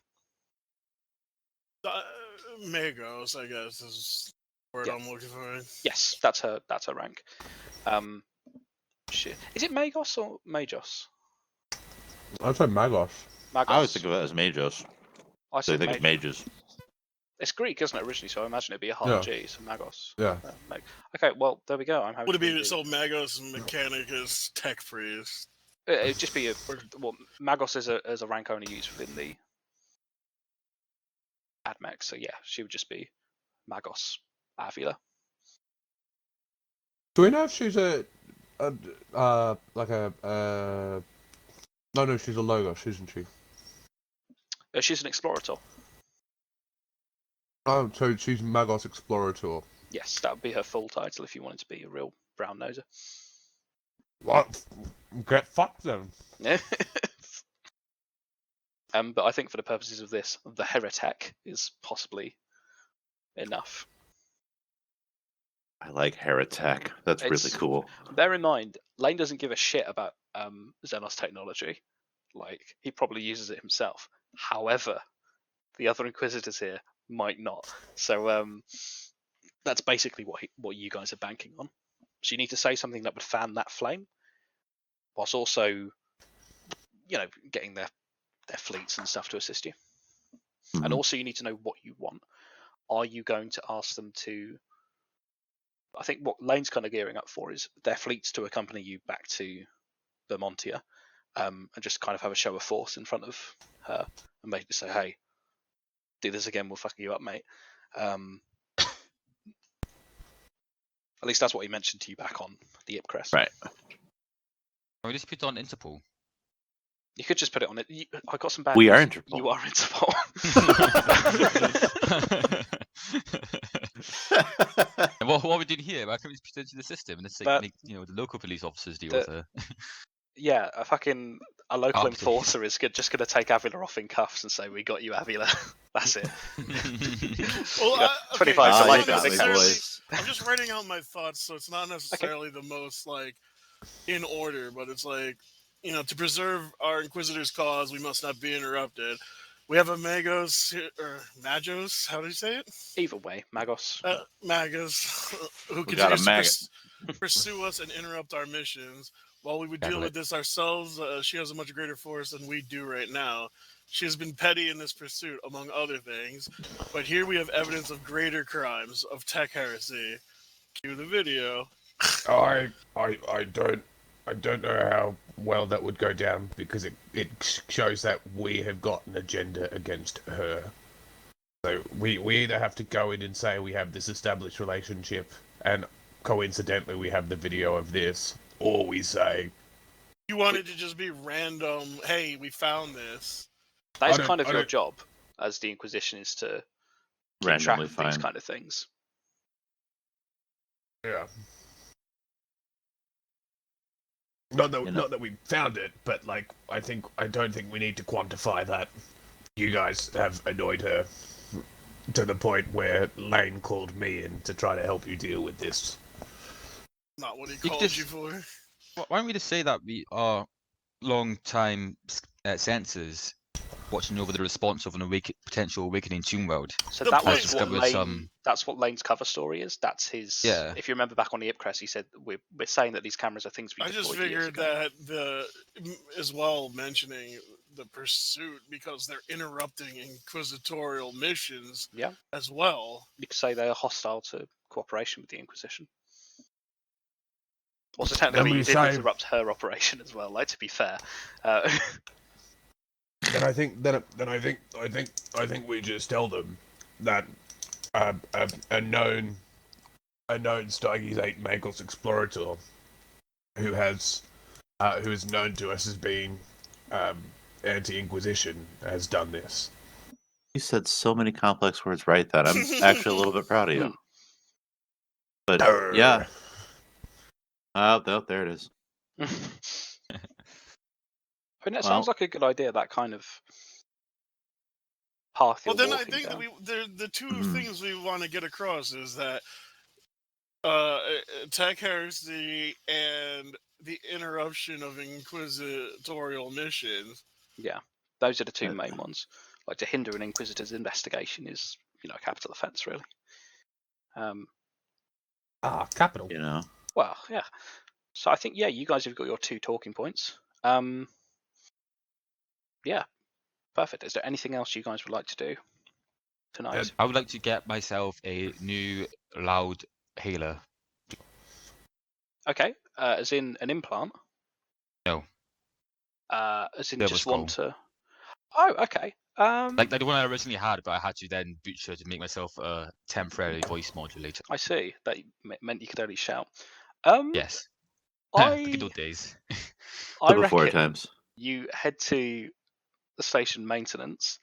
Magos, I guess, is the word I'm looking for. Yes, that's her rank. Shit. Is it Magos or Magos? I'd say Magos. Magos. I always think of it as Magos. I So I think Mag- of mages. It's Greek, isn't it, originally? So I imagine it'd be a hard G, so Magos. Yeah. Okay, well, there we go. I'm happy. Would it be so Magos and Mechanicus tech priest? It'd just be Magos is a rank only used within the AdMech, so yeah, she would just be Magos Avila. Do we know if she's no, she's a Logos, isn't she? She's an Explorator. Oh, so she's Magos Explorator. Yes, that would be her full title if you wanted to be a real brown noser. What? Get fucked then. But I think for the purposes of this, the Heretic is possibly enough. I like Heretic. That's really cool. Bear in mind, Lane doesn't give a shit about Xenos technology. Like, he probably uses it himself. However, the other Inquisitors here might not. So that's basically what you guys are banking on. So you need to say something that would fan that flame, whilst also, getting their fleets and stuff to assist you. Mm-hmm. And also you need to know what you want. Are you going to ask them to... I think what Lane's kind of gearing up for is their fleets to accompany you back to Vermontia, and just kind of have a show of force in front of her and basically say, hey, do this again, we'll fuck you up, mate. At least that's what he mentioned to you back on the Ipcrest. Right. Or we just put it on Interpol. You could just put it on it. I got some bad We news. are Interpol. You are Interpol. And what are we doing here? Why can't we just put it into the system and just make the local police officers deal with it? Yeah, a local enforcer is just going to take Avila off in cuffs and say, "We got you, Avila." That's it. Well, 25 to life. I'm just writing out my thoughts, so it's not necessarily the most in order, but it's to preserve our Inquisitor's cause, we must not be interrupted. We have a Magos, or Magos, how do you say it? Either way, Magos. Magos, who continues to pursue us and interrupt our missions. While we would deal with this ourselves, she has a much greater force than we do right now. She has been petty in this pursuit, among other things. But here we have evidence of greater crimes, of tech heresy. Cue the video. I don't know how well that would go down, because it shows that we have got an agenda against her. So we either have to go in and say we have this established relationship, and coincidentally we have the video of this, or we say... You want it to just be random, hey, we found this. That is kind of your job as the Inquisition, is to keep track of these kind of things. Yeah. Not that we found it, but I don't think we need to quantify that. You guys have annoyed her to the point where Lane called me in to try to help you deal with this. Not what he You called just- you for. Why don't we just say that we are long-time sensors watching over the response of an potential awakening Toon World? So The that point- was what discovered Lane. some- That's what Lane's cover story is. That's his. Yeah. If you remember back on the Ipcrest, he said we're saying that these cameras are things we I deployed just years figured ago. that as well mentioning the pursuit because they're interrupting inquisitorial missions Yeah. as well. You could say they are hostile to cooperation with the Inquisition. Also, technically, we you did say- interrupt her operation as well. Like, to be fair. Then I think we just tell them that a known Stargaze 8 Magos explorator who is known to us as being anti-Inquisition has done this. You said so many complex words right that I'm actually a little bit proud of you. But yeah. Oh, there it is. I mean, that sounds like a good idea. That kind of path you're Well, then I walking think down. that the two Mhm. things we want to get across is that tech heresy and the interruption of inquisitorial missions. Yeah, those are the two Uh, main ones. Like, to hinder an Inquisitor's investigation is, a capital offence, really. Capital. You know. Well, yeah. So I think, you guys have got your 2 talking points. Yeah, perfect. Is there anything else you guys would like to do tonight? I would like to get myself a new loud hailer. Okay, as in an implant? No. As in Silver just skull. want to... Oh, okay. Like the one I originally had, but I had to then butcher to make myself a temporary voice modulator. I see. That meant you could only shout. Yes. The good I old days. I before reckon times. you head to the station maintenance.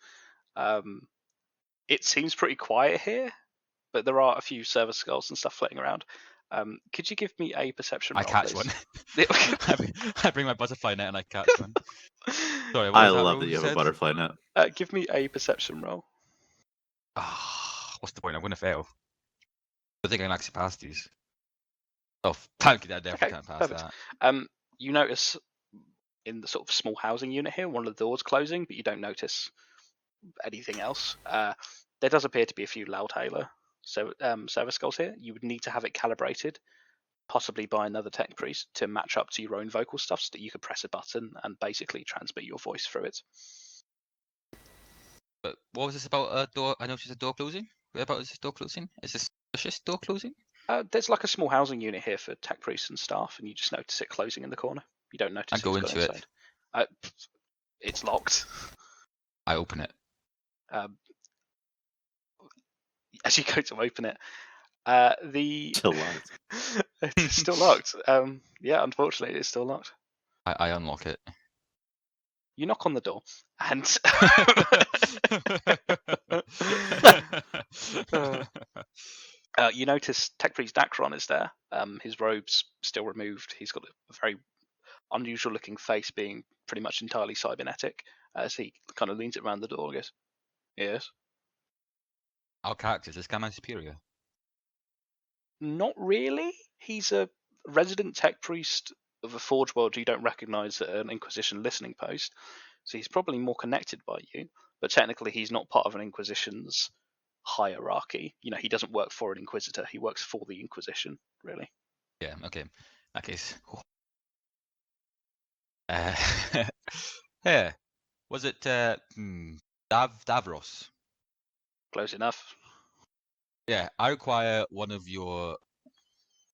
It seems pretty quiet here, but there are a few server skulls and stuff floating around. Could you give me a perception I roll, catch please? one. I bring my butterfly net and I catch one. Sorry, what I was that love rule that you have a said? butterfly net. Give me a perception roll. What's the point? I'm going to fail. I think I can actually pass these. Oh, thank you. I definitely Okay, can't pass perfect. that. You notice in the sort of small housing unit here, one of the doors closing, but you don't notice anything else. There does appear to be a few loudhailer server skulls here. You would need to have it calibrated, possibly by another tech priest, to match up to your own vocal stuff so that you could press a button and basically transmit your voice through it. But what was this about a door? I noticed a door closing. What about is this door closing? Is this suspicious door closing? There's like a small housing unit here for tech priests and staff, and you just notice it closing in the corner. You don't notice I it's go gone into it. inside. It's locked. I open it. As you go to open it, Still locked. it's still locked. Yeah, unfortunately, it's still locked. I unlock it. You knock on the door, and you notice Tech Priest Dacron is there. His robe's still removed. He's got a very unusual looking face, being pretty much entirely cybernetic. As he kind of leans it around the door and goes, "Yes." Our characters, is Scanline superior? Not really. He's a resident tech priest of a Forge world you don't recognize at an Inquisition listening post, so he's probably more connected by you, but technically he's not part of an Inquisition's hierarchy. He doesn't work for an Inquisitor, he works for the Inquisition, really. Yeah, okay. In that case. Yeah. Was it Davros? Close enough. Yeah, I require one of your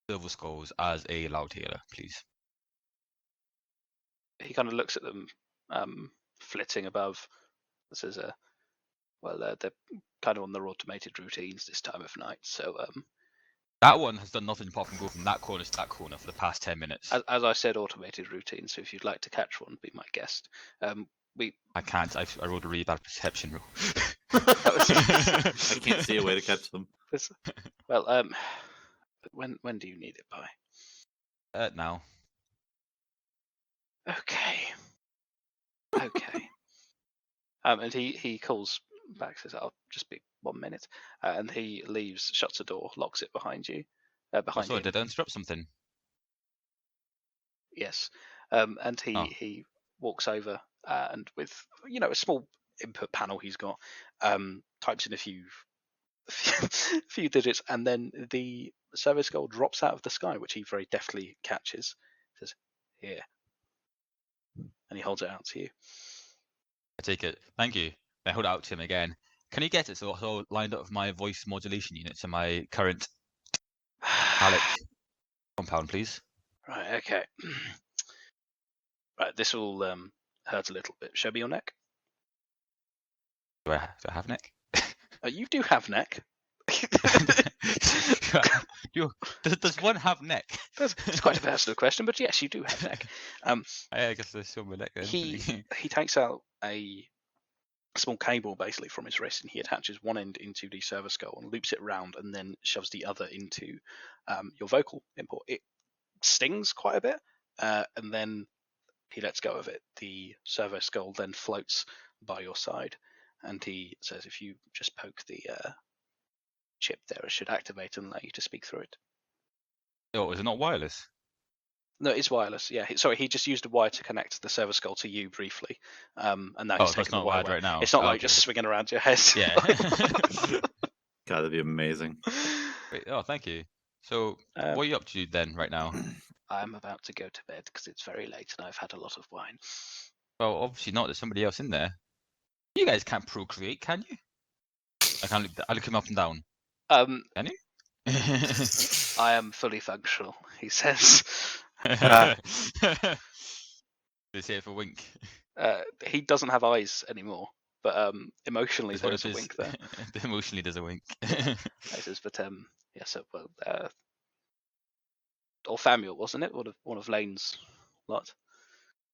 silver skulls as a loud healer, please. He kind of looks at them, flitting above. Says, they're kind of on their automated routines this time of night, so That one has done nothing apart from go from that corner to that corner for the past 10 minutes. as I said, automated routines, so if you'd like to catch one, be my guest. I can't. I rolled a really bad perception roll. I can't see a way to catch them. Well, when do you need it by? Now. Okay. And he calls back, says, "I'll just be 1 minute," and he leaves, shuts the door, locks it behind you. Behind Also, him. did I interrupt something? Yes, and Oh. he walks over and with a small input panel he's got, types in a few digits, and then the service goal drops out of the sky, which he very deftly catches. Says, "Here," and he holds it out to you. I take it. Thank you. I hold it out to him again. Can you get it so it's all lined up with my voice modulation units and my current metallic compound, please? Right. Okay. Right. This will hurt a little bit. Show me your neck. Do I have neck? You do have neck. Does one have neck? It's quite a personal question, but yes, you do have neck. I guess I show my neck then. He takes out a small cable basically from his wrist, and he attaches one end into the server skull and loops it round, and then shoves the other into your vocal import. It stings quite a bit, and then he lets go of it. The servo skull then floats by your side, and he says, "If you just poke the chip there, it should activate and allow you to speak through it." Oh, is it not wireless? No, it's wireless. Yeah, sorry, he just used a wire to connect the servo skull to you briefly, and now he's so taking it's the not wire wired away. right now. It's not like Okay. just swinging around your head. Yeah. God, that'd be amazing. Wait, oh, thank you. So, what are you up to then right now? I'm about to go to bed because it's very late and I've had a lot of wine. Well, obviously not. There's somebody else in there. You guys can't procreate, can you? I look him up and down. Can you? I am fully functional, he says. They say it for wink. He doesn't have eyes anymore, but emotionally Is there what is a wink there. Emotionally, there's a wink. He says, but yes, well, or Samuel, wasn't it? One of Lane's lot.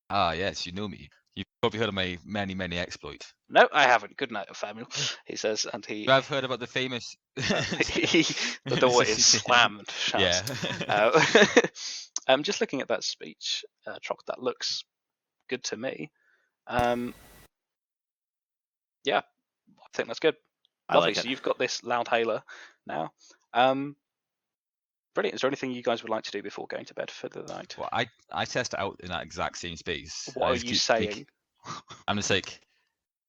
Ah, yes, you know me. You've probably heard of my many, many exploits. No, I haven't. Good night, Samuel, he says, and he. I've heard about the famous. The door is slammed shut. Yeah. I'm just looking at that speech, Troc. That looks good to me. Yeah, I think that's good. I Lovely. like it. So you've got this loud hailer now. Brilliant. Is there anything you guys would like to do before going to bed for the night? Well, I test it out in that exact same space. What are you saying? I'm just like,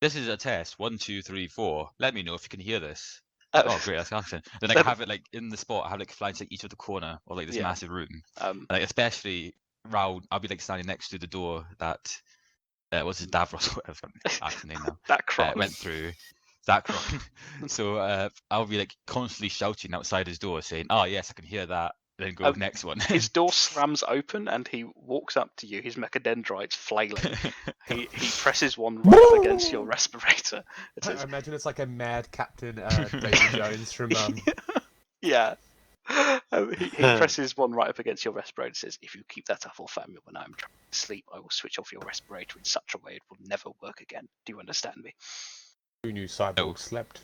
this is a test. 1, 2, 3, 4. Let me know if you can hear this. Like, oh, great, that's awesome. Then I have it like in the spot. I have like flying to each of the corner of like this massive room. Like especially round. I'll be like standing next to the door that what's his Davros? I've got his name now. That went through. Zakron. So I'll be like constantly shouting outside his door, saying, "Oh yes, I can hear that." Then go next one. His door slams open and he walks up to you. His mechadendrites flailing. he presses one right up against your respirator. I imagine it's like a mad Captain David Jones from. Yeah. He presses one right up against your respirator and says, "If you keep that up, Samuel, when I'm trying to sleep, I will switch off your respirator in such a way it will never work again. Do you understand me?" Who knew Cyborg slept?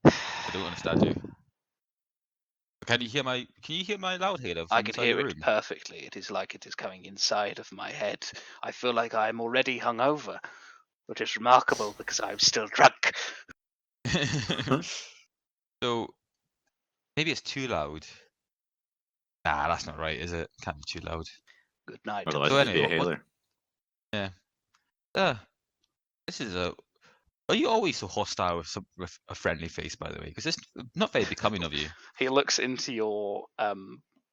I don't understand you. Can you hear my loud hailer? I can hear it perfectly. It is like it is coming inside of my head. I feel like I am already hungover, which is remarkable because I'm still drunk. So maybe it's too loud. Nah, that's not right, is it? Can't be too loud. Good night. Otherwise, So it'd be a anyway, hailer. Yeah. This is a. Are you always so hostile with a friendly face, by the way? Because it's not very becoming of you. He looks into your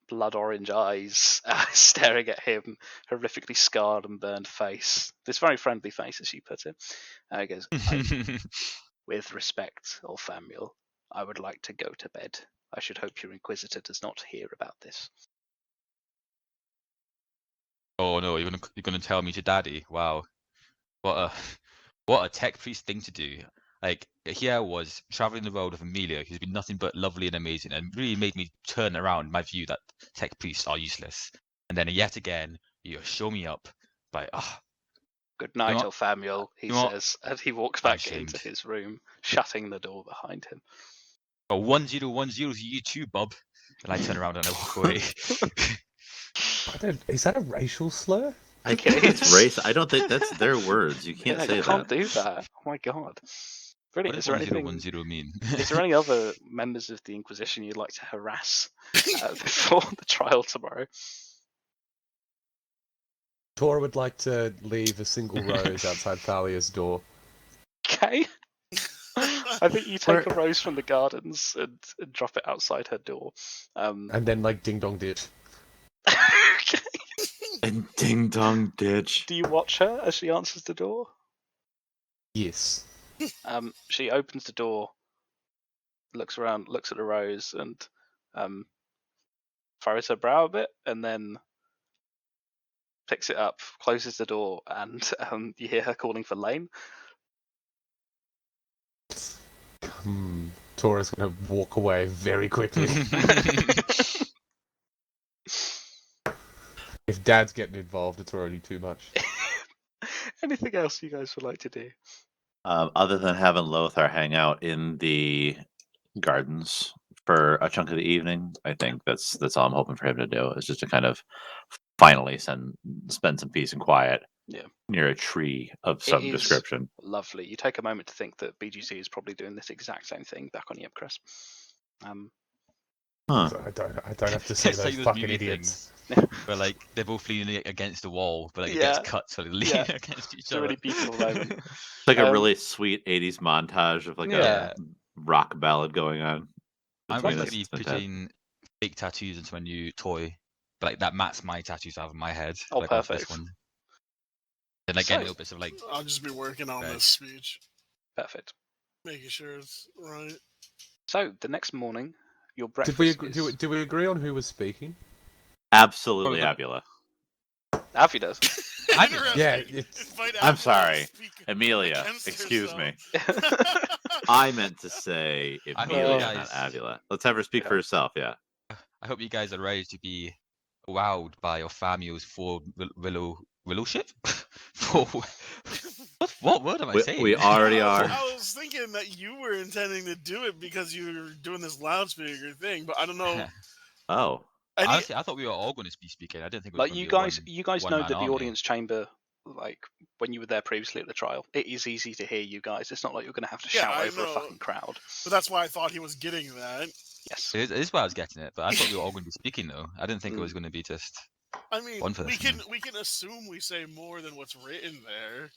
blood orange eyes, staring at him, horrifically scarred and burned face. This very friendly face, as you put it. He goes, "With respect, old Samuel, I would like to go to bed. I should hope your Inquisitor does not hear about this." Oh no, you're gonna tell me to daddy? Wow, what a tech priest thing to do. Like here I was traveling the world with Amelia, who's been nothing but lovely and amazing, and really made me turn around my view that tech priests are useless. And then yet again, you show me up by Good night, old Samuel, he says, and he walks back into his room, shutting the door behind him. Oh, 1010 is you too, Bob. And I turn around and I walk away. Is that a racial slur? I think it's race. I don't think that's their words. You can't Yeah, say you can't that. do that. Oh my god. What Brilliant. does Is there anything? 1010 mean? Is there any other members of the Inquisition you'd like to harass before the trial tomorrow? Tora would like to leave a single rose outside Thalia's door. Okay. I think you take a rose from the gardens and drop it outside her door. And then, like, ding dong ditch. Okay. And ding dong ditch. Do you watch her as she answers the door? Yes. She opens the door, looks around, looks at the rose, and furrows her brow a bit, and then picks it up, closes the door, and you hear her calling for Lane. Tora's gonna walk away very quickly. If Dad's getting involved, it's already too much. Anything else you guys would like to do? Other than having Lothar hang out in the gardens for a chunk of the evening, I think that's all I'm hoping for him to do, is just to kind of finally spend some peace and quiet near a tree of some description. Lovely. You take a moment to think that BGC is probably doing this exact same thing back on Ypres. So I don't have to see It's those like those fucking movie idiots. Where like they're both leaning against the wall, but like it Yeah. gets cut so they lean Yeah. against each It's a other. really beautiful moment. It's like a really sweet 80s montage of like a rock ballad going on. I'm between going to us. be It's fantastic. putting fake tattoos into a new toy, but like that matches my tattoos I have on my head. Oh, like off perfect. This one. Then like any little bits of like. I'll just be working on Right. this speech, Perfect. making sure it's right. So the next morning, your breakfast Did we agree on who was speaking? Absolutely, Oh, Abula. Avi does. Yeah, Invite I'm Abula to sorry, speak Amelia. against Excuse herself. me. I meant to say I hope you Amelia, guys- not Avila. Let's have her speak for herself. Yeah. I hope you guys are ready to be wowed by your family's full willowship. What word am I saying? We already are. I was thinking that you were intending to do it because you were doing this loudspeaker thing, but I don't know. Oh. Honestly, I thought we were all going to be speaking. I didn't think it was Like going you to be guys, you guys know one-man that the army. audience chamber, like when you were there previously at the trial, it is easy to hear you guys. It's not like you're going to have to Yeah, shout I over a know. fucking crowd. But that's why I thought he was getting that. Yes. It is why I was getting it, but I thought we were all going to be speaking though. I didn't think it was going to be just. I mean, one person. we can assume we say more than what's written there.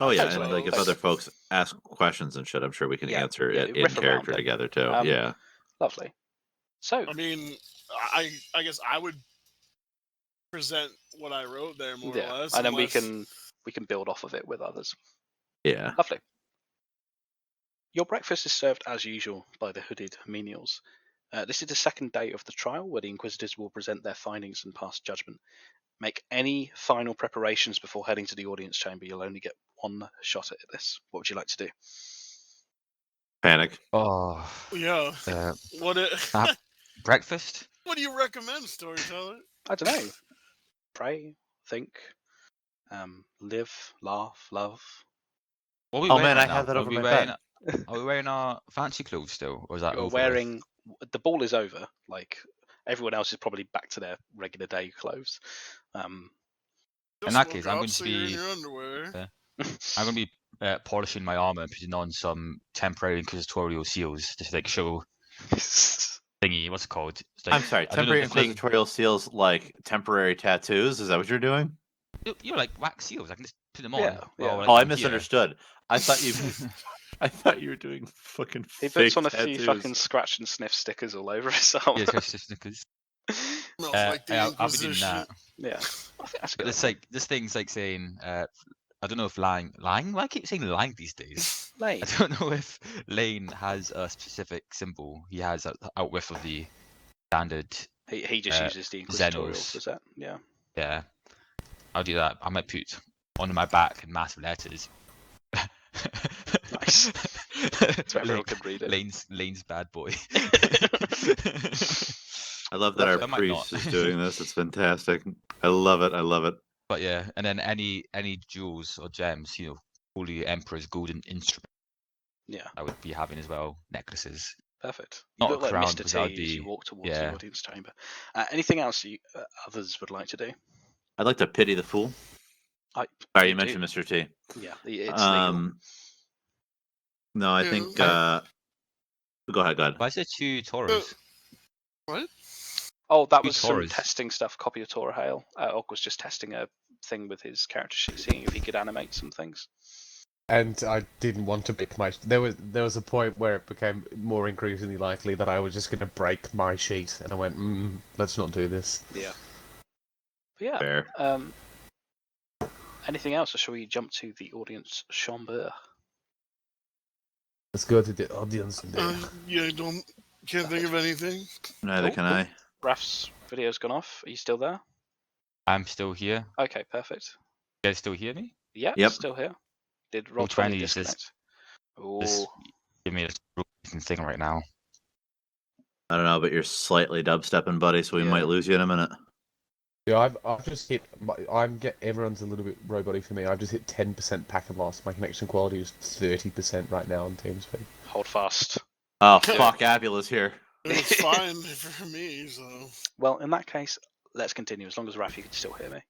Oh yeah, Totally. and like if other folks ask questions and shit, I'm sure we can answer it in riff around character it. together too. Yeah. Lovely. So I mean, I guess I would present what I wrote there more or less, and then unless... we can build off of it with others. Yeah. Lovely. Your breakfast is served as usual by the hooded menials. This is the second day of the trial, where the Inquisitors will present their findings and pass judgment. Make any final preparations before heading to the audience chamber. You'll only get one shot at this. What would you like to do? Panic. Oh. Yeah. Breakfast? What do you recommend, storyteller? I don't know. Pray, think, live, laugh, love. What are we Oh wearing man, right I have now? that over my wearing, bed. Are we wearing our fancy clothes still, or is that You're over wearing. The ball is over. Like everyone else is probably back to their regular day clothes. In that case, I'm going to so be. you're in your underwear. I'm going to be polishing my armor and putting on some temporary inquisitorial seals, just like show thingy. What's it called? It's like, I'm sorry, temporary inquisitorial seals, like temporary tattoos. Is that what you're doing? You're like wax seals. I can just put them on. Yeah. Like, I misunderstood. I thought you. I thought you were doing fucking. He fake puts on a tattoos. few fucking scratch and sniff stickers all over his armor. Yeah, stickers. Like the I'll be doing that. Yeah, I think that's but it's like this thing's like saying. I don't know if lying. Why I keep saying lying these days? Lane. I don't know if Lane has a specific symbol. He has out with of the standard. He just uses the inquisitorial. Xenos. Was that? Yeah. Yeah. I'll do that. I might put on my back in massive letters. Nice. So everyone can read it. Lane's bad boy. I love that our priest is doing this. It's fantastic. I love it. I love it. But yeah, and then any jewels or gems, Holy Emperor's golden instrument. Yeah. I would be having as well, necklaces. Perfect. You Not look a like crown, Mr. because T that would as be you walk towards the audience chamber. Anything else others would like to do? I'd like to pity the fool. Sorry, you mentioned Mr. T. Yeah, it's legal. No, I think. Go ahead. Why is there 2 Tauras? What? Oh, that Two was some Tauras. testing stuff. Copy of Tora Hale. Ogg was just testing a thing with his character sheet, seeing if he could animate some things. And I didn't want to break my. There was a point where it became more increasingly likely that I was just going to break my sheet, and I went, let's not do this. Yeah. But yeah. Fair. Anything else, or shall we jump to the audience chamber? Let's go to the audience. Yeah, can't think of anything. Neither can I. Raf's video's gone off. Are you still there? I'm still here. Okay, perfect. You guys still hear me? Yeah, Yep. Still here. Did We'll Rob try and fully use disconnect? Just give me this thing right now. I don't know, but you're slightly dubstepping, buddy, so we might lose you in a minute. Yeah, I've just hit. Everyone's a little bit robotic for me. I've just hit 10% pack and loss. My connection quality is 30% right now on TeamSpeak. Hold fast. Oh fuck, Abula's here. It's fine for me, so. Well, in that case, let's continue. As long as Raf, you can still hear me.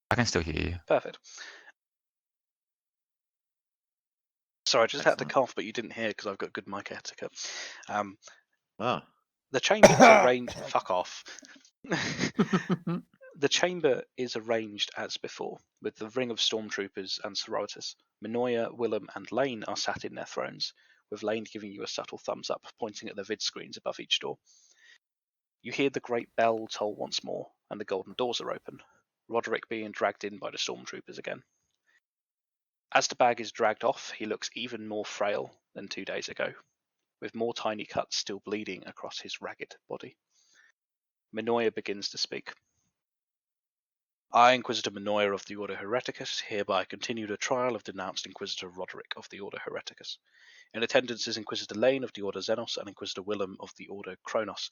I can still hear you. Perfect. Sorry, I just had to Excellent. cough, but you didn't hear because I've got good mic etiquette. Oh. The chamber is arranged. Fuck off. The chamber is arranged as before, with the ring of stormtroopers and sororitas. Minoya, Willem, and Lane are sat in their thrones, with Lane giving you a subtle thumbs up, pointing at the vid screens above each door. You hear the great bell toll once more, and the golden doors are open, Roderick being dragged in by the stormtroopers again. As the bag is dragged off, he looks even more frail than 2 days ago, with more tiny cuts still bleeding across his ragged body. Minoya begins to speak. I, Inquisitor Minoya of the Order Hereticus, hereby continue the trial of denounced Inquisitor Roderick of the Order Hereticus. In attendance is Inquisitor Lane of the Order Xenos and Inquisitor Willem of the Order Kronos.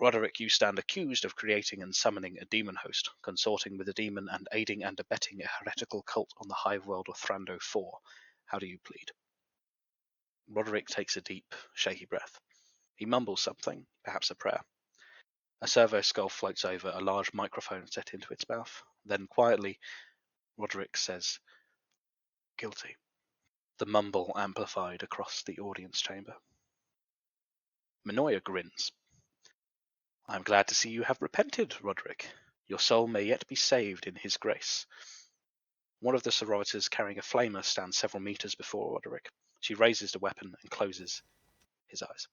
Roderick, you stand accused of creating and summoning a demon host, consorting with a demon and aiding and abetting a heretical cult on the hive world of Thrando 4. How do you plead? Roderick takes a deep, shaky breath. He mumbles something, perhaps a prayer. A servo skull floats over, a large microphone set into its mouth. Then, quietly, Roderick says, "Guilty." The mumble amplified across the audience chamber. Minoya grins. "I am glad to see you have repented, Roderick. Your soul may yet be saved in his grace." One of the sororitas carrying a flamer stands several meters before Roderick. She raises the weapon and closes his eyes.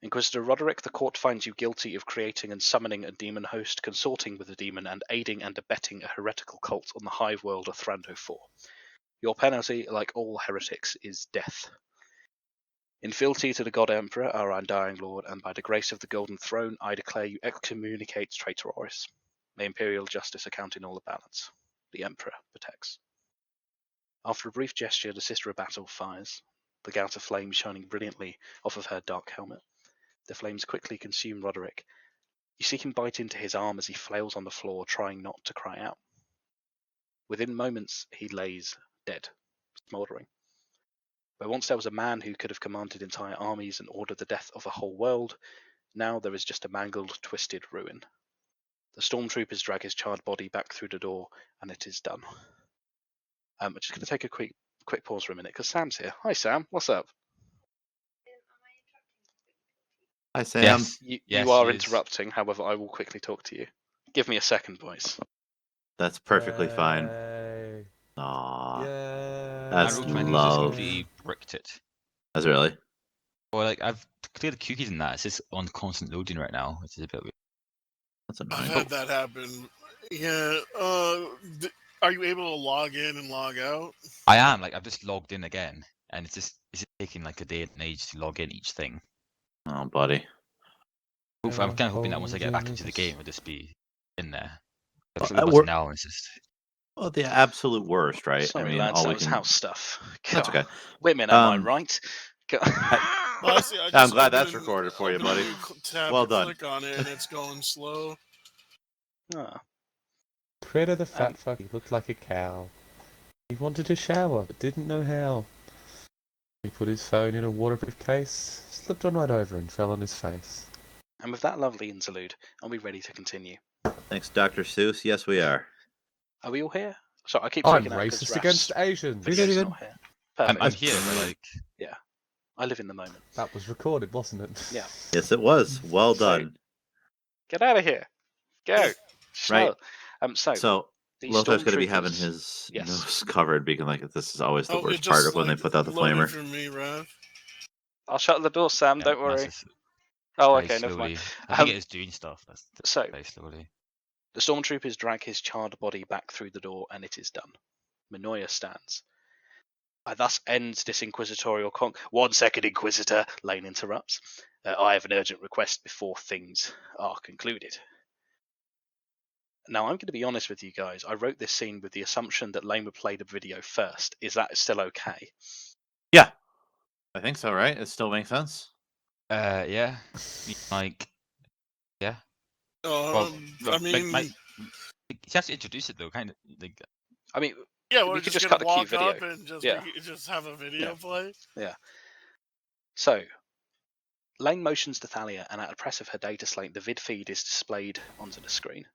Inquisitor Roderick, the court finds you guilty of creating and summoning a demon host, consorting with a demon, and aiding and abetting a heretical cult on the hive world of Thrando 4. Your penalty, like all heretics, is death. In fealty to the God Emperor, our undying Lord, and by the grace of the Golden Throne, I declare you excommunicate traitororis. May imperial justice account in all the balance. The Emperor protects. After a brief gesture, the Sister of Battle fires, the gout of flame shining brilliantly off of her dark helmet. The flames quickly consume Roderick. You see him bite into his arm as he flails on the floor, trying not to cry out. Within moments, he lays dead, smouldering. Where once there was a man who could have commanded entire armies and ordered the death of a whole world, now there is just a mangled, twisted ruin. The stormtroopers drag his charred body back through the door, and it is done. I'm just going to take a quick pause for a minute, because Sam's here. Hi, Sam. What's up? Hi, Sam. Yes. You are interrupting, however, I will quickly talk to you. Give me a second, boys. That's perfectly fine. Yay. Aww. Yeah. That's And Rogue 20's just love. completely bricked it. That's really? Well, like, I've cleared the cookies and that. It's just on constant loading right now, which is a bit weird. That's I've annoying. had that happen. Yeah. Are you able to log in and log out? I am. Like, I've just logged in again, and it's just taking like a day and an age to log in each thing. Oh, buddy. I'm kind of hoping that once I get back into the game, it'll just be in there. Now it's just. Well, the absolute worst, right? Sorry, I mean, lads, all that we was can. house stuff. That's okay. Women, am I right? Well, I see, I'm glad that's recorded for you, buddy. Well done. Click on it and it's going slow. Critter the fat fuck, he looked like a cow. He wanted to shower, but didn't know how. He put his phone in a waterproof case, slipped on right over and fell on his face. And with that lovely interlude, are we ready to continue? Thanks, Dr. Seuss. Yes, we are. Are we all here? Sorry, I keep I'm freaking out because racist against Asians. Video's not here. Perfect. I'm here, but like, Yeah, I live in the moment. That was recorded, wasn't it? Yeah. Yes, it was. Well done. Get out of here. Go. Schnell. So the Lothar's going to be having stormtroopers- his Yes. nose covered, being like, this is always the Oh, it worst just, part of when they like, put out the loaded flamer. for me, Rav. I'll shut the door, Sam. yeah, Don't worry. that's just Oh, very okay, never slowly. mind. I think it is doing stuff. That's So very slowly. the stormtroopers drag his charred body back through the door, and it is done. Minoya stands. I thus ends this inquisitorial 1 second, Inquisitor, Lane interrupts. I have an urgent request before things are concluded. Now, I'm going to be honest with you guys. I wrote this scene with the assumption that Lane would play the video first. Is that still okay? Yeah. I think so, right? It still makes sense. Yeah. Like, yeah. Well, I mean, you have to introduce it though, kind of. Like, I mean, yeah, we we're could just cut gonna the key walk video. up and just Yeah. just have a video play. Yeah. So, Lane motions to Thalia, and at a press of her data slate, the vid feed is displayed onto the screen.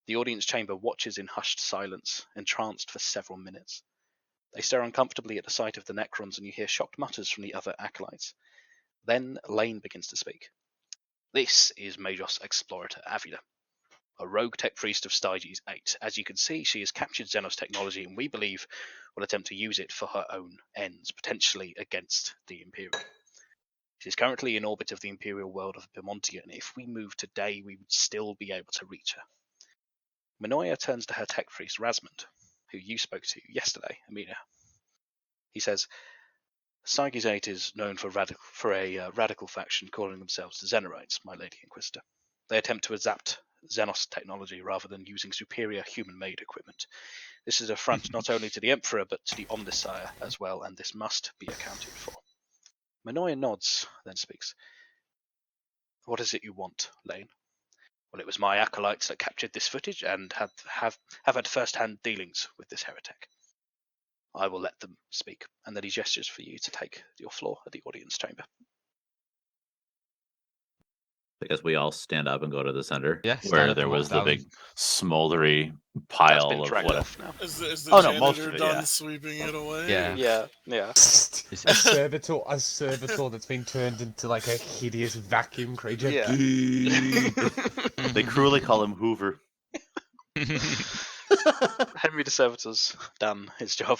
The audience chamber watches in hushed silence, entranced for several minutes. They stare uncomfortably at the sight of the Necrons, and you hear shocked mutters from the other acolytes. Then Lane begins to speak. This is Majos Explorator Avila, a rogue tech priest of Styges 8. As you can see, she has captured Xenos technology, and we believe will attempt to use it for her own ends, potentially against the Imperium. She is currently in orbit of the Imperial world of Bemontia, and if we move today, we would still be able to reach her. Minoya turns to her tech priest, Rasmund, who you spoke to yesterday, Amelia. He says, Styges 8 is known for a radical faction calling themselves the Xenorites, my Lady Inquisitor. They attempt to adapt Xenos technology rather than using superior human-made equipment. This is an affront not only to the Emperor, but to the Omnissiah as well, and this must be accounted for. Minoya nods, then speaks. What is it you want, Lane? Well, it was my acolytes that captured this footage and have had first-hand dealings with this heretic. I will let them speak, and then he gestures for you to take your floor at the audience chamber. I guess we all stand up and go to the center, Yeah, stand where up there and walk was the down. big smoldery That's pile been of dragged what. off now. Is the Oh, no, janitor most of it, done yeah. sweeping it away? Yeah. Yeah. A servitor that's been turned into like a hideous vacuum creature. Yeah. They cruelly call him Hoover. Henry the Servitor's done his job,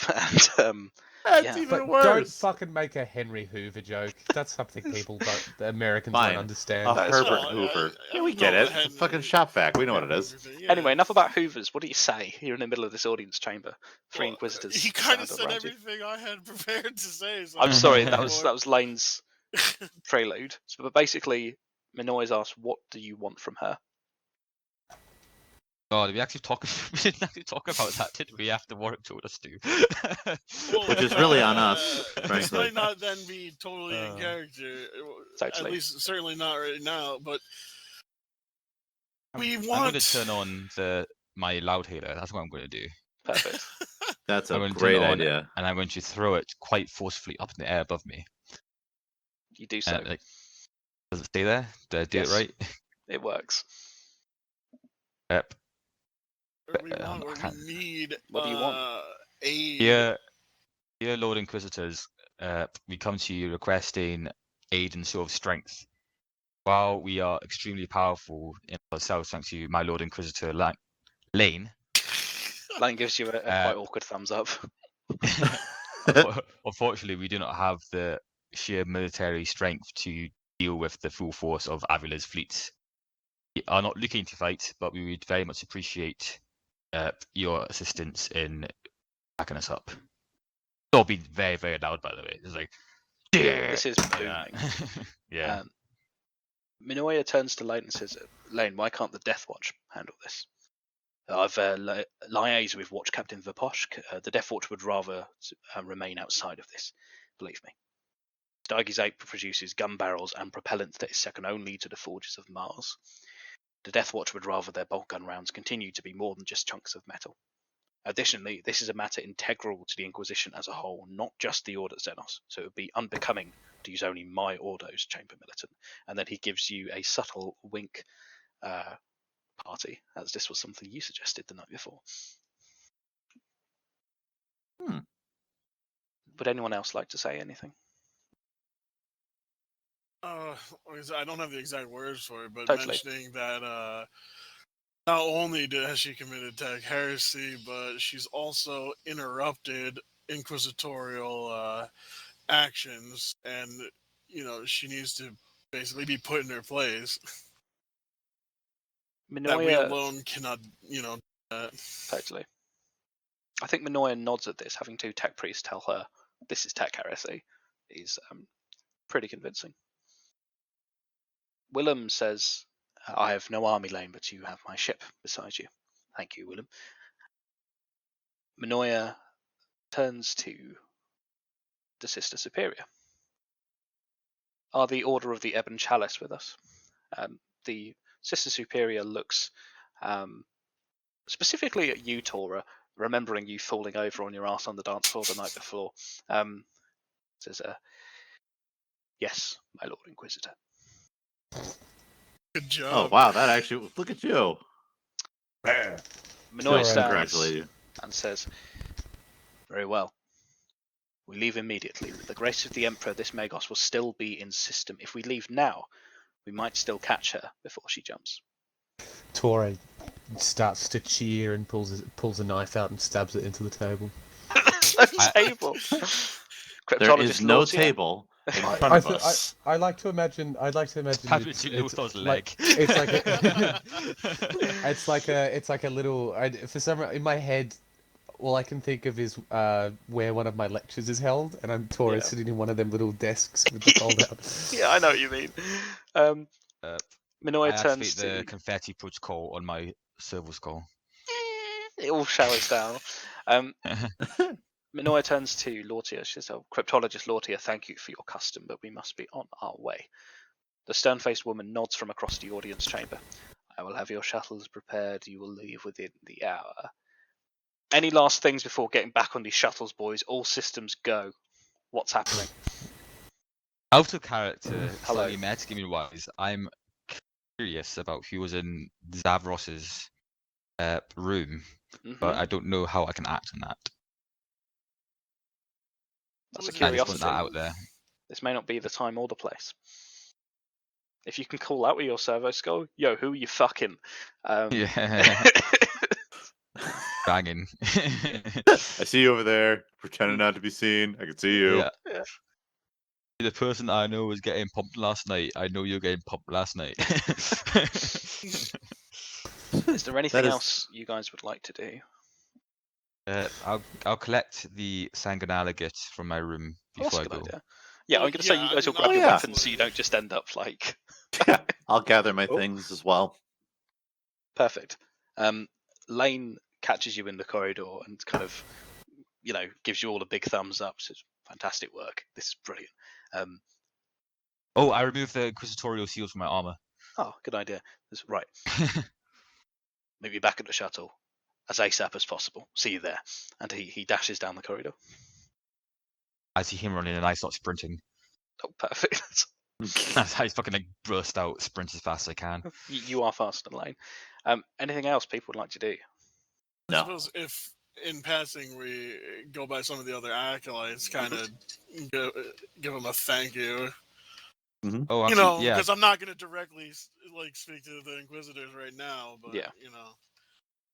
and That's yeah. even But worse. don't fucking make a Henry Hoover joke. That's something the Americans Fine. won't understand. A That is Herbert fine. Hoover. I Yeah, we know get it. that It's a fucking shop vac. We know what it is. Anyway, enough about Hoovers. What do you say? You're in the middle of this audience chamber. Three Well, Inquisitors. He kind of stand said around you. everything I had prepared to say. So I'm sorry, that I'm was Lane's prelude. So, but basically, Minoy's asked, "What do you want from her?" God, we actually we didn't actually talk about that, did we? After Warwick told us to. Well, Which is really on us, This frankly. might not then be totally in character. Totally. At least, certainly not right now. But we I'm want. going to turn on my loudhailer. That's what I'm going to do. Perfect. That's I'm a going to great turn it on, idea. and I'm going to throw it quite forcefully up in the air above me. You do so. Like, does it stay there? Did I do Yes. it right? It works. Yep. Where we need. What do you want? Aid. Dear Lord Inquisitors, we come to you requesting aid and show of strength. While we are extremely powerful in ourselves, thanks to you, my Lord Inquisitor Lane. Lane gives you a quite awkward thumbs up. Unfortunately, we do not have the sheer military strength to deal with the full force of Avila's fleets. We are not looking to fight, but we would very much appreciate your assistance in backing us up. It's all been very, very loud, by the way. It's like, This is booming. Yeah. Minoya turns to Lane and says, "Lane, why can't the Death Watch handle this? I've liaised with Watch Captain Vaposhk. The Death Watch would rather remain outside of this. Believe me. Styges 8 produces gun barrels and propellant that is second only to the forges of Mars. The Death Watch would rather their bolt gun rounds continue to be more than just chunks of metal. Additionally, this is a matter integral to the Inquisition as a whole, not just the Order Xenos, so it would be unbecoming to use only my Ordo's Chamber Militant." And then he gives you a subtle wink party, as this was something you suggested the night before. Would anyone else like to say anything? I don't have the exact words for it, but Totally. mentioning that not only has she committed heresy, but she's also interrupted inquisitorial actions, and she needs to basically be put in her place. That we alone cannot, do that. Totally. I think Minoya nods at this, having two tech priests tell her this is tech heresy. Is pretty convincing. Willem says, I have no army lane, but you have my ship beside you. Thank you, Willem. Minoya turns to the Sister Superior. Are the Order of the Ebon Chalice with us? The Sister Superior looks specifically at you, Tora, remembering you falling over on your ass on the dance floor the night before. Says, yes, my Lord Inquisitor. Good job. Oh wow, that actually, look at you. Minoya stands Congratulate you. and says, very well. We leave immediately. With the grace of the Emperor, this Magos will still be in system. If we leave now, we might still catch her before she jumps. Tora starts to cheer and pulls a knife out and stabs it into the table. The table. There is no table in front of us. I like to imagine. I'd like to imagine. Luthor's leg. It's like it's like a little. For some reason, in my head, all I can think of is where one of my lectures is held, and I'm Tora sitting in one of them little desks with the fold out. Yeah, I know what you mean. Minoya turns to the confetti protocol on my servo skull. It all showers down. Minoya turns to Lortia. She says, Cryptologist Lortia, thank you for your custom, but we must be on our way. The stern-faced woman nods from across the audience chamber. I will have your shuttles prepared. You will leave within the hour. Any last things before getting back on these shuttles, boys? All systems go. What's happening? Out of character, Hello. slightly metagaming wise, I'm curious about who was in Zavros's room, but I don't know how I can act on that. That's a I just want curiosity. that out there. This may not be the time or the place. If you can call out with your servo skull, yo, who are you fucking? Yeah. Banging. I see you over there, pretending not to be seen. I can see you. Yeah. The person I know was getting pumped last night. I know you're getting pumped last night. Is there anything else you guys would like to do? I'll collect the Sanguinala git from my room before I go. Idea. Yeah, I'm going to say you guys will grab your weapons so you don't just end up like... I'll gather my things as well. Perfect. Lane catches you in the corridor and kind of, gives you all a big thumbs up. Says, fantastic work. This is brilliant. I removed the Inquisitorial seals from my armor. Oh, good idea. That's right. Maybe back at the shuttle as ASAP as possible. See you there. And he dashes down the corridor. I see him running and I start sprinting. Oh, perfect. That's how I fucking burst out, sprint as fast as I can. You are faster than Lane. Anything else people would like to do? No. I suppose if in passing we go by some of the other acolytes, kind of give them a thank you. Mm-hmm. Oh, actually, because I'm not going to directly speak to the Inquisitors right now, but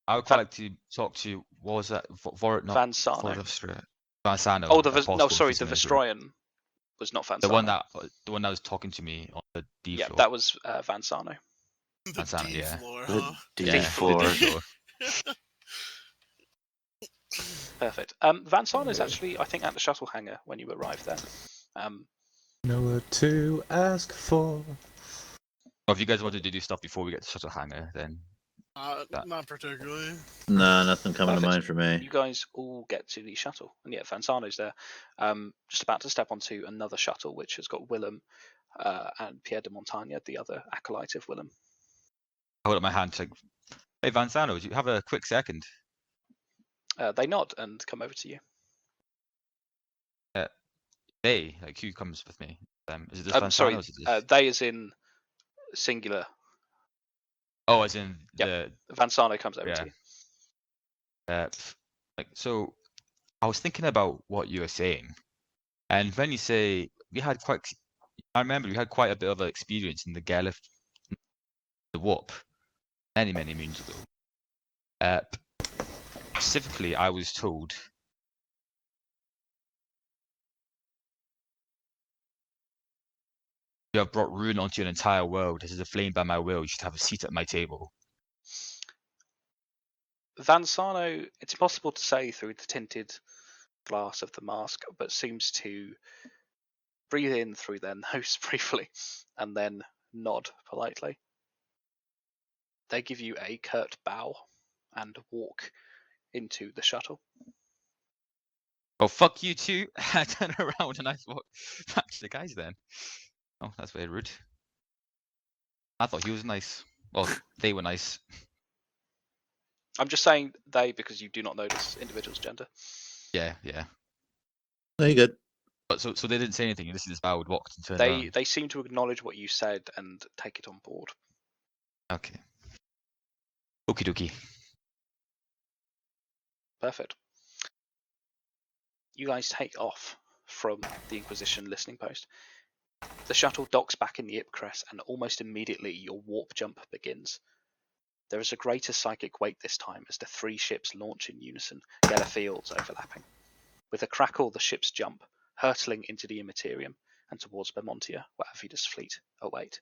I would quite like to talk to, what was that? Vansano. Vansano. Oh, the Vestroyan was not Vansano. The one that was talking to me on the D floor. Yeah, that was Vansano. The D floor, huh? The D floor. Perfect. Vansano is actually, I think, at the shuttle hangar when you arrived there. Nowhere to ask for. Well, if you guys wanted to do stuff before we get to shuttle hangar, then... Not particularly. No, nothing coming to mind for me. You guys all get to the shuttle, and Vansano's there, just about to step onto another shuttle, which has got Willem and Pierre de Montagne, the other acolyte of Willem. I hold up my hand to, hey Vansano, do you have a quick second? They nod and come over to you. They, who comes with me? Is it just Vansano? Sorry, they is in singular. Oh, as in Yep. Van Sano comes over to you. So I was thinking about what you were saying, and when you say I remember we had quite a bit of experience in the Gelith, the warp, many moons ago. Specifically, I was told you have brought ruin onto your entire world. This is a flame by my will. You should have a seat at my table. Van Sano, it's impossible to say through the tinted glass of the mask, but seems to breathe in through their nose briefly and then nod politely. They give you a curt bow and walk into the shuttle. Oh, fuck you too. I turn around and I thought, back to the guys then. Oh, that's very rude. I thought he was nice. Well, they were nice. I'm just saying they because you do not know this individual's gender. Yeah. No, you good. But so they didn't say anything. You just see this bow walked and turned around. They seem to acknowledge what you said and take it on board. Okay. Okie dokie. Perfect. You guys take off from the Inquisition listening post. The shuttle docks back in the Ipcress, and almost immediately your warp jump begins. There is a greater psychic weight this time as the three ships launch in unison, yellow fields overlapping. With a crackle, the ships jump, hurtling into the Immaterium and towards Bermontia, where Avida's fleet await.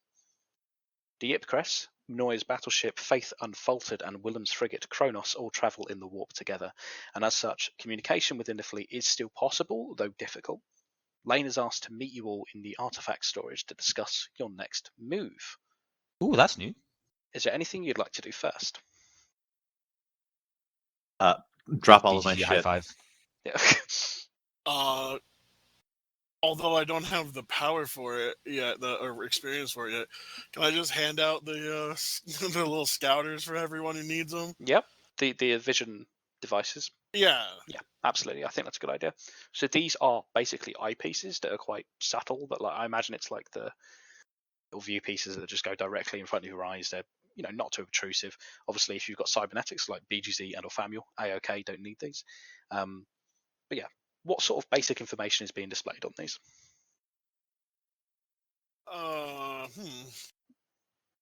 The Ipcress, Mnoy's battleship Faith Unfaltered, and Willem's frigate Kronos all travel in the warp together, and as such, communication within the fleet is still possible, though difficult. Lane is asked to meet you all in the artifact storage to discuss your next move. Ooh, that's new. Is there anything you'd like to do first? Drop all of my BGG high shit. five. Yeah. Although I don't have the power for it yet, or experience for it yet, can I just hand out the the little scouters for everyone who needs them? Yep. The vision devices. Yeah. Yeah, absolutely. I think that's a good idea. So these are basically eyepieces that are quite subtle, but like I imagine it's like the little view pieces that just go directly in front of your eyes. They're not too obtrusive. Obviously, if you've got cybernetics like BGZ and or Famul, A-OK, don't need these. But yeah, what sort of basic information is being displayed on these?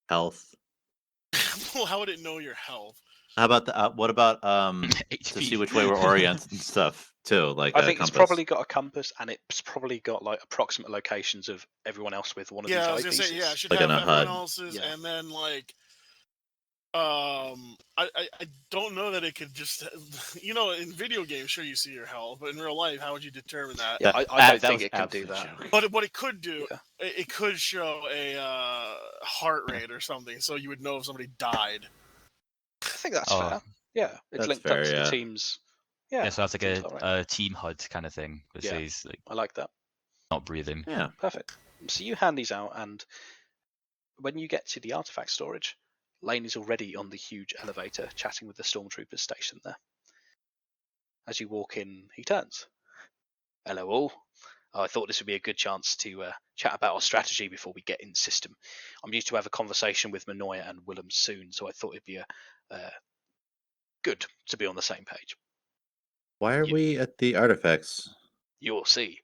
Health. Well, how would it know your health? How about what about to see which way we're oriented and stuff too? Like I think compass. it's probably got a compass, and it's probably got like approximate locations of everyone else with one of these I was eyepieces. gonna say, yeah, it should Like have on a everyone HUD. else's, Yeah. and then like, I don't know that it could just, in video games, sure you see your health, but in real life, how would you determine that? Yeah, I don't think it can do that. But what it could do, Yeah. it could show a heart rate or something, so you would know if somebody died. I think that's fair. Yeah, it's That's linked fair, up to yeah. the team's. Yeah, So that's like seems about right. a team HUD kind of thing that Yeah. says like I like that. not breathing. Yeah. Perfect. So you hand these out, and when you get to the artifact storage, Lane is already on the huge elevator chatting with the stormtroopers stationed there. As you walk in, he turns. Hello all. I thought this would be a good chance to chat about our strategy before we get in system. I'm due to have a conversation with Manoia and Willem soon, so I thought it'd be good to be on the same page. Why are we at the artifacts? You'll see.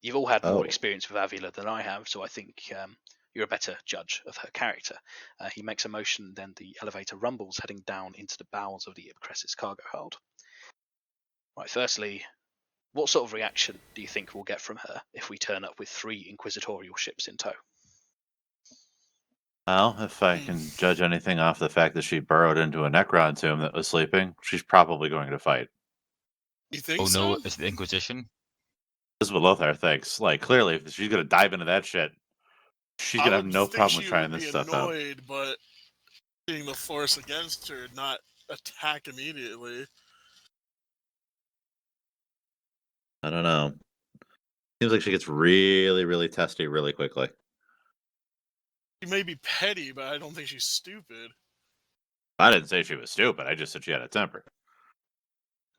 You've all had more experience with Avila than I have, so I think you're a better judge of her character. He makes a motion, then the elevator rumbles, heading down into the bowels of the Ipcress's cargo hold. Right, firstly, what sort of reaction do you think we'll get from her if we turn up with 3 inquisitorial ships in tow? Well, if I can judge anything off the fact that she burrowed into a Necron tomb that was sleeping, she's probably going to fight. You think Oh so? no, it's the Inquisition? This is what Lothar thinks. Like, clearly, if she's going to dive into that shit, she's going to have no problem trying this stuff out. Annoyed, but seeing the force against her, not attack immediately. I don't know. Seems like she gets really, really testy really quickly. She may be petty, but I don't think she's stupid. I didn't say she was stupid. I just said she had a temper.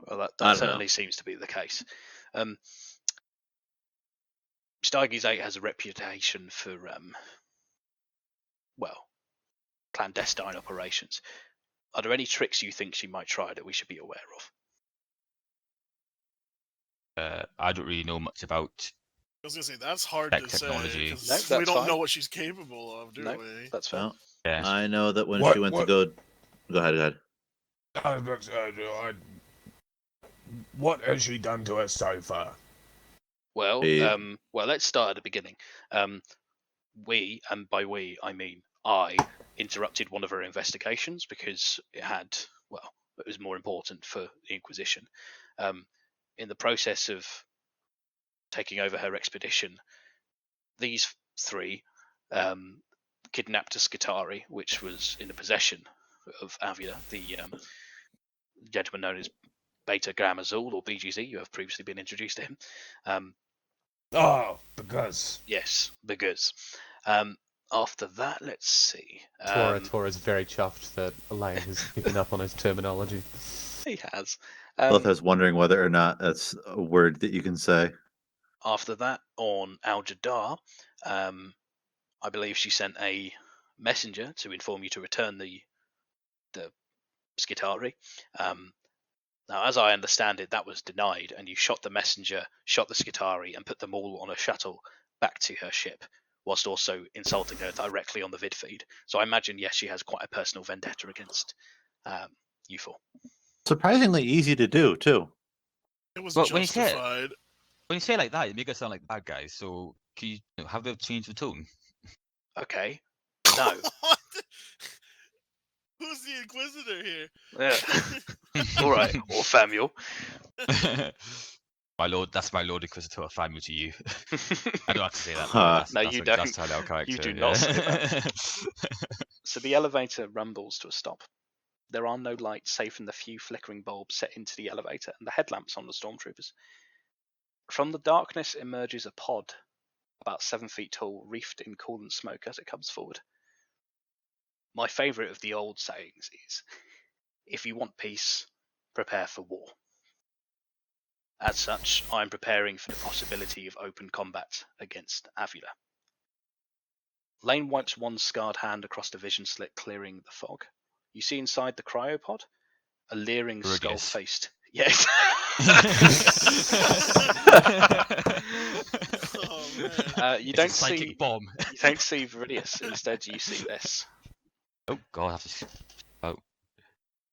Well, that certainly seems to be the case. Stargaze 8 has a reputation for, clandestine operations. Are there any tricks you think she might try that we should be aware of? I don't really know much about I was gonna say that's hard tech to technology. say No, because that's we don't fine. know what she's capable of, do No, we? that's fair. No, Yeah. I know that when What- she went what- to go ahead. What has she done to us so far? Well, Eh. well, let's start at the beginning. We, and by we I mean I, interrupted one of her investigations because it was more important for the Inquisition. In the process of taking over her expedition, these three kidnapped a Skitari, which was in the possession of Avila, the gentleman known as Beta Gamma Zul, or BGZ. You have previously been introduced to him. Because Yes, because. After that, let's see. Tora's very chuffed that Elaine has picked up on his terminology. He has. Both has wondering whether or not that's a word that you can say. After that, on Al Jadar, I believe she sent a messenger to inform you to return the Skitari. Now, as I understand it, that was denied, and you shot the messenger, shot the Skitari, and put them all on a shuttle back to her ship, whilst also insulting her directly on the vid feed. So I imagine, yes, she has quite a personal vendetta against you four. Surprisingly easy to do too. It was Well, when you say it- justified. When you say it like that, you make us sound like bad guys. So can you have them change the tone? Okay. No. What? Who's the Inquisitor here? Yeah. All right. Or Samuel. My lord, that's my lord Inquisitor family to you. I don't have to say that. No, you don't. That's how our character. You do not say that. So the elevator rumbles to a stop. There are no lights save from the few flickering bulbs set into the elevator and the headlamps on the stormtroopers. From the darkness emerges a pod, about 7 feet tall, wreathed in coolant smoke as it comes forward. My favourite of the old sayings is, if you want peace, prepare for war. As such, I am preparing for the possibility of open combat against Avila. Lane wipes one scarred hand across the vision slit, clearing the fog. You see inside the cryopod a leering, Rudius. skull-faced. Yes. Oh man. You It's don't a psychic see. bomb. You don't see Viridius. Instead, you see this. Oh god, I have to.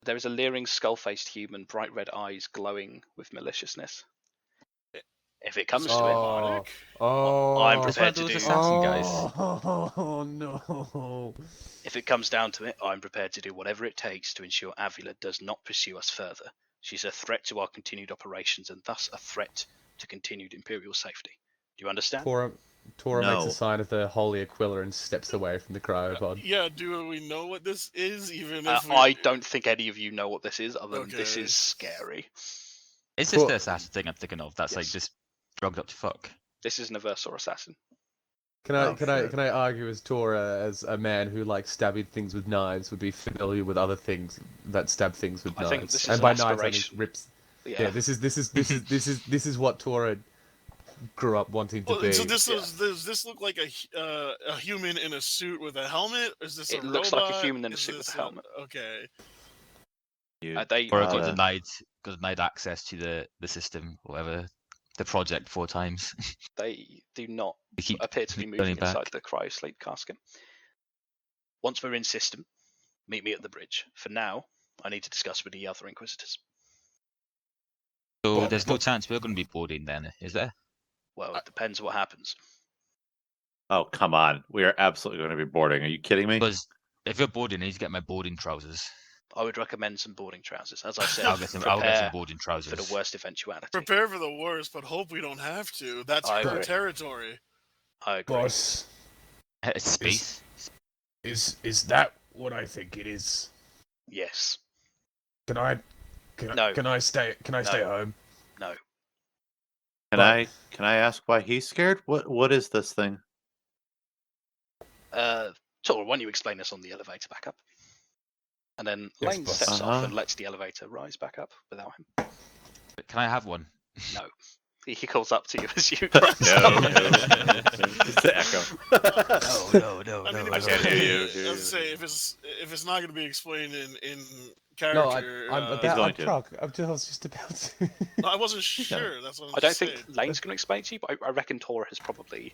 There is a leering, skull-faced human, bright red eyes glowing with maliciousness. If it comes to it, Robotic? I'm That's one prepared of to those do. assassin guys. Oh no! If it comes down to it, I'm prepared to do whatever it takes to ensure Avila does not pursue us further. She's a threat to our continued operations and thus a threat to continued Imperial safety. Do you understand? Tora makes No. a sign of the Holy Aquila and steps away from the cryopod. Yeah, do we know what this is? Even if we... I don't think any of you know what this is, other than this Okay. is scary. Is this Cool. the assassin thing I'm thinking of? That's like Yes. just drugged up to fuck. This is an Aversor assassin. Can Oh, I argue as Tora, as a man who likes stabbing things with knives, would be familiar with other things that stab things with I knives? think this is and an by knives I mean aspiration. rips. Yeah. Yeah, this is what Tora grew up wanting to Well, be. so does this look like a human in a suit with a helmet? Is this It a looks robot? like a human in a Is suit with a this helmet. Okay. They Or I Uh, got denied access to the system, whatever, the project 4 times. they do not They keep appear to be turning moving back. inside the cryosleep casket. Once we're in system, meet me at the bridge. For now, I need to discuss with the other Inquisitors. So Well, there's no well- chance we're going to be boarding then, is there? Well, it depends what happens. Oh, come on. We are absolutely going to be boarding. Are you kidding me? Because if you're boarding, I need to get my boarding trousers. I would recommend some boarding trousers. As I said, I'll get some prepare boarding for trousers. the worst eventuality. Prepare for the worst, but hope we don't have to. That's I her agree. territory. I agree. Boss, It's space. is that what I think it is? Yes. Can I No. stay home? No. Can I ask why he's scared? What is this thing? Tora, why don't you explain this on the elevator back up? And then Yes, Lane boss. steps off Uh-huh. and lets the elevator rise back up without him. Can I have one? No. He calls up to you as you. No, it's the echo. No. I mean, I can't hear you. I was say if it's not going to be explained in No, character, I'm He's about. going I to. was just about to. no, I wasn't sure. That's what I'm I don't saying. think Lane's going to explain to you, but I reckon Tora has probably.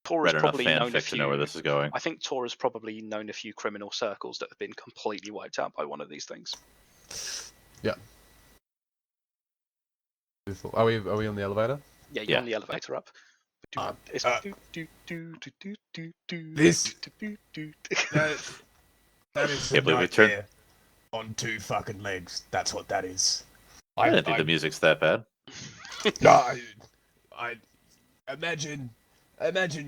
Tora's Read enough probably known a fanfic to few. know where this is going. I think Tora's probably known a few criminal circles that have been completely wiped out by one of these things. Yeah. Are we on the elevator? Yeah, you're Yeah. on the elevator up. It's This- do. That is a Can't believe we turned- nightmare on 2 fucking legs. That's what that is. I didn't think the music's that bad. No, I imagine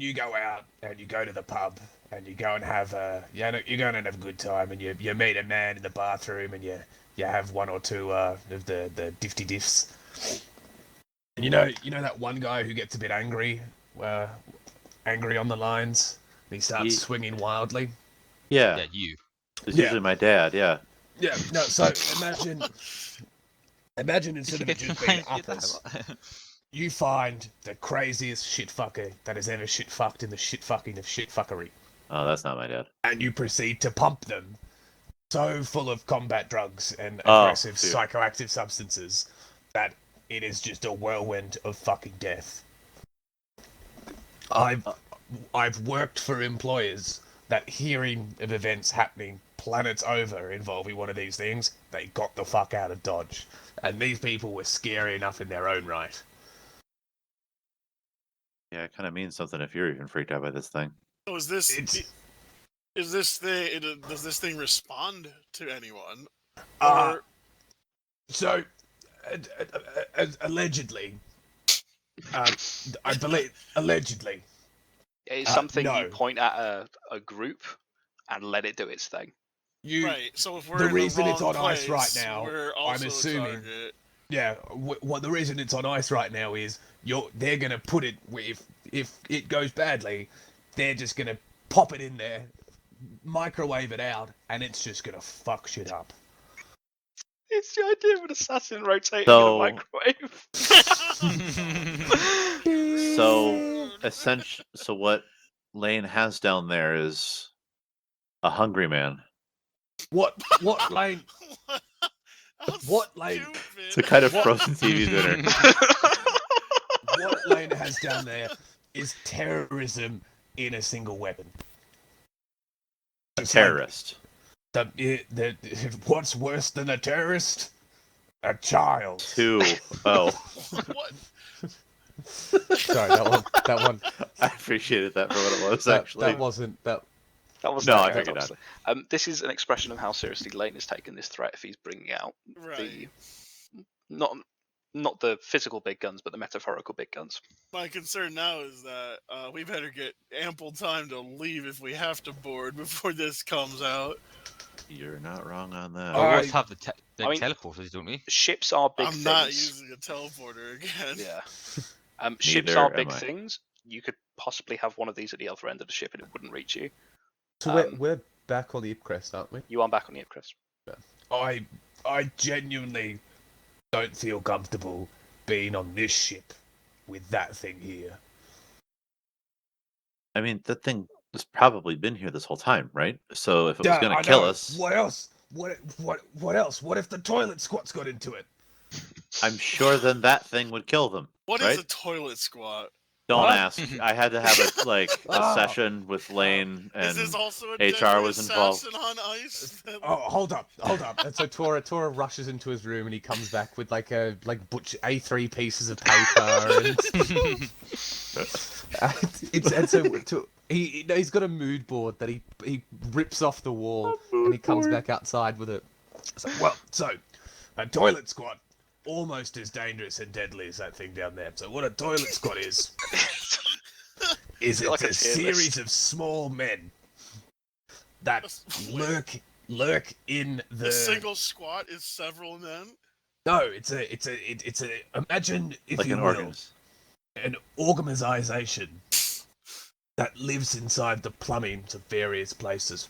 you go out and you go to the pub and you go and have you're going to have a good time, and you meet a man in the bathroom and you have 1 or 2 of the difty diffs. And you know that one guy who gets a bit angry on the lines, and he starts swinging wildly. Yeah, Yeah, you. it's Yeah. usually my dad. Yeah. Yeah, no. So imagine instead of it just being uppers, you find the craziest shit fucker that has ever shit fucked in the shit fucking of shit fuckery, Oh, that's not my dad. and you proceed to pump them so full of combat drugs and Oh, aggressive dude. psychoactive substances that it is just a whirlwind of fucking death. I've worked for employers that, hearing of events happening planets over involving one of these things, they got the fuck out of Dodge. And these people were scary enough in their own right. Yeah, it kind of means something if you're even freaked out by this thing. So does this thing respond to anyone? Or So, allegedly, I believe, allegedly, It's something no. you point at a group and let it do its thing. right. So if we're the in reason the it's wrong on ice place, right now, we're I'm also a assuming. target. Yeah, what the reason it's on ice right now is they're gonna put it if it goes badly, they're just gonna pop it in there, microwave it out, and it's just gonna fuck shit up. It's the idea of an assassin rotating So- in a microwave. So what Lane has down there is a hungry man. What Lane? How What, like- stupid. It's a kind of frozen TV dinner. What Lane has down there is terrorism in a single weapon. A It's like terrorist. what's worse than a terrorist? A child. 2. Oh, What? Sorry, that one. I appreciated that for what it was. That Actually, wasn't that. That was No, not I good, figured not. obviously. This is an expression of how seriously Lane has taken this threat if he's bringing out Right. not the physical big guns, but the metaphorical big guns. My concern now is that we better get ample time to leave if we have to board before this comes out. you're not wrong on that. We always have the I mean- teleporters, don't we? Ships are big I'm things. not using a teleporter again. Yeah. Ships Neither are am big I. things. You could possibly have one of these at the other end of the ship and it wouldn't reach you. So we're back on the Ipcrest, aren't we? You are back on the Ipcrest. I genuinely don't feel comfortable being on this ship with that thing here. I mean, that thing has probably been here this whole time, right? So if it was Yeah, going I to kill know. us, What else? What else? What if the toilet squats got into it? I'm sure then that thing would kill them. What is right? a toilet squat? Don't What? ask. I had to have a Ah. session with Lane, Is and this also a HR desert was involved. assassin on ice? Oh, hold up. And so Tora rushes into his room and he comes back with like butch A3 pieces of paper he's got a mood board that he rips off the wall and he comes back outside with it. So a toilet squat, almost as dangerous and deadly as that thing down there. So what a toilet squat is it's like a a tier series list. of small men that lurk in A the. single squat is several men. No, it's a. Imagine if like you an will, organist. an organization that lives inside the plumbings of various places.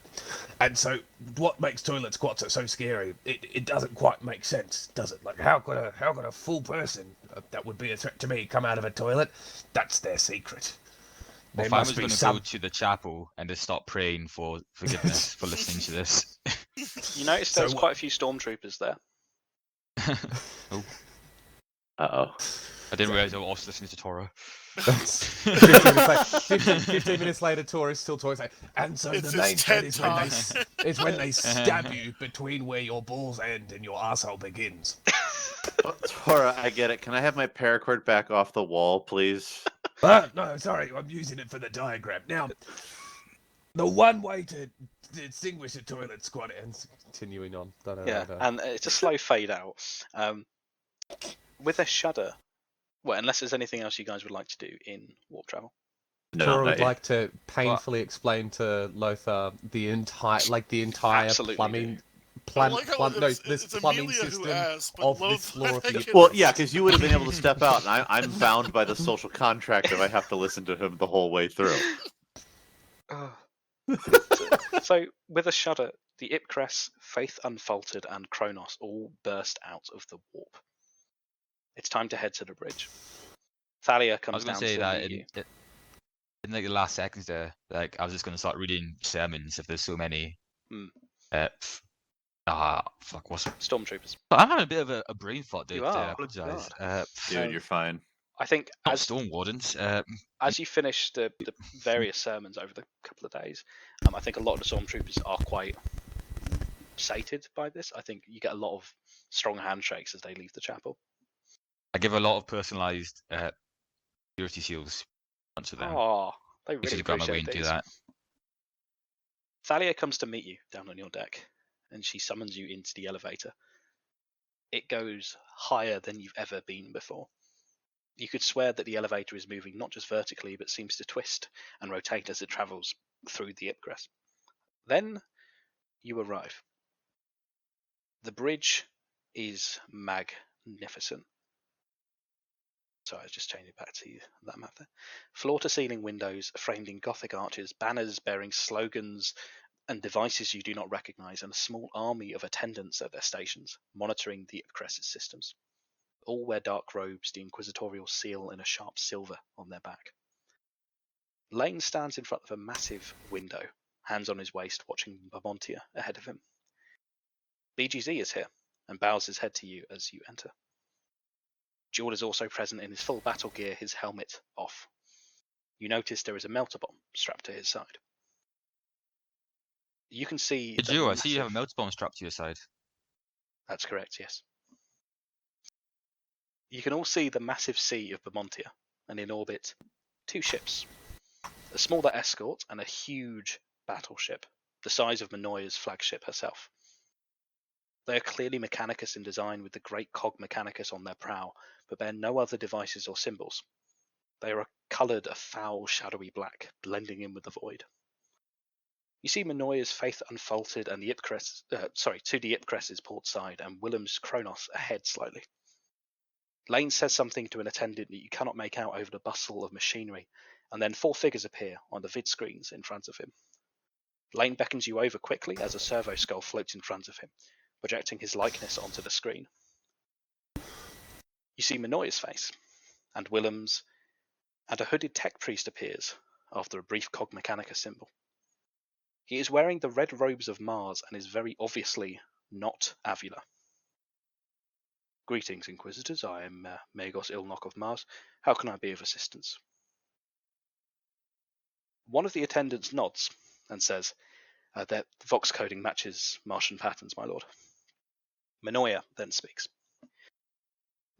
And so what makes toilet squats so scary? It doesn't quite make sense, does it? Like how could a full person that would be a threat to me come out of a toilet? That's their secret. Well, There if I must was be going to some go to the chapel and just start praying for forgiveness for listening to this. You noticed So there's what- quite a few stormtroopers there. Oh, Uh-oh. I didn't realize I was also listening to Torah. 15 minutes later, Tor is still talking. And so It's the main his threat TED is when they Talk. is when they stab you between where your balls end and your asshole begins. Tora, I get it. Can I have my paracord back off the wall, please? No, sorry, I'm using it for the diagram. Now, the one way to distinguish a toilet squat and continuing on. Yeah, and it's a slow fade out. With a shudder. Well, unless there's anything else you guys would like to do in warp travel. No, Tora would no. like to painfully explain to Lothar the entire Absolutely plumbing. I like how this it's plumbing Amelia who system asked, but of Lothar this floor of the. Well, yeah, because you would have been able to step out, and I'm bound by the social contract if I have to listen to him the whole way through. So, with a shudder, the Ipcress, Faith Unfaltered, and Kronos all burst out of the warp. It's time to head to the bridge. Thalia I was comes going down to say to that meet you. in like the last seconds there, like I was just going to start reading sermons if there's so many. Fuck, what's... Stormtroopers. But I'm having a bit of a brain fart, dude. You are. I apologise. Dude, you're fine. I think Not Stone Wardens. as you finish the various sermons over the couple of days, I think a lot of the stormtroopers are quite sated by this. I think you get a lot of strong handshakes as they leave the chapel. I give a lot of personalised purity seals to them. Oh, they You really should go on my way appreciate and do these. that. Thalia comes to meet you down on your deck, and she summons you into the elevator. It goes higher than you've ever been before. You could swear that the elevator is moving not just vertically, but seems to twist and rotate as it travels through the Ipcress. Then you arrive. The bridge is magnificent. Sorry, I was just changing back to that map there. Floor-to-ceiling windows framed in Gothic arches, banners bearing slogans and devices you do not recognize, and a small army of attendants at their stations, monitoring the Ipcress's systems. All wear dark robes, the Inquisitorial seal in a sharp silver on their back. Lane stands in front of a massive window, hands on his waist, watching Bamontia ahead of him. BGZ is here, and bows his head to you as you enter. Jewel is also present in his full battle gear, his helmet off. You notice there is a melter bomb strapped to his side. You can see... Joe, I see you have a melter bomb strapped to your side. That's correct, yes. You can all see the massive sea of Bamontia, and in orbit, two ships. A smaller escort and a huge battleship, the size of Manoya's flagship herself. They are clearly Mechanicus in design, with the great cog Mechanicus on their prow, but bear no other devices or symbols. They are coloured a foul, shadowy black, blending in with the void. You see Manoya's Faith Unfaltered and the Ipcress, to the Ipcress's port side, and Willem's Kronos ahead slightly. Lane says something to an attendant that you cannot make out over the bustle of machinery, and then four figures appear on the vid screens in front of him. Lane beckons you over quickly as a servo skull floats in front of him, projecting his likeness onto the screen. You see Manoya's face, and Willem's, and a hooded tech priest appears after a brief cog mechanica symbol. He is wearing the red robes of Mars and is very obviously not Avila. Greetings, Inquisitors. I am Magos Ilnock of Mars. How can I be of assistance? One of the attendants nods and says, that Vox coding matches Martian patterns, my lord. Manoya then speaks.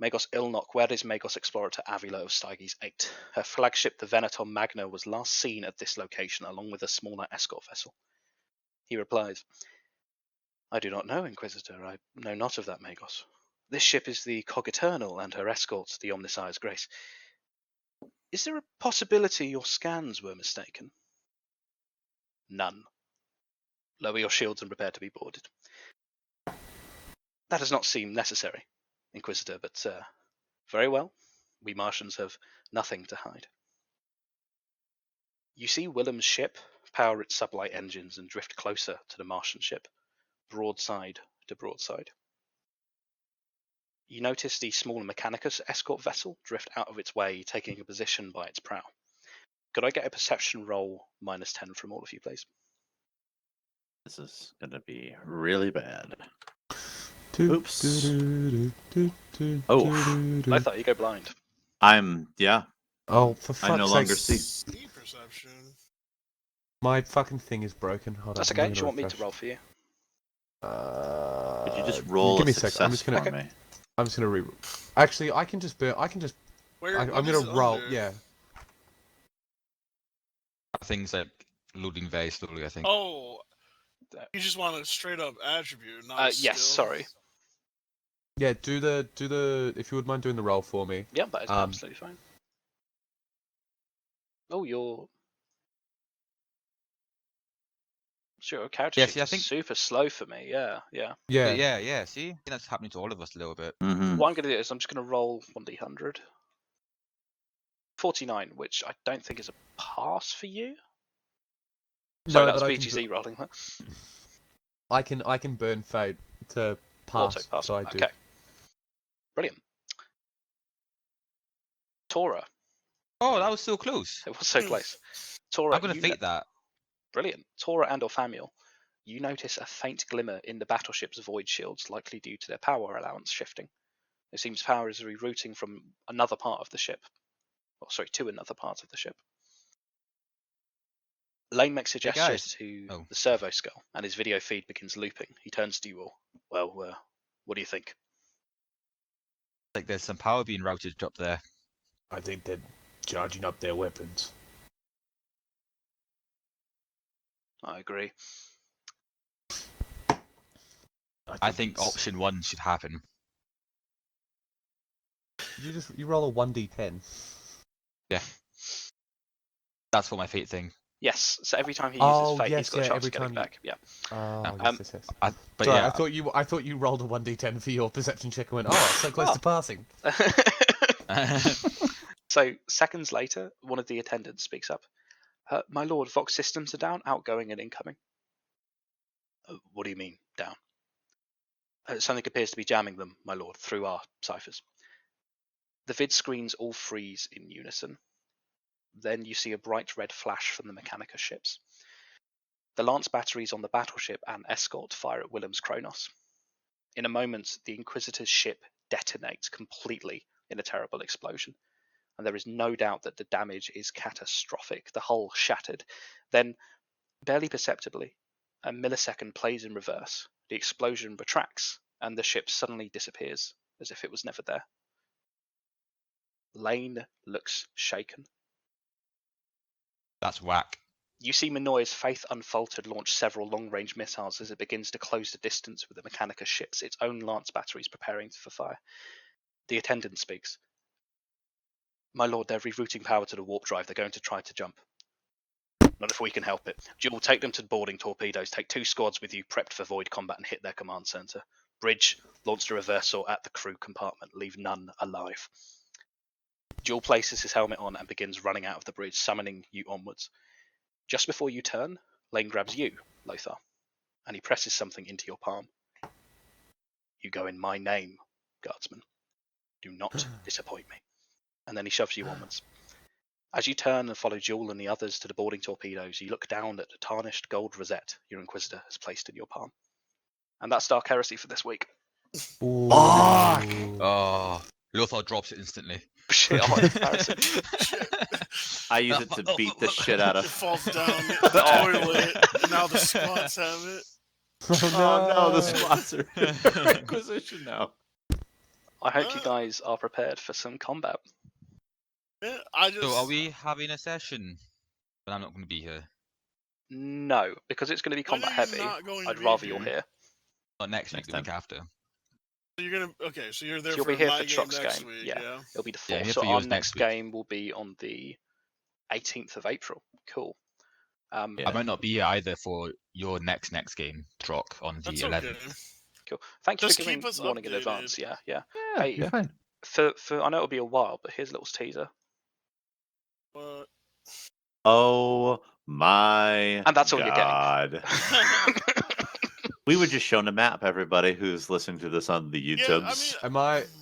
Magos Ilnock, where is Magos Explorator Avila of Styges 8? Her flagship, the Venator Magna, was last seen at this location along with a smaller escort vessel. He replies, I do not know, Inquisitor. I know not of that, Magos. This ship is the Cog Eternal, and her escort, the Omnissiah's Grace. Is there a possibility your scans were mistaken? None. Lower your shields and prepare to be boarded. That does not seem necessary, Inquisitor, but very well. We Martians have nothing to hide. You see Willem's ship power its sublight engines and drift closer to the Martian ship, broadside to broadside. You notice the smaller Mechanicus escort vessel drift out of its way, taking a position by its prow. Could I get a perception roll -10 from all of you, please? This is going to be really bad. Do, Oops. do, do, do, Oh. do, do. Lothar, you go blind. Yeah. Oh, for fuck's I no longer sake. see. See perception. My fucking thing is broken. Hold That's on. okay. I'm Do you gonna want me to refresh. roll for you? Could you just roll give me a a sec. success for Okay. me? I'm just gonna Actually, I can just burn. I can just. Where? I'm what gonna is it roll. under? Yeah. Things like loading very slowly, I think. Oh, you just want a straight up attribute, not a skill. Yes, sorry. Yeah. Do the. If you would mind doing the roll for me. Yeah, that is absolutely fine. Oh, you're. Sure, character Yeah, sheets see, I are think- super slow for me. Yeah. Yeah. But yeah. See, I think that's happening to all of us a little bit. Mm-hmm. What I'm going to do is I'm just going to roll 1d100. 49, which I don't think is a pass for you. Sorry, that was but BGZ rolling. Huh? I can burn fate to pass. Auto pass. So I do. Okay. Brilliant. Tora. Oh, that was so close. It was so close. Tora, I'm going to fate that. Brilliant. Tora and or Famiel, you notice a faint glimmer in the battleship's void shields, likely due to their power allowance shifting. It seems power is rerouting from another part of the ship. To another part of the ship. Lane makes a gesture guys. to the servo skull, and his video feed begins looping. He turns to you all. Well, what do you think? Like there's some power being routed up there. I think they're charging up their weapons. I agree. I think option 1 should happen. You roll a 1d10. Yeah. That's what my fate thing. Yes. So every time he uses fate, yes, he's got a chance every of getting time back. Yeah. Oh, yes. But Sorry, yeah, I thought you rolled a 1d10 for your perception check and went, oh, so close to passing. So seconds later, one of the attendants speaks up. My lord, Vox systems are down, outgoing and incoming. What do you mean, down? Something appears to be jamming them, my lord, through our ciphers. The vid screens all freeze in unison. Then you see a bright red flash from the Mechanicus ships. The lance batteries on the battleship and escort fire at Willem's Kronos. In a moment, the Inquisitor's ship detonates completely in a terrible explosion, and there is no doubt that the damage is catastrophic. The hull shattered. Then, barely perceptibly, a millisecond plays in reverse. The explosion retracts, and the ship suddenly disappears, as if it was never there. Lane looks shaken. that's whack. You see Minoy's Faith Unfaltered launch several long-range missiles as it begins to close the distance with the Mechanicus ships, its own lance batteries preparing for fire. The attendant speaks. My lord, they're rerouting power to the warp drive. They're going to try to jump. Not if we can help it. Jewel, take them to boarding torpedoes. Take 2 squads with you, prepped for void combat, and hit their command center. Bridge, launch the reversal at the crew compartment. Leave none alive. Jewel places his helmet on and begins running out of the bridge, summoning you onwards. Just before you turn, Lane grabs you, Lothar, and he presses something into your palm. You go in my name, guardsman. Do not disappoint me. And then he shoves you onwards. As you turn and follow Jewel and the others to the boarding torpedoes, you look down at the tarnished gold rosette your Inquisitor has placed in your palm. And that's Dark Heresy for this week. Oh, Lothar drops it instantly. Shit, oh, embarrassing. I use it to beat the shit out It of. falls down the toilet, and now the squats have it. Oh no, the squats are Inquisition now. I hope you guys are prepared for some combat. Yeah, So are we having a session? But I'm not going to be here. No, because it's going to be When combat are you heavy. not going to I'd be rather here? you're here. Not next week, Next the week time. after. So you're gonna so you're there So you'll for be here my for game Truck's next game. week. Yeah. Yeah. It'll be the 4th. Yeah, here So for our yours next next week. game will be on the 18th of April. Cool. Yeah. I might not be here either for your next game, Trock, on the That's 11th. okay. Cool. Thank you Just for giving keep us warning in updated. advance. Yeah. Yeah, Hey, you're fine. for I know it'll be a while, but here's a little teaser. But Oh my And that's all you're getting. God. We were just shown a map, everybody who's listening to this on the Yeah, YouTubes. I mean,